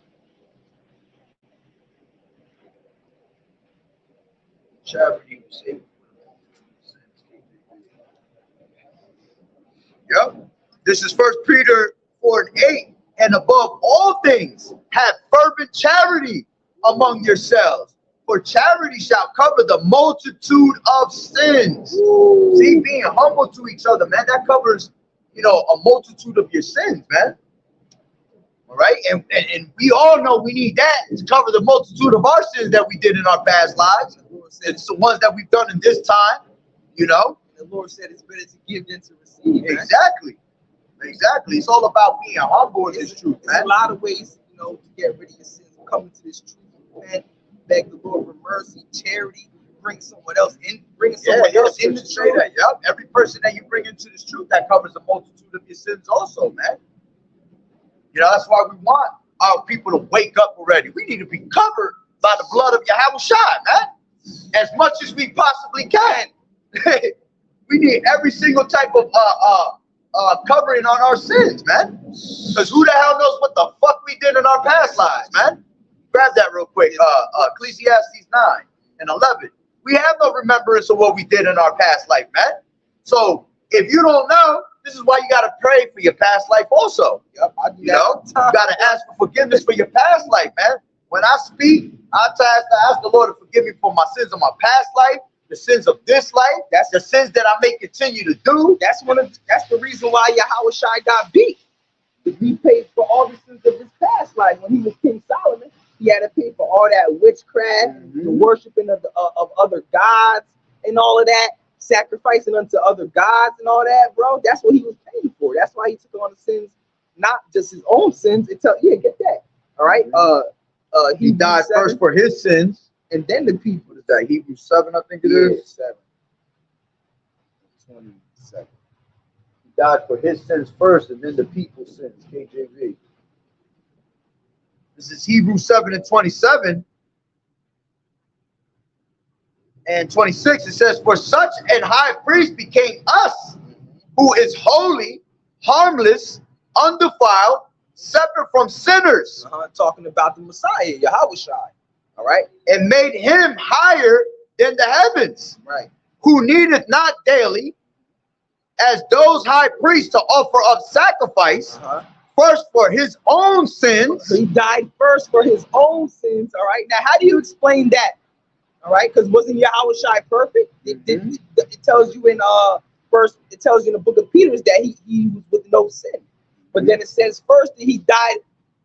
Charity will save you from a multitude of sins. Yep. This is 1 Peter 4:8. And above all things, have fervent charity among yourselves, for charity shall cover the multitude of sins. Ooh. See, being humble to each other, man, that covers, a multitude of your sins, man. All right, and we all know we need that to cover the multitude of our sins that we did in our past lives. It's the ones that we've done in this time, The Lord said it's better to give than to receive. Man. Exactly. It's all about being humble in this truth, man. There's a lot of ways, to get rid of your sins. Come into this truth, repent, beg the Lord for mercy, charity, bring someone else in, in the truth. Yep. Every person that you bring into this truth, that covers a multitude of your sins also, man. That's why we want our people to wake up already. We need to be covered by the blood of YAHAWAH'S, man. As much as we possibly can. We need every single type of covering on our sins, man. Because who the hell knows what the fuck we did in our past lives, man? Grab that real quick. Ecclesiastes 9:11. We have no remembrance of what we did in our past life, man. So if you don't know, this is why you gotta pray for your past life also. Yep, you gotta ask for forgiveness for your past life, man. When I speak, I ask the Lord to forgive me for my sins of my past life, the sins of this life, that's the sins that I may continue to do. That's the reason why YAHAWAH'S got beat. He paid for all the sins of his past life. When he was King Solomon, he had to pay for all that witchcraft, the worshiping of other gods, and all of that, sacrificing unto other gods and all that, bro. That's what he was paying for. That's why he took on the sins, not just his own sins. Get that. All right. He died first for his sins, and then the people. What is that? Hebrews 7, I think it is. 7:27. He died for his sins first, and then the people's sins. KJV. This is Hebrews 7:27 and 26. It says, "For such an high priest became us, who is holy, harmless, undefiled, separate from sinners." Talking about the Messiah, YAHAWAH'S. All right, and made him higher than the heavens, right. who needeth not daily, as those high priests, to offer up sacrifice, first for his own sins. So he died first for his own sins. All right. Now, how do you explain that? All right, because wasn't Yahawashi perfect? It tells you in first. It tells you in the book of Peter that he was with no sin. But then it says first that he died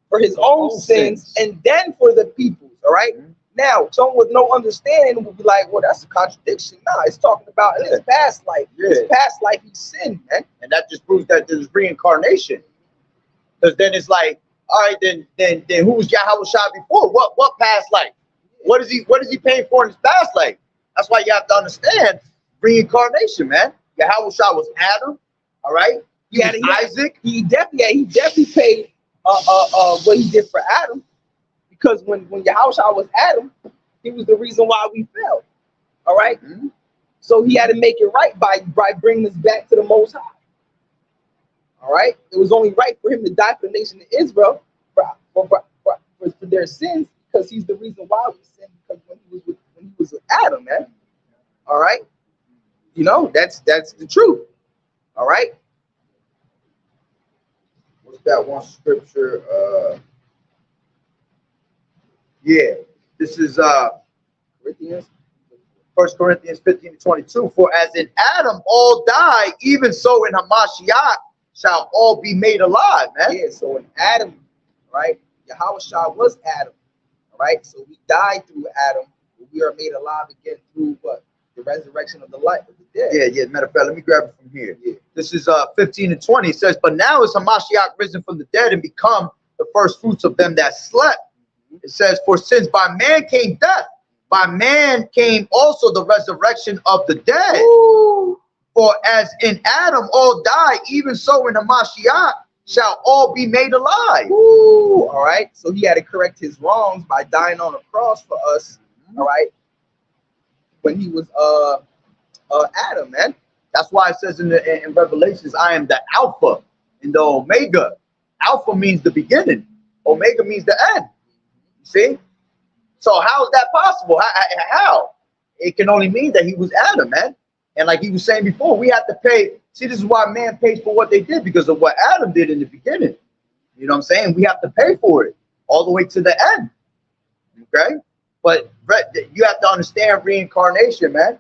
for his own sins and then for the people's. All right. Now, someone with no understanding will be like, well, that's a contradiction. Nah, it's talking about in his past life. His past life, he sinned, man. And that just proves that there's reincarnation. Because then it's like, all right, then who was Yahawashi before? What past life? What is he paying for in his past life? That's why you have to understand reincarnation, man. Yahawashi was Adam, all right? He had Isaac. He definitely paid what he did for Adam. Because when Yahawashi was Adam, he was the reason why we fell. All right. So he had to make it right by bringing us back to the Most High. All right. It was only right for him to die for the nation of Israel for their sins, because he's the reason why we sinned. Because when he was with Adam, man. All right. You know, that's the truth. All right. What's that one scripture? Yeah, this is Corinthians. 1 Corinthians 15:22. For as in Adam all die, even so in Hamashiach shall all be made alive, man. Yeah, so in Adam, right? Yahawashi was Adam. All right. So we died through Adam, but we are made alive again through what? The resurrection of the life of the dead. Yeah. Matter of fact, let me grab it from here. Yeah. This is 15:20. It says, but now is Hamashiach risen from the dead and become the first fruits of them that slept. It says, for since by man came death, by man came also the resurrection of the dead. Ooh. For as in Adam all die, even so in the Mashiach shall all be made alive. Ooh. All right. So he had to correct his wrongs by dying on a cross for us. All right. When he was Adam, man. That's why it says in Revelations, I am the Alpha and the Omega. Alpha means the beginning. Omega means the end. See? So how is that possible? How? It can only mean that he was Adam, man. And like he was saying before, we have to pay. See, this is why man pays for what they did, because of what Adam did in the beginning. You know what I'm saying? We have to pay for it all the way to the end. Okay? But you have to understand reincarnation, man,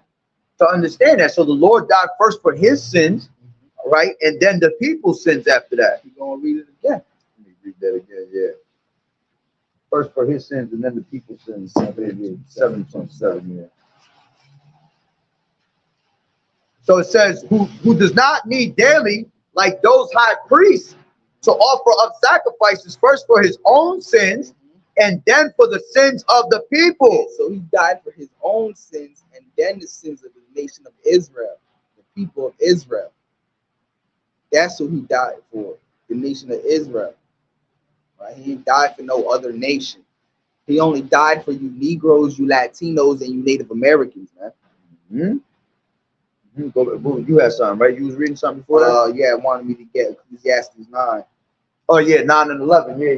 to understand that. So the Lord died first for his sins, right? And then the people's sins after that. You're going to read it again. Let me read that again, yeah. First for his sins and then the people's sins. 7:27, yeah. So it says, who does not need daily, like those high priests, to offer up sacrifices first for his own sins and then for the sins of the people. So he died for his own sins and then the sins of the nation of Israel, the people of Israel. That's who he died for, the nation of Israel. Right? He didn't die for no other nation. He only died for you Negroes, you Latinos, and you Native Americans, man. You had something, right? You was reading something before that? Yeah, it wanted me to get Ecclesiastes 9. Oh, yeah, 9 and 11. Yeah.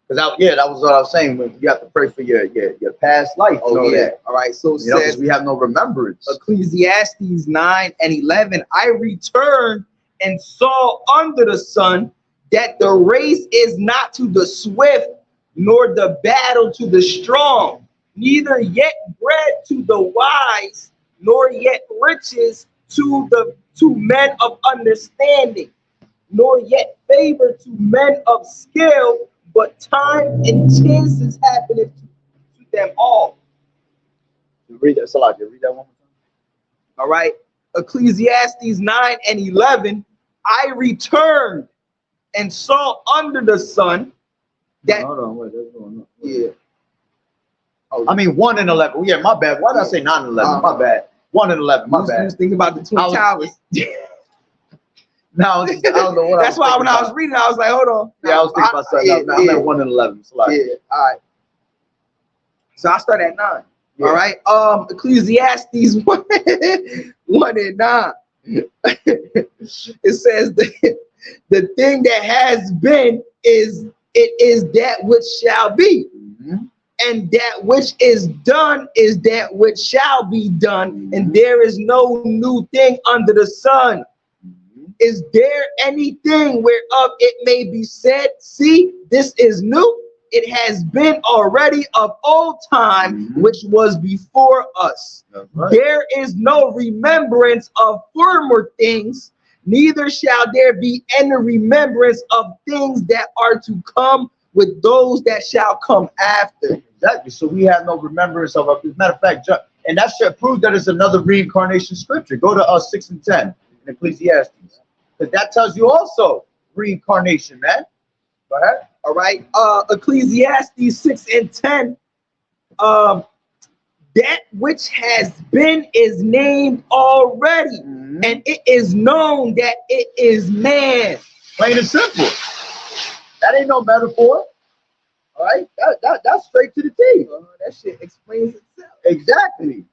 Because that was what I was saying. When you have to pray for your past life. Oh, yeah. That. All right. So it says, we have no remembrance. Ecclesiastes 9 and 11. I returned and saw under the sun that the race is not to the swift, nor the battle to the strong, neither yet bread to the wise, nor yet riches to men of understanding, nor yet favor to men of skill, but time and chances happeneth to them all. Read that, Salakia. Read that one more time. All right. Ecclesiastes 9 and 11. I returned and saw under the sun that. Hold on, wait, that's going on. Yeah. Oh, I mean 1 and 11. Yeah, my bad. Why did I say 9 and 11? My bad. 1 and 11. My bad. I was thinking about the Twin Towers. No, I don't know what. That's why when I was reading, I was like, hold on. Yeah, I was thinking about something. I'm at 1 and 11. Yeah. All right. So I start at 9. Yeah. All right. Ecclesiastes 1 and 9. It says the thing that has been is that which shall be, and that which is done is that which shall be done, and there is no new thing under the sun. Is there anything whereof it may be said, see, this is new? It has been already of old time, which was before us. Right. There is no remembrance of former things, neither shall there be any remembrance of things that are to come with those that shall come after. Exactly. So we have no remembrance of it. As a matter of fact, and that should prove that it's another reincarnation scripture. Go to 6 and 10 in Ecclesiastes. Because that tells you also reincarnation, man. Go ahead. All right. Ecclesiastes 6 and 10. That which has been is named already, and it is known that it is man. Plain and simple. That ain't no metaphor. All right. That's straight to the T. That shit explains itself. Exactly.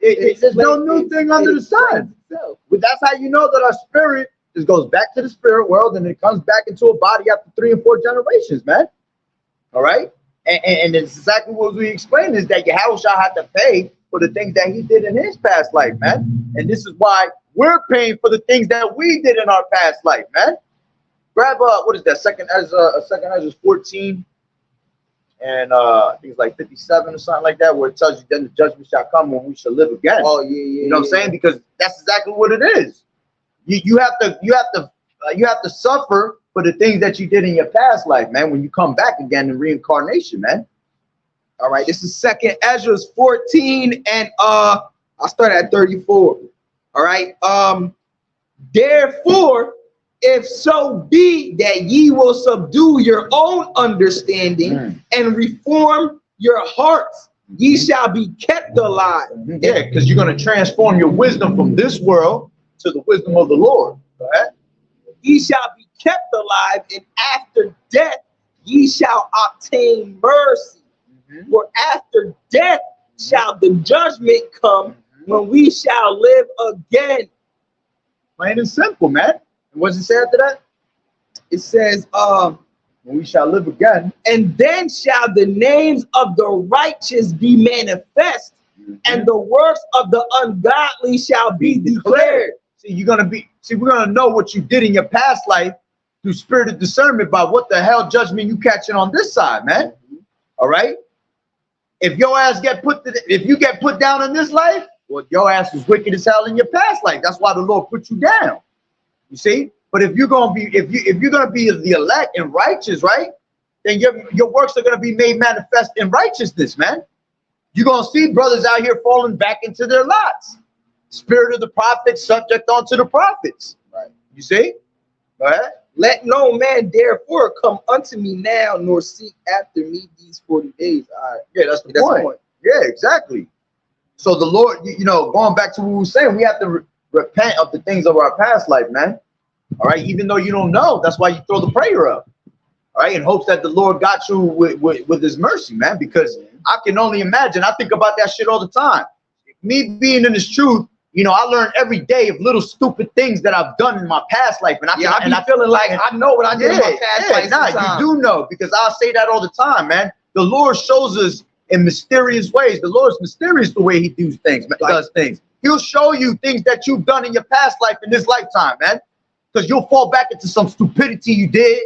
There's no new thing under the sun. But that's how you know that our spirit just goes back to the spirit world and it comes back into a body after 3 and 4 generations, man. All right. And it's exactly what we explained is that Yahawashi had to pay for the things that he did in his past life, man. And this is why we're paying for the things that we did in our past life, man. Grab what is that? Second Ezra 14 and I think it's like 57 or something like that, where it tells you then the judgment shall come when we shall live again. Oh yeah, you know what I'm saying? Because that's exactly what it is. You have to suffer for the things that you did in your past life, man, when you come back again in reincarnation, man. All right, this is Second Ezra 14, and I'll start at 34. All right. Therefore, if so be that ye will subdue your own understanding and reform your hearts, ye shall be kept alive. Yeah, because you're going to transform your wisdom from this world to the wisdom of the Lord. Right? Ye shall be kept alive, and after death ye shall obtain mercy. For after death shall the judgment come, when we shall live again. Plain and simple, man. And what's it say after that? It says, when we shall live again. And then shall the names of the righteous be manifest, and the works of the ungodly shall be declared. See, we're gonna know what you did in your past life through spirit of discernment by what the hell judgment you catching on this side, man. All right. If your ass if you get put down in this life, well, your ass was wicked as hell in your past life. That's why the Lord put you down. You see? But if you're gonna be the elect and righteous, right? Then your works are gonna be made manifest in righteousness, man. You're gonna see brothers out here falling back into their lots. Spirit of the prophets subject unto the prophets. Right. You see? Go ahead. Let no man therefore come unto me now, nor seek after me these 40 days. All right. Yeah, that's the point. Yeah, exactly. So the Lord, going back to what we were saying, we have to repent of the things of our past life, man. All right, even though you don't know, that's why you throw the prayer up. All right, in hopes that the Lord got you with his mercy, man, because I can only imagine. I think about that shit all the time. Me being in this truth, I learn every day of little stupid things that I've done in my past life. And I feeling like I know what I did in my past life. Nah, you do know, because I say that all the time, man. The Lord shows us in mysterious ways. The Lord's mysterious the way he does things. He'll show you things that you've done in your past life in this lifetime, man. Because you'll fall back into some stupidity you did.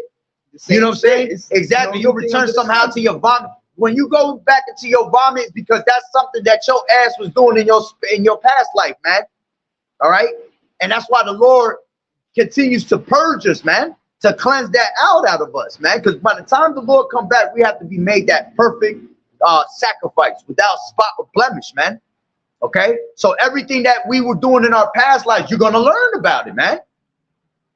You know what I'm saying? Exactly. You'll return somehow to your vomit. When you go back into your vomit, it's because that's something that your ass was doing in your past life, man. All right? And that's why the Lord continues to purge us, man, to cleanse that out of us, man. Because by the time the Lord come back, we have to be made that perfect sacrifice without spot or blemish, man. Okay? So everything that we were doing in our past lives, you're going to learn about it, man.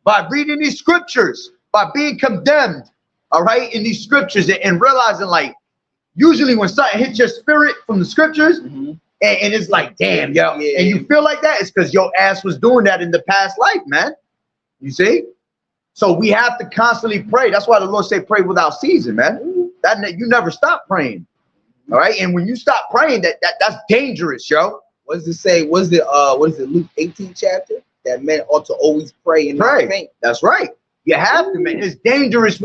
By reading these scriptures, by being condemned, all right, in these scriptures and realizing, like, usually when something hits your spirit from the scriptures, and it's like, damn, yo, and you feel like that, it's because your ass was doing that in the past life, man. You see? So we have to constantly pray. That's why the Lord say pray without ceasing, man. That you never stop praying. All right. And when you stop praying, that's dangerous, yo. What does it say? What is it, Luke 18 chapter? That men ought to always pray and not faint. That's right. You have to, man. It's dangerous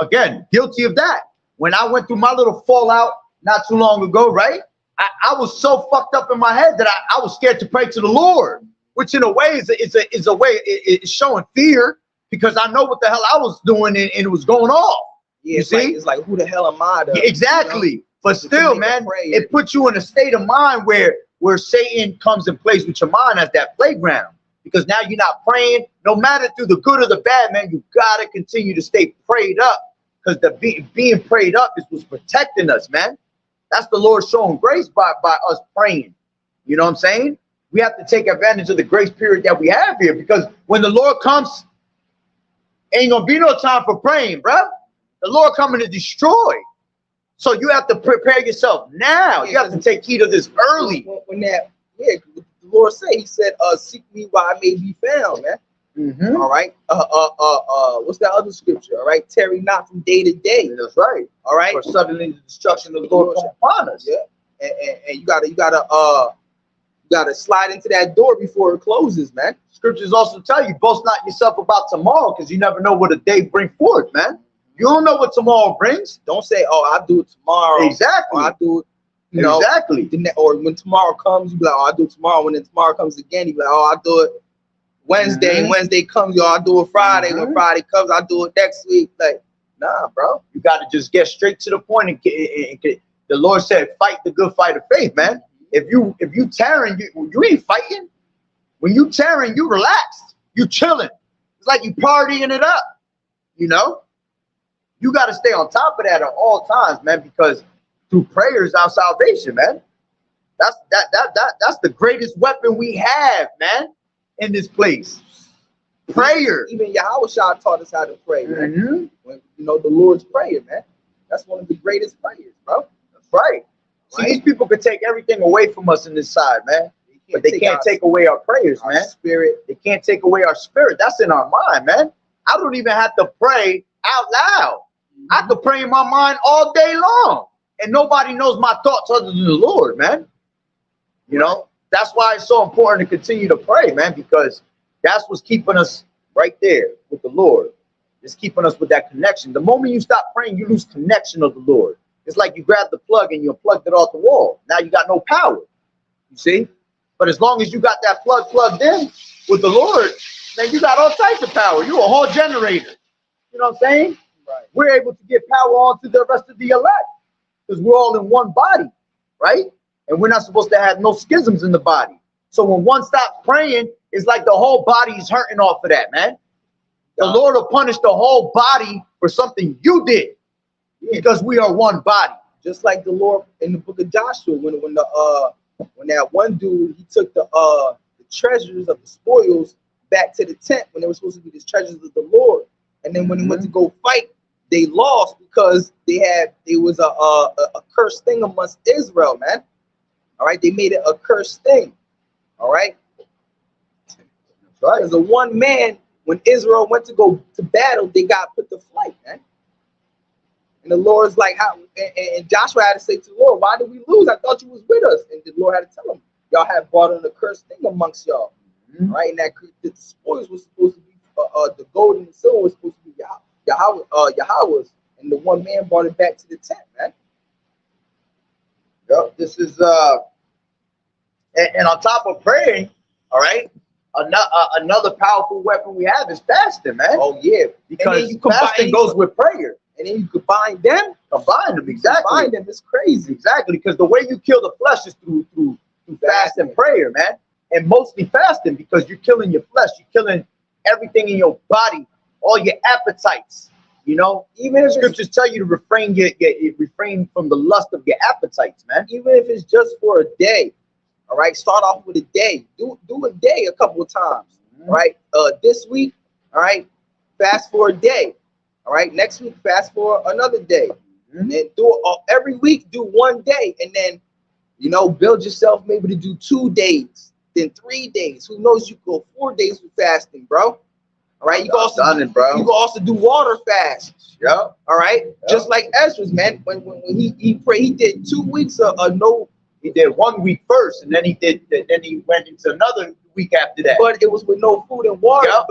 again, guilty of that. When I went through my little fallout, not too long ago, right? I was so fucked up in my head that I was scared to pray to the Lord, which in a way is a way it's showing fear, because I know what the hell I was doing and it was going off. Yeah, you it's see? like, it's like, who the hell am I? Yeah, exactly. You know? But still, man, it puts you in a state of mind where Satan comes and plays with your mind as that playground. Because now you're not praying, no matter through the good or the bad, man, you gotta continue to stay prayed up. Because the being prayed up is what's protecting us, man. That's the Lord showing grace by us praying. You know what I'm saying? We have to take advantage of the grace period that we have here, because when the Lord comes, ain't gonna be no time for praying, bro. The Lord coming to destroy. So you have to prepare yourself now. You have to take heed of this early. When that, yeah, the Lord said, He said, "Seek me while I may be found," man. Mm-hmm. All right. What's that other scripture? All right. Tarry not from day to day. That's right. All right. For suddenly the destruction of the Lord come upon us. Yeah. And you gotta slide into that door before it closes, man. Scriptures also tell you, boast not yourself about tomorrow, because you never know what a day bring forth, man. You don't know what tomorrow brings. Don't say, "Oh, I'll do it tomorrow." Exactly. Or I'll do it, you know. Exactly. Or when tomorrow comes, you be like, "Oh, I'll do it tomorrow." When then tomorrow comes again, you be like, "Oh, I'll do it Wednesday." And Wednesday comes, I'll do it Friday. When Friday comes, I'll do it next week. Like, nah, bro. You got to just get straight to the point. And the Lord said, fight the good fight of faith, man. If you tearing, you ain't fighting. When you tearing, you relaxed. You chilling. It's like you partying it up, you know? You got to stay on top of that at all times, man, because through prayer is our salvation, man. That's the greatest weapon we have, man, in this place. Prayer. Even Yahawah taught us how to pray, man. Mm-hmm. When, you know, the Lord's Prayer, man. That's one of the greatest prayers, bro. That's right. See, these people could take everything away from us in this side, man. But they can't take away our prayers, man. Spirit. They can't take away our spirit. That's in our mind, man. I don't even have to pray out loud. I could pray in my mind all day long, and nobody knows my thoughts other than the Lord, man. You know, that's why it's so important to continue to pray, man, because that's what's keeping us right there with the Lord. It's keeping us with that connection. The moment you stop praying, you lose connection of the Lord. It's like you grabbed the plug and you unplugged it off the wall. Now you got no power. You see? But as long as you got that plug plugged in with the Lord, then you got all types of power. You're a whole generator. You know what I'm saying? Right. We're able to get power on to the rest of the elect because we're all in one body, right? And we're not supposed to have no schisms in the body. So when one stops praying, it's like the whole body is hurting off of that, man. The Lord will punish the whole body for something you did because we are one body. Just like the Lord in the book of Joshua, when that one dude, he took the treasures of the spoils back to the tent when they were supposed to be the treasures of the Lord. And then when he went to go fight, they lost because there was a cursed thing amongst Israel, man. All right, they made it a cursed thing. All right. That's right. Because the one man, when Israel went to go to battle, they got put to flight, man. And the Lord's like, how? And Joshua had to say to the Lord, "Why did we lose? I thought you was with us." And the Lord had to tell him, "Y'all have brought on a cursed thing amongst y'all." Right? And that the spoils was supposed to be the gold and the silver was supposed to be YAHAWAH'S, and the one man brought it back to the tent, man. Yep, this is and on top of praying, all right, another powerful weapon we have is fasting, man. Oh yeah, because fasting goes with prayer, and then you combine them. Exactly. Combine them. It's crazy. Exactly, because the way you kill the flesh is through fast and prayer, man, and mostly fasting because you're killing your flesh, you're killing everything in your body, all your appetites. You know, even if scriptures tell you to refrain from the lust of your appetites, man. Even if it's just for a day, all right. Start off with a day. Do a day a couple of times, all right. This week, all right, fast for a day, all right. Next week, fast for another day, and then do every week. Do one day, and then build yourself maybe to do 2 days, then 3 days. Who knows? You go 4 days with fasting, bro. All right, you can also do water fast. Yeah. All right. Yep. Just like Ezra's, man. When he prayed, he did 2 weeks of no. He did 1 week first, and then he went into another week after that. But it was with no food and water. Yep.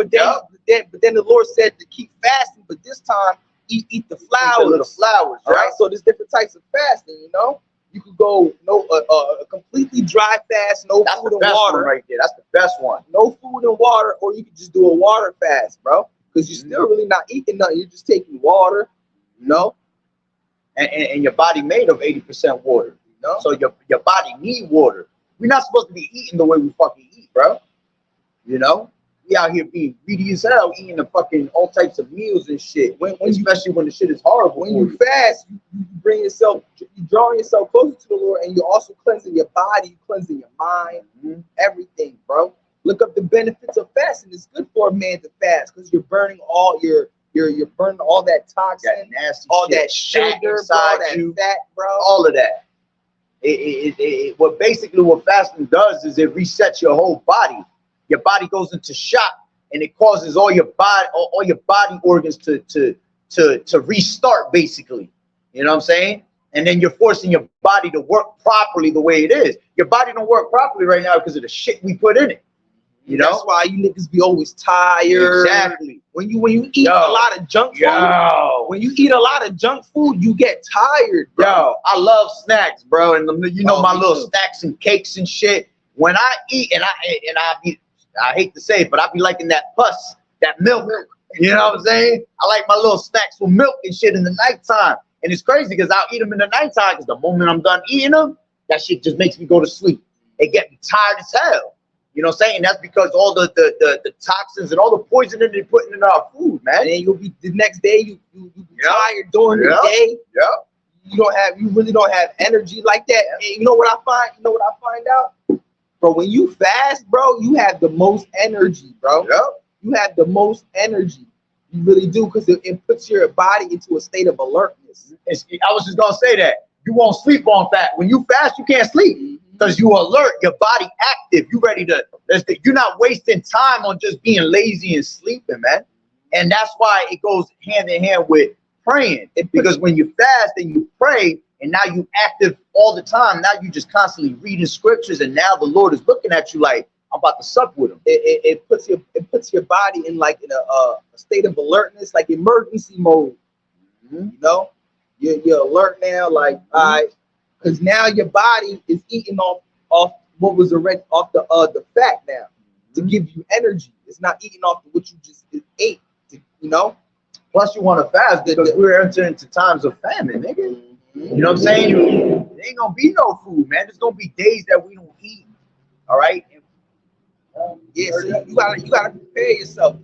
But then the Lord said to keep fasting. But this time eat the Eat the flowers. little flowers, All right? right, so there's different types of fasting. You know, you could go a completely dry fast, no That's food the and best water, one right there. That's the best one. no food and water, or you could just do a water fast, bro, because you're Mm-hmm. still really not eating nothing. You're just taking water, you know. And your body made of 80% water. You know? So your body need water. We're not supposed to be eating the way we fucking eat, bro. You know? We out here being greedy as hell, eating the fucking all types of meals and shit. Especially when the shit is horrible. When you fast, you bring yourself, you drawing yourself closer to the Lord, and you're also cleansing your body, you cleansing your mind, everything, bro. Look up the benefits of fasting. It's good for a man to fast because you're burning all you're burning all that toxin, that nasty all shit, that sugar, bro, inside that you, fat, bro. all of that. What fasting does is it resets your whole body. Your body goes into shock, and it causes all your body organs to restart, basically. You know what I'm saying? And then you're forcing your body to work properly the way it is. Your body don't work properly right now because of the shit we put in it. You know? That's why you niggas be always tired. Exactly. When you eat a lot of junk food, when you eat a lot of junk food, you get tired, bro. Yo, I love snacks, bro, and you know my little too. snacks and cakes and shit. When I eat, I hate to say it, but I be liking that pus, that milk. You know what I'm saying? I like my little snacks with milk and shit in the nighttime. And it's crazy because I'll eat them in the nighttime because the moment I'm done eating them, that shit just makes me go to sleep. It get me tired as hell. You know what I'm saying? That's because all the toxins and all the poison that they're putting in our food, man. And then you'll be the next day you be tired during the day. Yeah. You really don't have energy like that. And you know what I find out? Bro, when you fast, bro, you have the most energy, bro. Yeah. You have the most energy. You really do, because it puts your body into a state of alertness. I was just gonna say that. You won't sleep on fat. When you fast, you can't sleep. Because you alert, your body active, you ready to, you're not wasting time on just being lazy and sleeping, man. And that's why it goes hand in hand with praying. Because when you fast and you pray, and now you active all the time, now you just constantly reading scriptures, and now the Lord is looking at you like, I'm about to sup with him. It puts your body in a state of alertness, like emergency mode. You know, you're alert now, like all right. Because now your body is eating off what was already off the fat now to give you energy. It's not eating off what you just ate. You know. Plus, you want to fast because we're entering into times of famine, nigga. You know what I'm saying? There ain't gonna be no food, man. There's gonna be days that we don't eat. All right. So you gotta prepare yourself.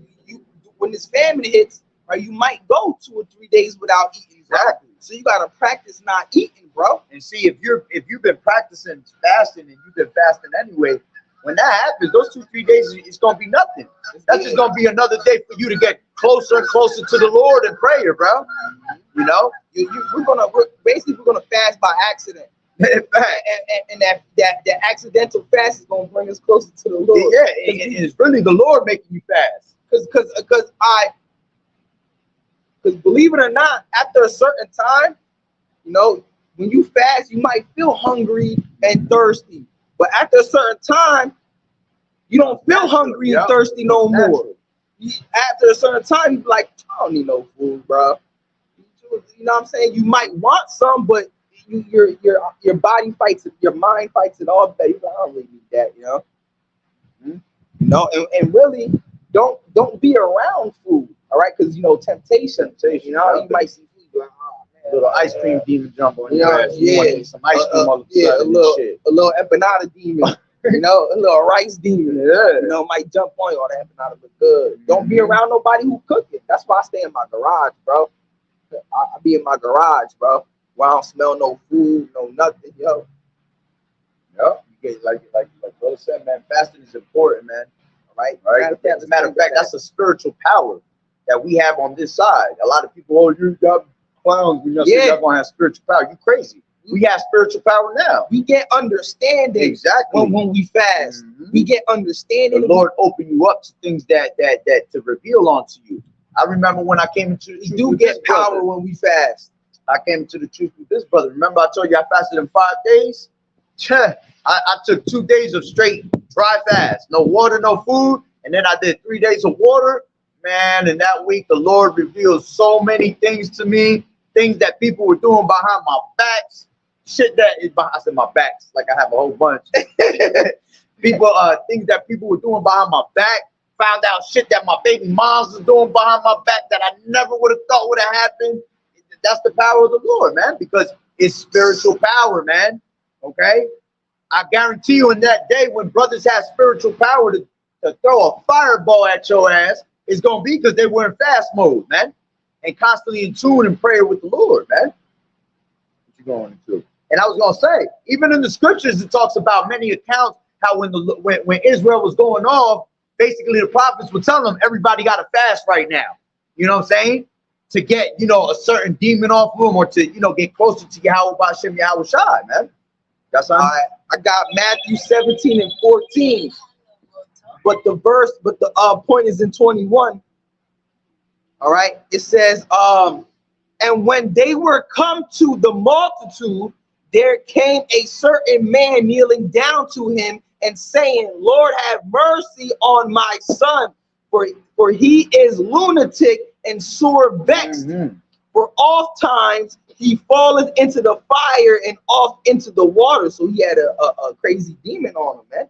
When this famine hits, right, you might go 2 or 3 days without eating. Exactly. So you gotta practice not eating, bro. And see, if you've been practicing fasting and you've been fasting anyway, when that happens, those 2-3 days, it's gonna be nothing. That's just gonna be another day for you to get closer and closer to the Lord in prayer, bro. You know, we're gonna fast by accident. and that accidental fast is gonna bring us closer to the Lord. Yeah, and it's really the Lord making you fast. Because believe it or not, after a certain time, you know, when you fast, you might feel hungry and thirsty. But after a certain time, you don't feel hungry and thirsty no more. After a certain time, you be like, I don't need no food, bro. You know what I'm saying? You might want some, but your body fights it, your mind fights it all day. You're like, I don't really need that, you know. You know, and really don't be around food, all right? Because you know, temptation. You know, you might see food like, oh man, little ice cream demon jump on you your ass. You want to eat some ice cream all of a sudden. A little empanada demon. You know, a little rice demon. You know, might jump on you. All that empanada look good. Don't be around nobody who cook it. That's why I stay in my garage, bro. I be in my garage, bro. Where I don't smell no food, no nothing, yo. Yep. You get like Brother said, man. Fasting is important, man. All right. As a matter of fact, that's a spiritual power that we have on this side. A lot of people, oh, you got clowns. You're gonna have spiritual power. You crazy? We have spiritual power now. We get understanding. Exactly. When we fast, we get understanding. The Lord open you up to things that to reveal onto you. I remember when I came into the truth. We do get power when we fast. I came to the truth with this brother. Remember I told you I fasted in 5 days? I took 2 days of straight dry fast. No water, no food. And then I did 3 days of water. man, and that week the Lord revealed so many things to me, things that people were doing behind my backs, shit that is behind, I said my backs, like I have a whole bunch. People, things that people were doing behind my back, found out shit that my baby moms was doing behind my back that I never would have thought would have happened. That's the power of the Lord, man, because it's spiritual power, man. Okay? I guarantee you in that day when brothers have spiritual power to throw a fireball at your ass, it's going to be because they were in fast mode, man, and constantly in tune and prayer with the Lord, man. What you going into? And I was going to say, even in the scriptures, it talks about many accounts how when Israel was going off, basically the prophets would tell them everybody got to fast right now. You know what I'm saying? To get, you know, a certain demon off them or to, you know, get closer to YAHAWAH'S, YAHAWAH'S, man. That's all right. I got Matthew 17 and 14. But the point is in 21. All right. It says, and when they were come to the multitude, there came a certain man kneeling down to him and saying, Lord, have mercy on my son, for he is lunatic and sore vexed. For oft times he falleth into the fire and off into the water. So he had a crazy demon on him, man.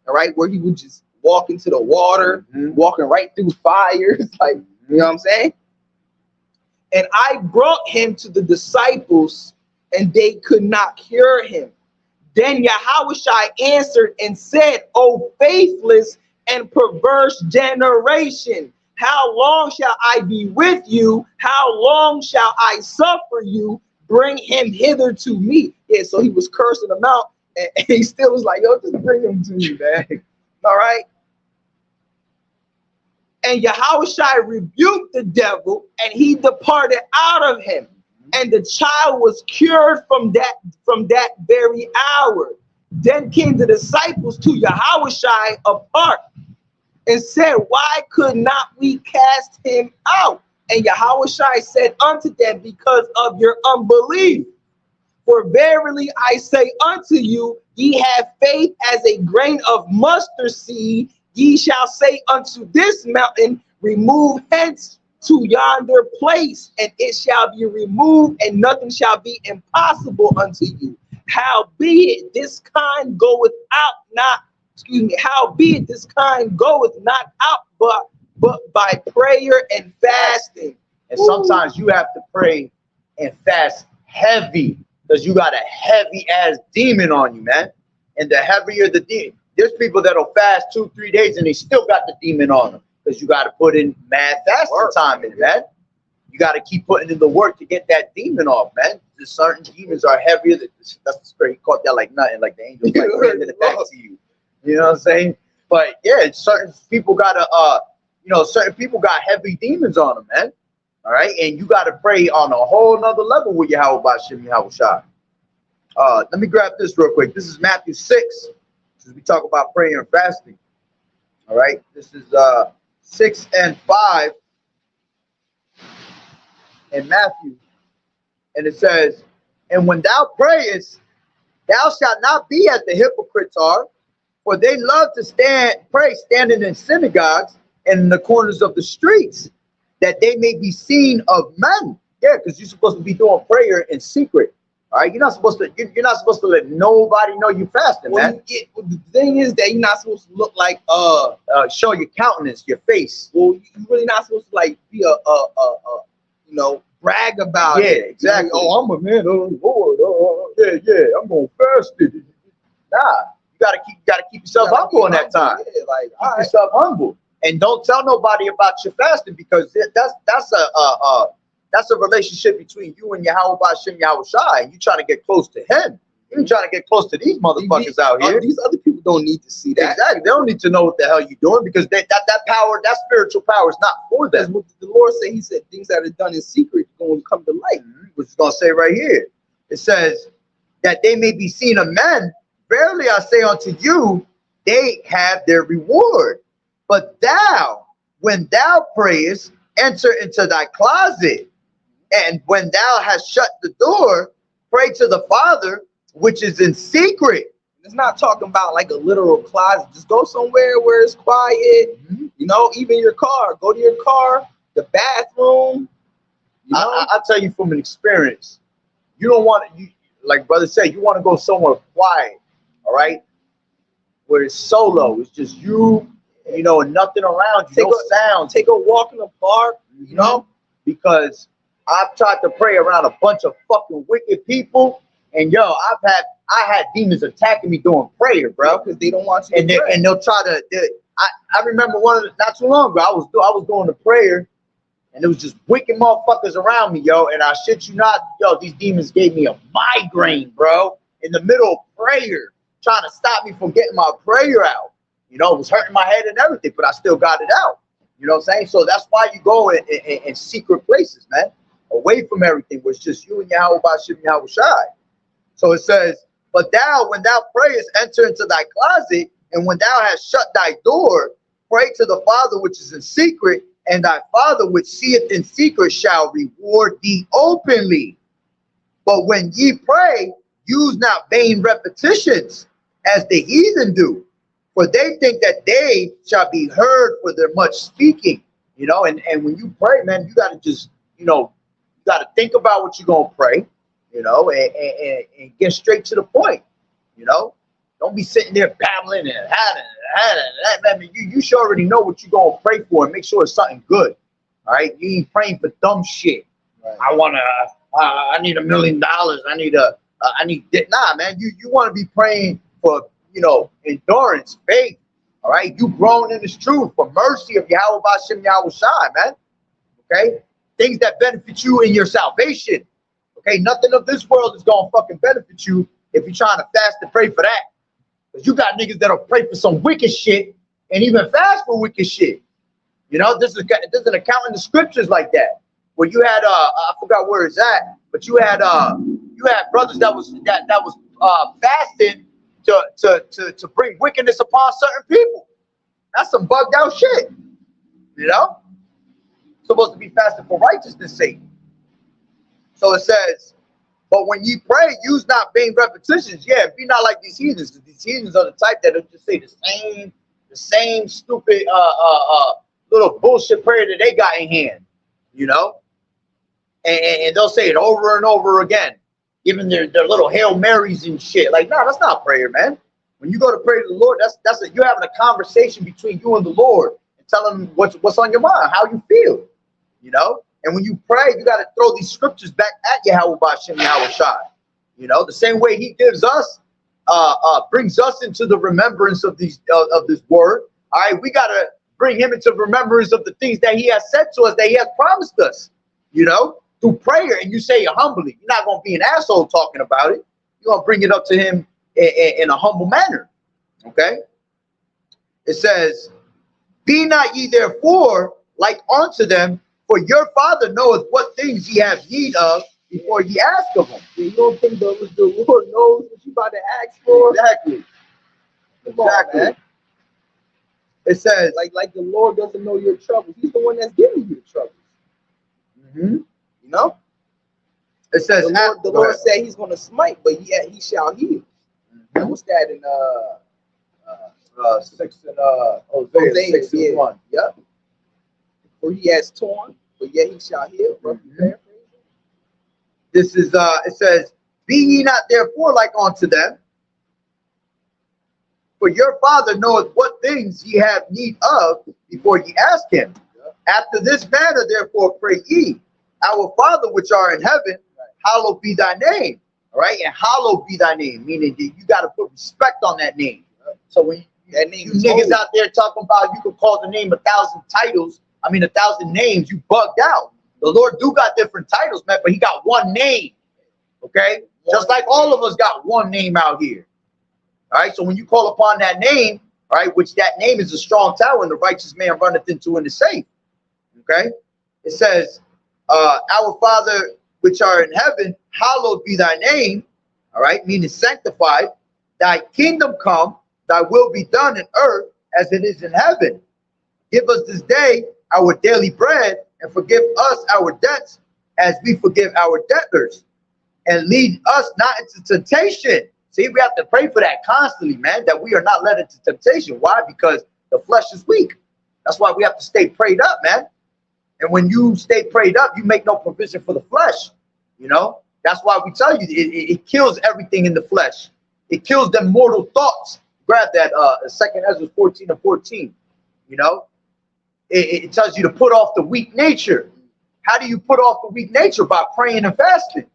All right, where he would just walk into the water, walking right through fires, like, you know what I'm saying? And I brought him to the disciples, and they could not cure him. Then YAHAWAH'S answered and said, O faithless and perverse generation, how long shall I be with you? How long shall I suffer you? Bring him hither to me. Yeah, so he was cursing them out, and he still was like, yo, just bring him to me, man. All right. And YAHAWAH'S rebuked the devil, and he departed out of him. And the child was cured from that very hour. Then came the disciples to YAHAWAH'S apart and said, why could not we cast him out? And YAHAWAH'S said unto them, because of your unbelief. For verily I say unto you, ye have faith as a grain of mustard seed, ye shall say unto this mountain, remove hence to yonder place, and it shall be removed, and nothing shall be impossible unto you. Howbeit this kind goeth out not, howbeit this kind goeth not out but by prayer and fasting. And sometimes you have to pray and fast heavy because you got a heavy ass demon on you, man. And the heavier the demon, there's people that'll fast 2-3 days and they still got the demon on them. Because you got to put in mad fasting time in, man. You got to keep putting in the work to get that demon off, man. There's certain demons are heavier. That's the spirit. He caught that like nothing, like the angels like handing it back to you. You know what I'm saying? But yeah, certain people gotta, certain people got heavy demons on them, man. All right, and you got to pray on a whole nother level with YAHAWAH'S. Let me grab this real quick. This is Matthew 6, as we talk about prayer and fasting. All right, this is 6 and 5 in Matthew, and it says, and when thou prayest, thou shalt not be as the hypocrites are, for they love to pray standing in synagogues and in the corners of the streets, that they may be seen of men. Yeah, because you're supposed to be doing prayer in secret. All right, you're not supposed to let nobody know you fasting, man. The thing is that you're not supposed to look like show your countenance, your face. Well, you're really not supposed to like be brag about it. Yeah, exactly. Oh, I'm a man of the Lord. Yeah, I'm gonna fast it. Nah, you gotta keep yourself humble in that time. Yeah, like keep yourself humble, and don't tell nobody about your fasting because that's a relationship between you and YAHAWAH'S, and you trying to get close to him. You ain't trying to get close to these motherfuckers out here. These other people don't need to see that. Exactly. They don't need to know what the hell you're doing because that power, that spiritual power is not for them. What the Lord said, he said things that are done in secret are going to come to light. Which is going to say right here. It says that they may be seen of men. Verily I say unto you, they have their reward. But thou, when thou prayest, enter into thy closet. And when thou hast shut the door, pray to the Father, which is in secret. It's not talking about like a literal closet. Just go somewhere where it's quiet. You know, even your car. Go to your car, the bathroom. You know? I'll tell you from an experience. You don't want to, like brother said, you want to go somewhere quiet, all right? Where it's solo. It's just you, you know, and nothing around you. No sound. Take a walk in the park, you know? Because I've tried to pray around a bunch of fucking wicked people. And yo, I had demons attacking me during prayer, bro. Because they don't want you to pray. And they'll try to. I remember not too long ago. I was doing the prayer, and it was just wicked motherfuckers around me, yo. And I shit you not, yo, these demons gave me a migraine, bro, in the middle of prayer, trying to stop me from getting my prayer out. You know, it was hurting my head and everything, but I still got it out. You know what I'm saying? So that's why you go in secret places, man, away from everything, where it's just you and YAHAWAH'S and YAHAWAH'S. So it says, but thou, when thou prayest, enter into thy closet, and when thou hast shut thy door, pray to the Father which is in secret, and thy Father which seeth in secret shall reward thee openly. But when ye pray, use not vain repetitions, as the heathen do, for they think that they shall be heard for their much speaking. You know, and when you pray, man, you got to just, you know, you got to think about what you're going to pray, you know, and get straight to the point, you know. Don't be sitting there babbling and that. Man, you should already know what you're going to pray for and make sure it's something good, all right? You ain't praying for dumb shit. Right. I need $1 million. I need nah, man, you want to be praying for, you know, endurance, faith, all right? You grown in this truth, for mercy of YAHAWAH'S and YAHAWAH'S, man, okay? Things that benefit you in your salvation, okay? Nothing of this world is going to fucking benefit you if you're trying to fast and pray for that. Because you got niggas that'll pray for some wicked shit and even fast for wicked shit. You know, there's an account in the scriptures like that, where you had I forgot where it's at, but you had brothers that was fasting to bring wickedness upon certain people. That's some bugged out shit. You know? Supposed to be fasting for righteousness' sake. So it says, but when ye pray, use not vain repetitions. Yeah, be not like these heathens. These heathens are the type that'll just say the same stupid little bullshit prayer that they got in hand, you know? And they'll say it over and over again, giving their little Hail Marys and shit. Like, no, that's not prayer, man. When you go to pray to the Lord, you're having a conversation between you and the Lord and telling him what's on your mind, how you feel, you know? And when you pray, you got to throw these scriptures back at YAHAWAH'S and YAHAWAH'S. You know, the same way he gives us, brings us into the remembrance of this word. All right, we got to bring him into remembrance of the things that he has said to us, that he has promised us, you know, through prayer. And you say it humbly. You're not going to be an asshole talking about it. You're going to bring it up to him in a humble manner. Okay? It says, be not ye therefore like unto them, for your Father knoweth what things ye have need of before ye ask of him. You don't think the Lord knows what you about to ask for? Exactly. Exactly. On, it says, like the Lord doesn't know your troubles. He's the one that's giving you the troubles. You know? It says, the Lord said he's going to smite, but yet he shall heal. What's that in 6 and Hosea 6 and 1? Yep. For he has torn, but yet he shall heal. This is it says, be ye not therefore like unto them, for your Father knoweth what things ye have need of before ye ask him. After this manner therefore pray ye, our Father which are in heaven, hallowed be thy name. All right, and hallowed be thy name, meaning that you got to put respect on that name. So when you niggas out there talking about you could call the name 1,000 titles, 1,000 names, you bugged out. The Lord do got different titles, man, but he got one name. Okay? Just like all of us got one name out here. All right, so when you call upon that name, all right, which that name is a strong tower and the righteous man runneth into and is safe. Okay? It says, our Father which are in heaven, hallowed be thy name, all right, meaning sanctified. Thy kingdom come, thy will be done in earth as it is in heaven. Give us this day our daily bread, and forgive us our debts as we forgive our debtors. And lead us not into temptation. See, we have to pray for that constantly, man, that we are not led into temptation. Why? Because the flesh is weak. That's why we have to stay prayed up, man. And when you stay prayed up, you make no provision for the flesh. You know, that's why we tell you it kills everything in the flesh. It kills them mortal thoughts. Grab that 2 Ezra 14:14. You know, it tells you to put off the weak nature. How do you put off the weak nature? By praying and fasting.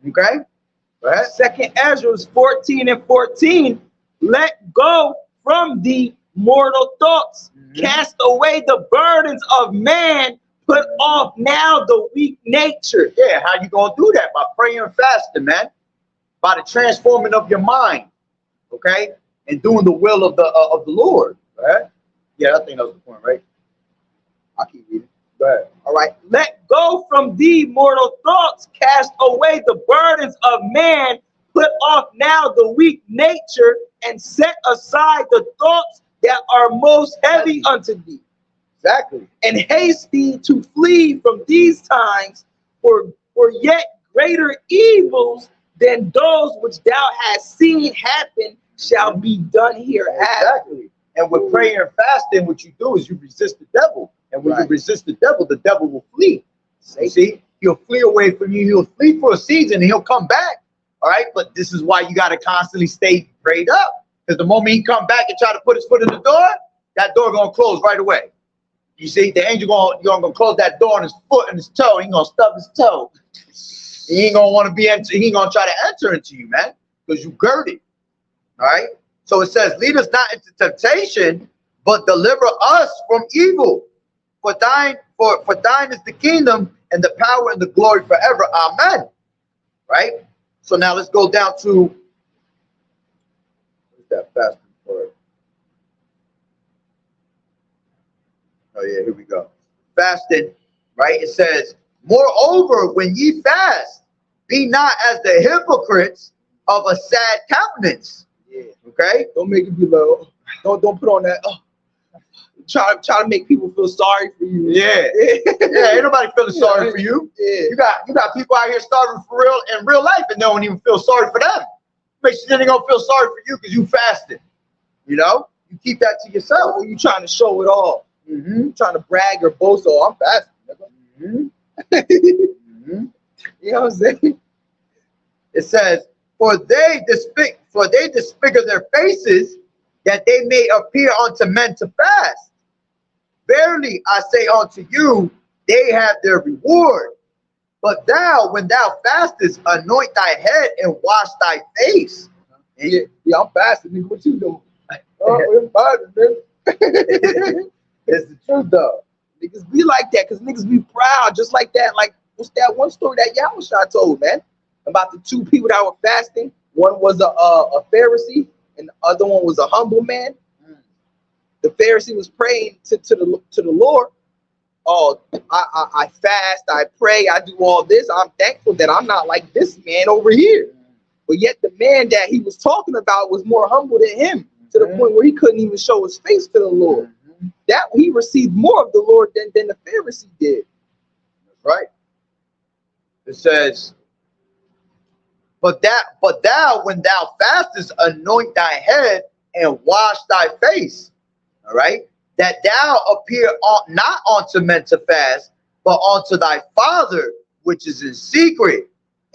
Okay. Right. 2 Ezra 14:14. Let go from the mortal thoughts. Cast away the burdens of man. Put off now the weak nature. Yeah, how you gonna do that? By praying and fasting, man. By the transforming of your mind, okay, and doing the will of the Lord, right? Yeah, I think that was the point, right? I'll keep reading. Go ahead. All right. Let go from the mortal thoughts. Cast away the burdens of man. Put off now the weak nature, and set aside the thoughts that are most heavy unto thee. Exactly. And haste thee to flee from these times, for yet greater evils than those which thou hast seen happen shall be done hereafter. Exactly. And with prayer and fasting, what you do is you resist the devil. And when you resist the devil will flee. See, he'll flee away from you. He'll flee for a season and he'll come back. All right. But this is why you got to constantly stay prayed up. Because the moment he come back and try to put his foot in the door, that door going to close right away. You see, the angel going to close that door on his foot and his toe. He going to stub his toe. He ain't going to want to be into, he ain't going to try to enter into you, man, because you girded. All right. So it says, lead us not into temptation, but deliver us from evil. For thine is the kingdom and the power and the glory forever. Amen. Right. So now let's go down to, what's that fasting for? Oh yeah, here we go. Fasting, right? It says, moreover, when ye fast, be not as the hypocrites of a sad countenance. Yeah. Okay. Don't make it be low. Don't put on that. Try to make people feel sorry for you. Yeah. Yeah. Ain't nobody feeling sorry for you. Yeah. You got people out here starving for real in real life, and they don't even feel sorry for them. Make sure they don't feel sorry for you because you fasted. You know, you keep that to yourself. Oh, you trying to show it off. Trying to brag or boast. Oh, I'm fasting. You know what I'm saying? It says, for they disfigure their faces, that they may appear unto men to fast. Verily I say unto you, they have their reward. But thou, when thou fastest, anoint thy head and wash thy face. Yeah, I'm fasting. Nigga, what you doing? Oh, I'm fasting. It's the truth, though. Niggas be like that because niggas be proud, just like that. Like, what's that one story that YAHAWAH'S told, man? About the two people that were fasting. One was a Pharisee, and the other one was a humble man. The Pharisee was praying to the Lord. Oh, I fast, I pray, I do all this. I'm thankful that I'm not like this man over here. But yet the man that he was talking about was more humble than him, to the point where he couldn't even show his face to the Lord. That he received more of the Lord than the Pharisee did. That's right. It says, but thou, when thou fastest, anoint thy head and wash thy face. All right. That thou appear not unto men to fast, but unto thy Father which is in secret,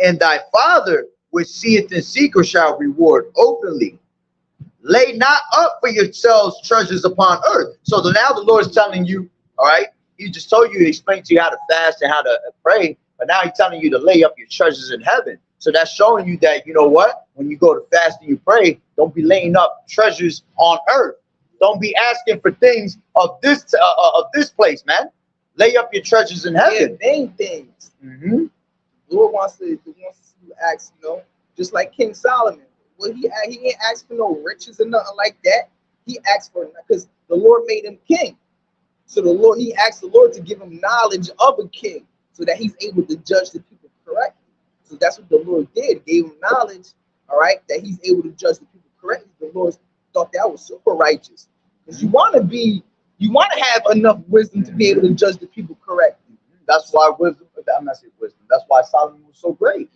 and thy Father which seeth in secret shall reward openly. Lay not up for yourselves treasures upon earth. So now the Lord is telling you, all right, he just told you, he explained to you how to fast and how to pray, but now he's telling you to lay up your treasures in heaven. So that's showing you that, you know what, when you go to fast and you pray, don't be laying up treasures on earth. Don't be asking for things of this place, man. Lay up your treasures in heaven. Yeah, vain things. The Lord wants to ask, you know, just like King Solomon. Well, he ain't asked for no riches or nothing like that. He asked for, because the Lord made him king. So he asked the Lord to give him knowledge of a king, so that he's able to judge the people correctly. So that's what the Lord did, gave him knowledge, all right, that he's able to judge the people correctly. The Lord thought that was super righteous, because you want to have enough wisdom to be able to judge the people correctly. That's why wisdom. I'm not saying wisdom. That's why Solomon was so great,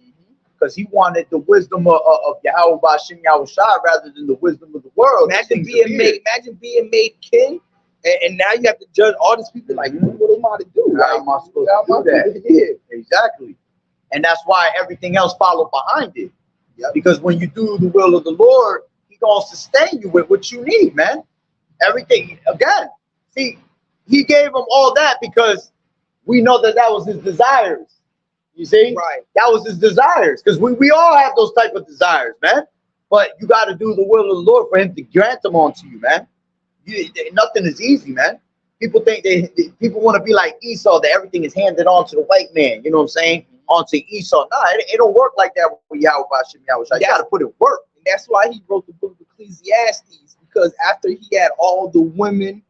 because he wanted the wisdom of Yahweh Bashim Yahushua rather than the wisdom of the world. Imagine being made king, and now you have to judge all these people. Like, what am I to do? How am I supposed to do that? Yeah, exactly. And that's why everything else followed behind it. Yeah. Because when you do the will of the Lord, He gonna sustain you with what you need, man. Everything again. See, He gave him all that because we know that was his desires. You see, right? That was his desires, because we all have those type of desires, man. But you got to do the will of the Lord for Him to grant them onto you, man. Nothing is easy, man. People think people want to be like Esau, that everything is handed on to the white man. You know what I'm saying? Onto Esau. Nah, it don't work like that with Yahweh Bashim Yahushua. You got to put it work. And that's why he wrote the book of Ecclesiastes, because after he had all the women,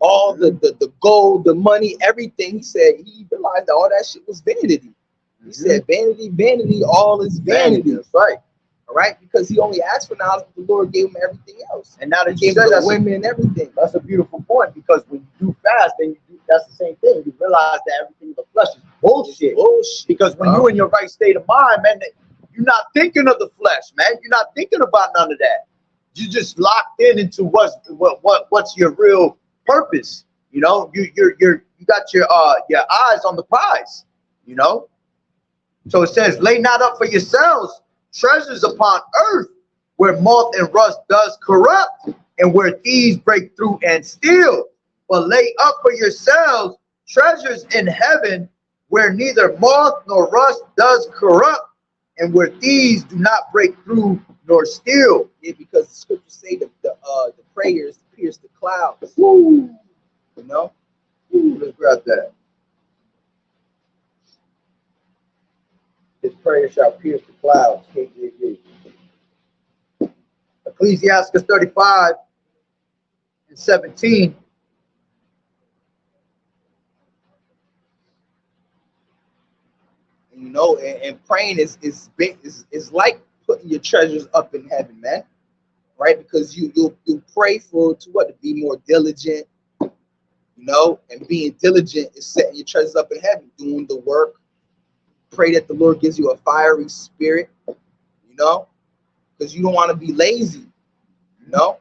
all the gold, the money, everything, he said he realized that all that shit was vanity. He said, vanity, vanity, all is vanity. That's right. All right? Because he only asked for knowledge, but the Lord gave him everything else. And now that he you gave said the women and everything. That's a beautiful point, because when you do fast, then that's the same thing. You realize that everything in the flesh is bullshit. Because when you're in your right state of mind, man, you're not thinking of the flesh, man. You're not thinking about none of that. You just locked into what's your real purpose. You know, you got your eyes on the prize, you know. So it says, lay not up for yourselves treasures upon earth, where moth and rust does corrupt, and where thieves break through and steal. But lay up for yourselves treasures in heaven, where neither moth nor rust does corrupt, and where thieves do not break through nor steal. Yeah, because the scriptures say that the prayers pierce the clouds. Woo! You know? Ooh, let's grab that. His prayer shall pierce the clouds. KJV. Ecclesiastes 35 and 17. You know, and praying is like putting your treasures up in heaven, man. Right? Because you'll pray to be more diligent, you know, and being diligent is setting your treasures up in heaven, doing the work. Pray that the Lord gives you a fiery spirit, you know, because you don't want to be lazy, you know.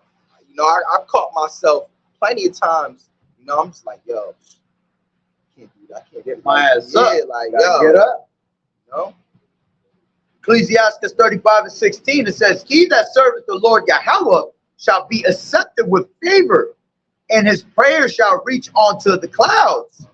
I caught myself plenty of times, you know. I'm just like, yo, I can't do that. I can't get my ass up. Like, yo, get up. You know? Ecclesiastes 35 and 16, it says, he that serveth the Lord Yahweh shall be accepted with favor, and his prayer shall reach unto the clouds.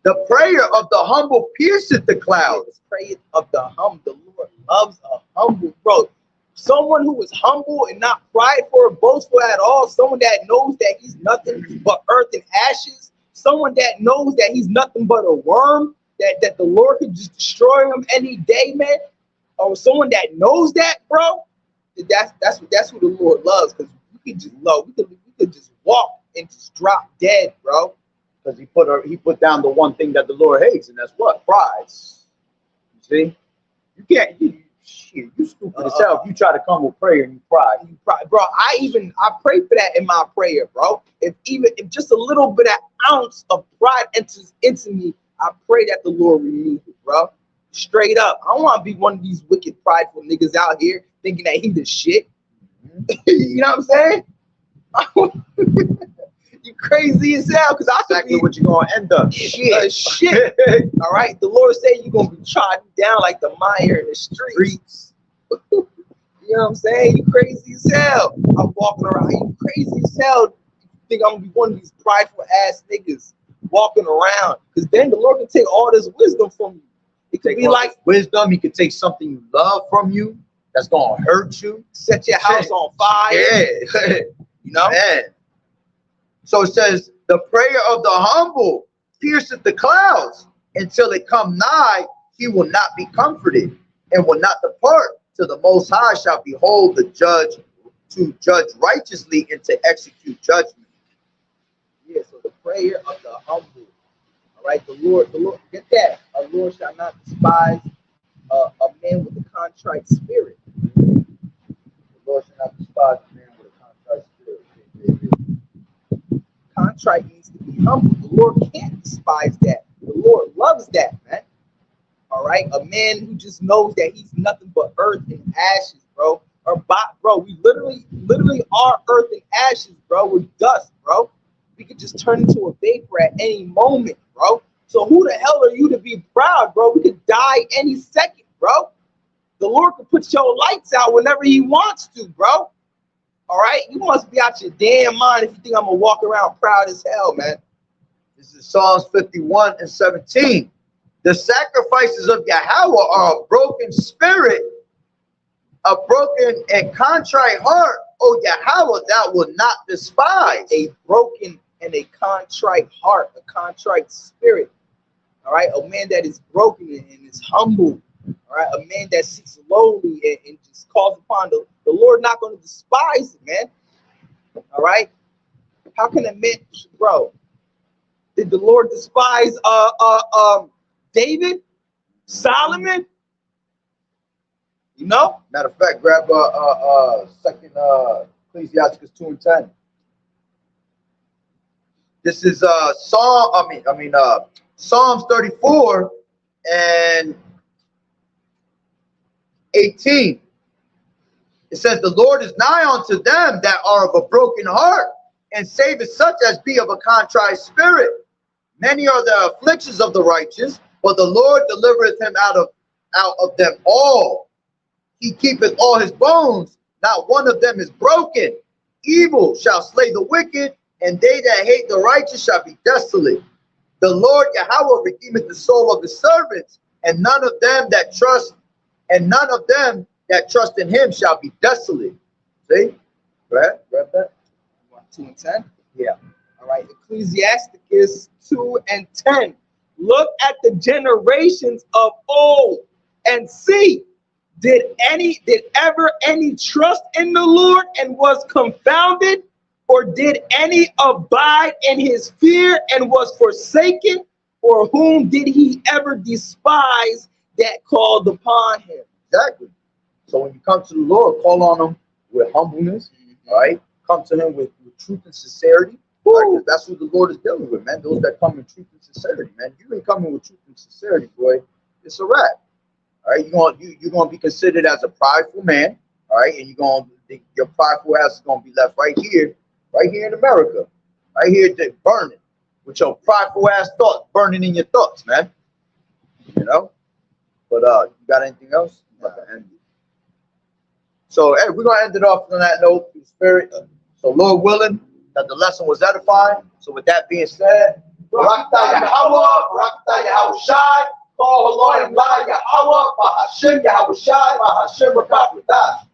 The prayer of the humble pierceth the clouds. The prayer of the humble. The Lord loves a humble, bro. Someone who is humble and not prideful or boastful at all. Someone that knows that he's nothing but earth and ashes. Someone that knows that he's nothing but a worm. That the Lord could just destroy him any day, man. Or someone that knows that, bro. That's who the Lord loves. Because we could just walk and just drop dead, bro. Because he put down the one thing that the Lord hates, and that's what? Pride. You see? You can't, you stupid as hell if you try to come with prayer and you pride. Bro, I pray for that in my prayer, bro. If just a little bit of ounce of pride enters into me, I pray that the Lord remove it, bro. Straight up. I don't want to be one of these wicked, prideful niggas out here thinking that he the shit. You know what I'm saying? You crazy as hell, because I exactly what you're gonna end up. Shit. All right. The Lord said you're gonna be trodden down like the mire in the streets. You know what I'm saying? You crazy as hell. I'm walking around. You crazy as hell. You think I'm gonna be one of these prideful ass niggas walking around? Because then the Lord can take all this wisdom from you. It could be like wisdom. He could take something you love from you that's gonna hurt you, set your house on fire. Yeah. You know? Man. So it says, the prayer of the humble pierceth the clouds, until it come nigh, he will not be comforted, and will not depart till the Most High shall behold the judge to judge righteously and to execute judgment. Yeah, so the prayer of the humble. All right, the Lord, get that. The Lord shall not despise a man with a contrite spirit. The Lord shall not despise a man with a contrite spirit. Contrite means to be humble. The Lord can't despise that. The Lord loves that, man. All right? A man who just knows that he's nothing but earth and ashes, bro. Bro, we literally are earth and ashes, bro. We're dust, bro. We could just turn into a vapor at any moment, bro. So who the hell are you to be proud, bro? We could die any second, bro. The Lord can put your lights out whenever he wants to, bro. All right? You must be out your damn mind if you think I'm going to walk around proud as hell, man. This is Psalms 51 and 17. The sacrifices of Yahweh are a broken spirit, a broken and contrite heart. O Yahweh, thou wilt not despise. A broken and a contrite heart, a contrite spirit. All right? A man that is broken and is humble. All right? A man that seeks lowly and just calls upon the Lord, not going to despise it, man. All right? How can a man, bro? Did the Lord despise David? Solomon? You know? Matter of fact, grab second Ecclesiastes 2 and 10. This is Psalms 34 and 18. It says, the Lord is nigh unto them that are of a broken heart, and saveth such as be of a contrite spirit. Many are the afflictions of the righteous, but the Lord delivereth him out of them all. He keepeth all his bones, not one of them is broken. Evil shall slay the wicked, and they that hate the righteous shall be desolate. The Lord Yahweh redeemeth the soul of his servants, and none of them that trust in him shall be desolate. See? Go ahead, grab that. 2 and 10? Yeah. All right. Ecclesiasticus 2 and 10. Look at the generations of old and see, did ever any trust in the Lord and was confounded? Or did any abide in his fear and was forsaken? Or whom did he ever despise that called upon him? Exactly. So when you come to the Lord, call on him with humbleness, right? Come to him with truth and sincerity. Right? That's who the Lord is dealing with, man. Those that come in truth and sincerity, man. You ain't coming with truth and sincerity, boy. It's a wrap. All right, you're gonna be considered as a prideful man. All right, and your prideful ass is gonna be left right here in America, right here, burning with your prideful ass thoughts, burning in your thoughts, man. You know. But you got anything else? So hey, we're gonna end it off on that note, through the spirit. So Lord willing, that the lesson was edifying. So with that being said, Barakatah Yahawah, Barakatah Yahawashi, call Lord and Yahawah, Bahashem Yahawashi, Bahashem Rakatash.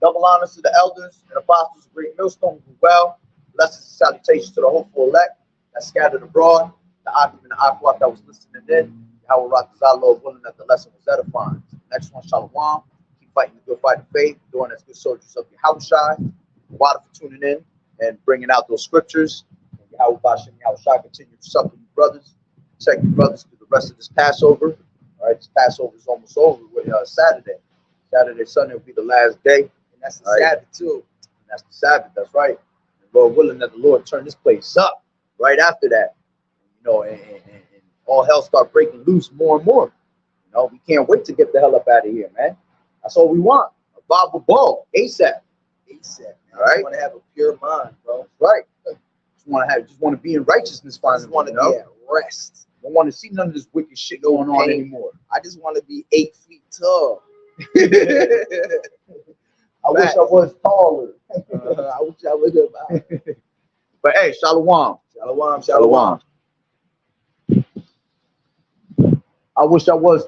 Double honors to the elders and apostles of Great Millstone who well. Blessings and salutations to the hopeful elect that scattered abroad, the Akim and the Aquat that was listening in. Yahweh Rakazah, Lord willing, that the lesson was edifying. Next one, Shalom. Keep fighting the good fight of faith, doing as good soldiers of Yahawashi. Water for tuning in and bringing out those scriptures. And Yahweh Bashem, Yahawashi, continue to succor you brothers. Protect you brothers through the rest of this Passover. All right, this Passover is almost over with Saturday. Saturday, Sunday will be the last day. And that's the Sabbath too. And that's the Sabbath, that's right. And Lord willing that the Lord turn this place up right after that. You know, and all hell start breaking loose more and more. You know, we can't wait to get the hell up out of here, man. That's all we want. A Bible ball, ASAP. ASAP, man. All right. I want to have a pure mind, bro. Right. Just want to be in righteousous finally. Just want to be at rest. Don't want to see none of this wicked shit going on anymore. I just want to be 8 feet tall. I wish I was taller. I wish I was about. But hey, Shalom. Shalom, shalom. Shalom. I wish I was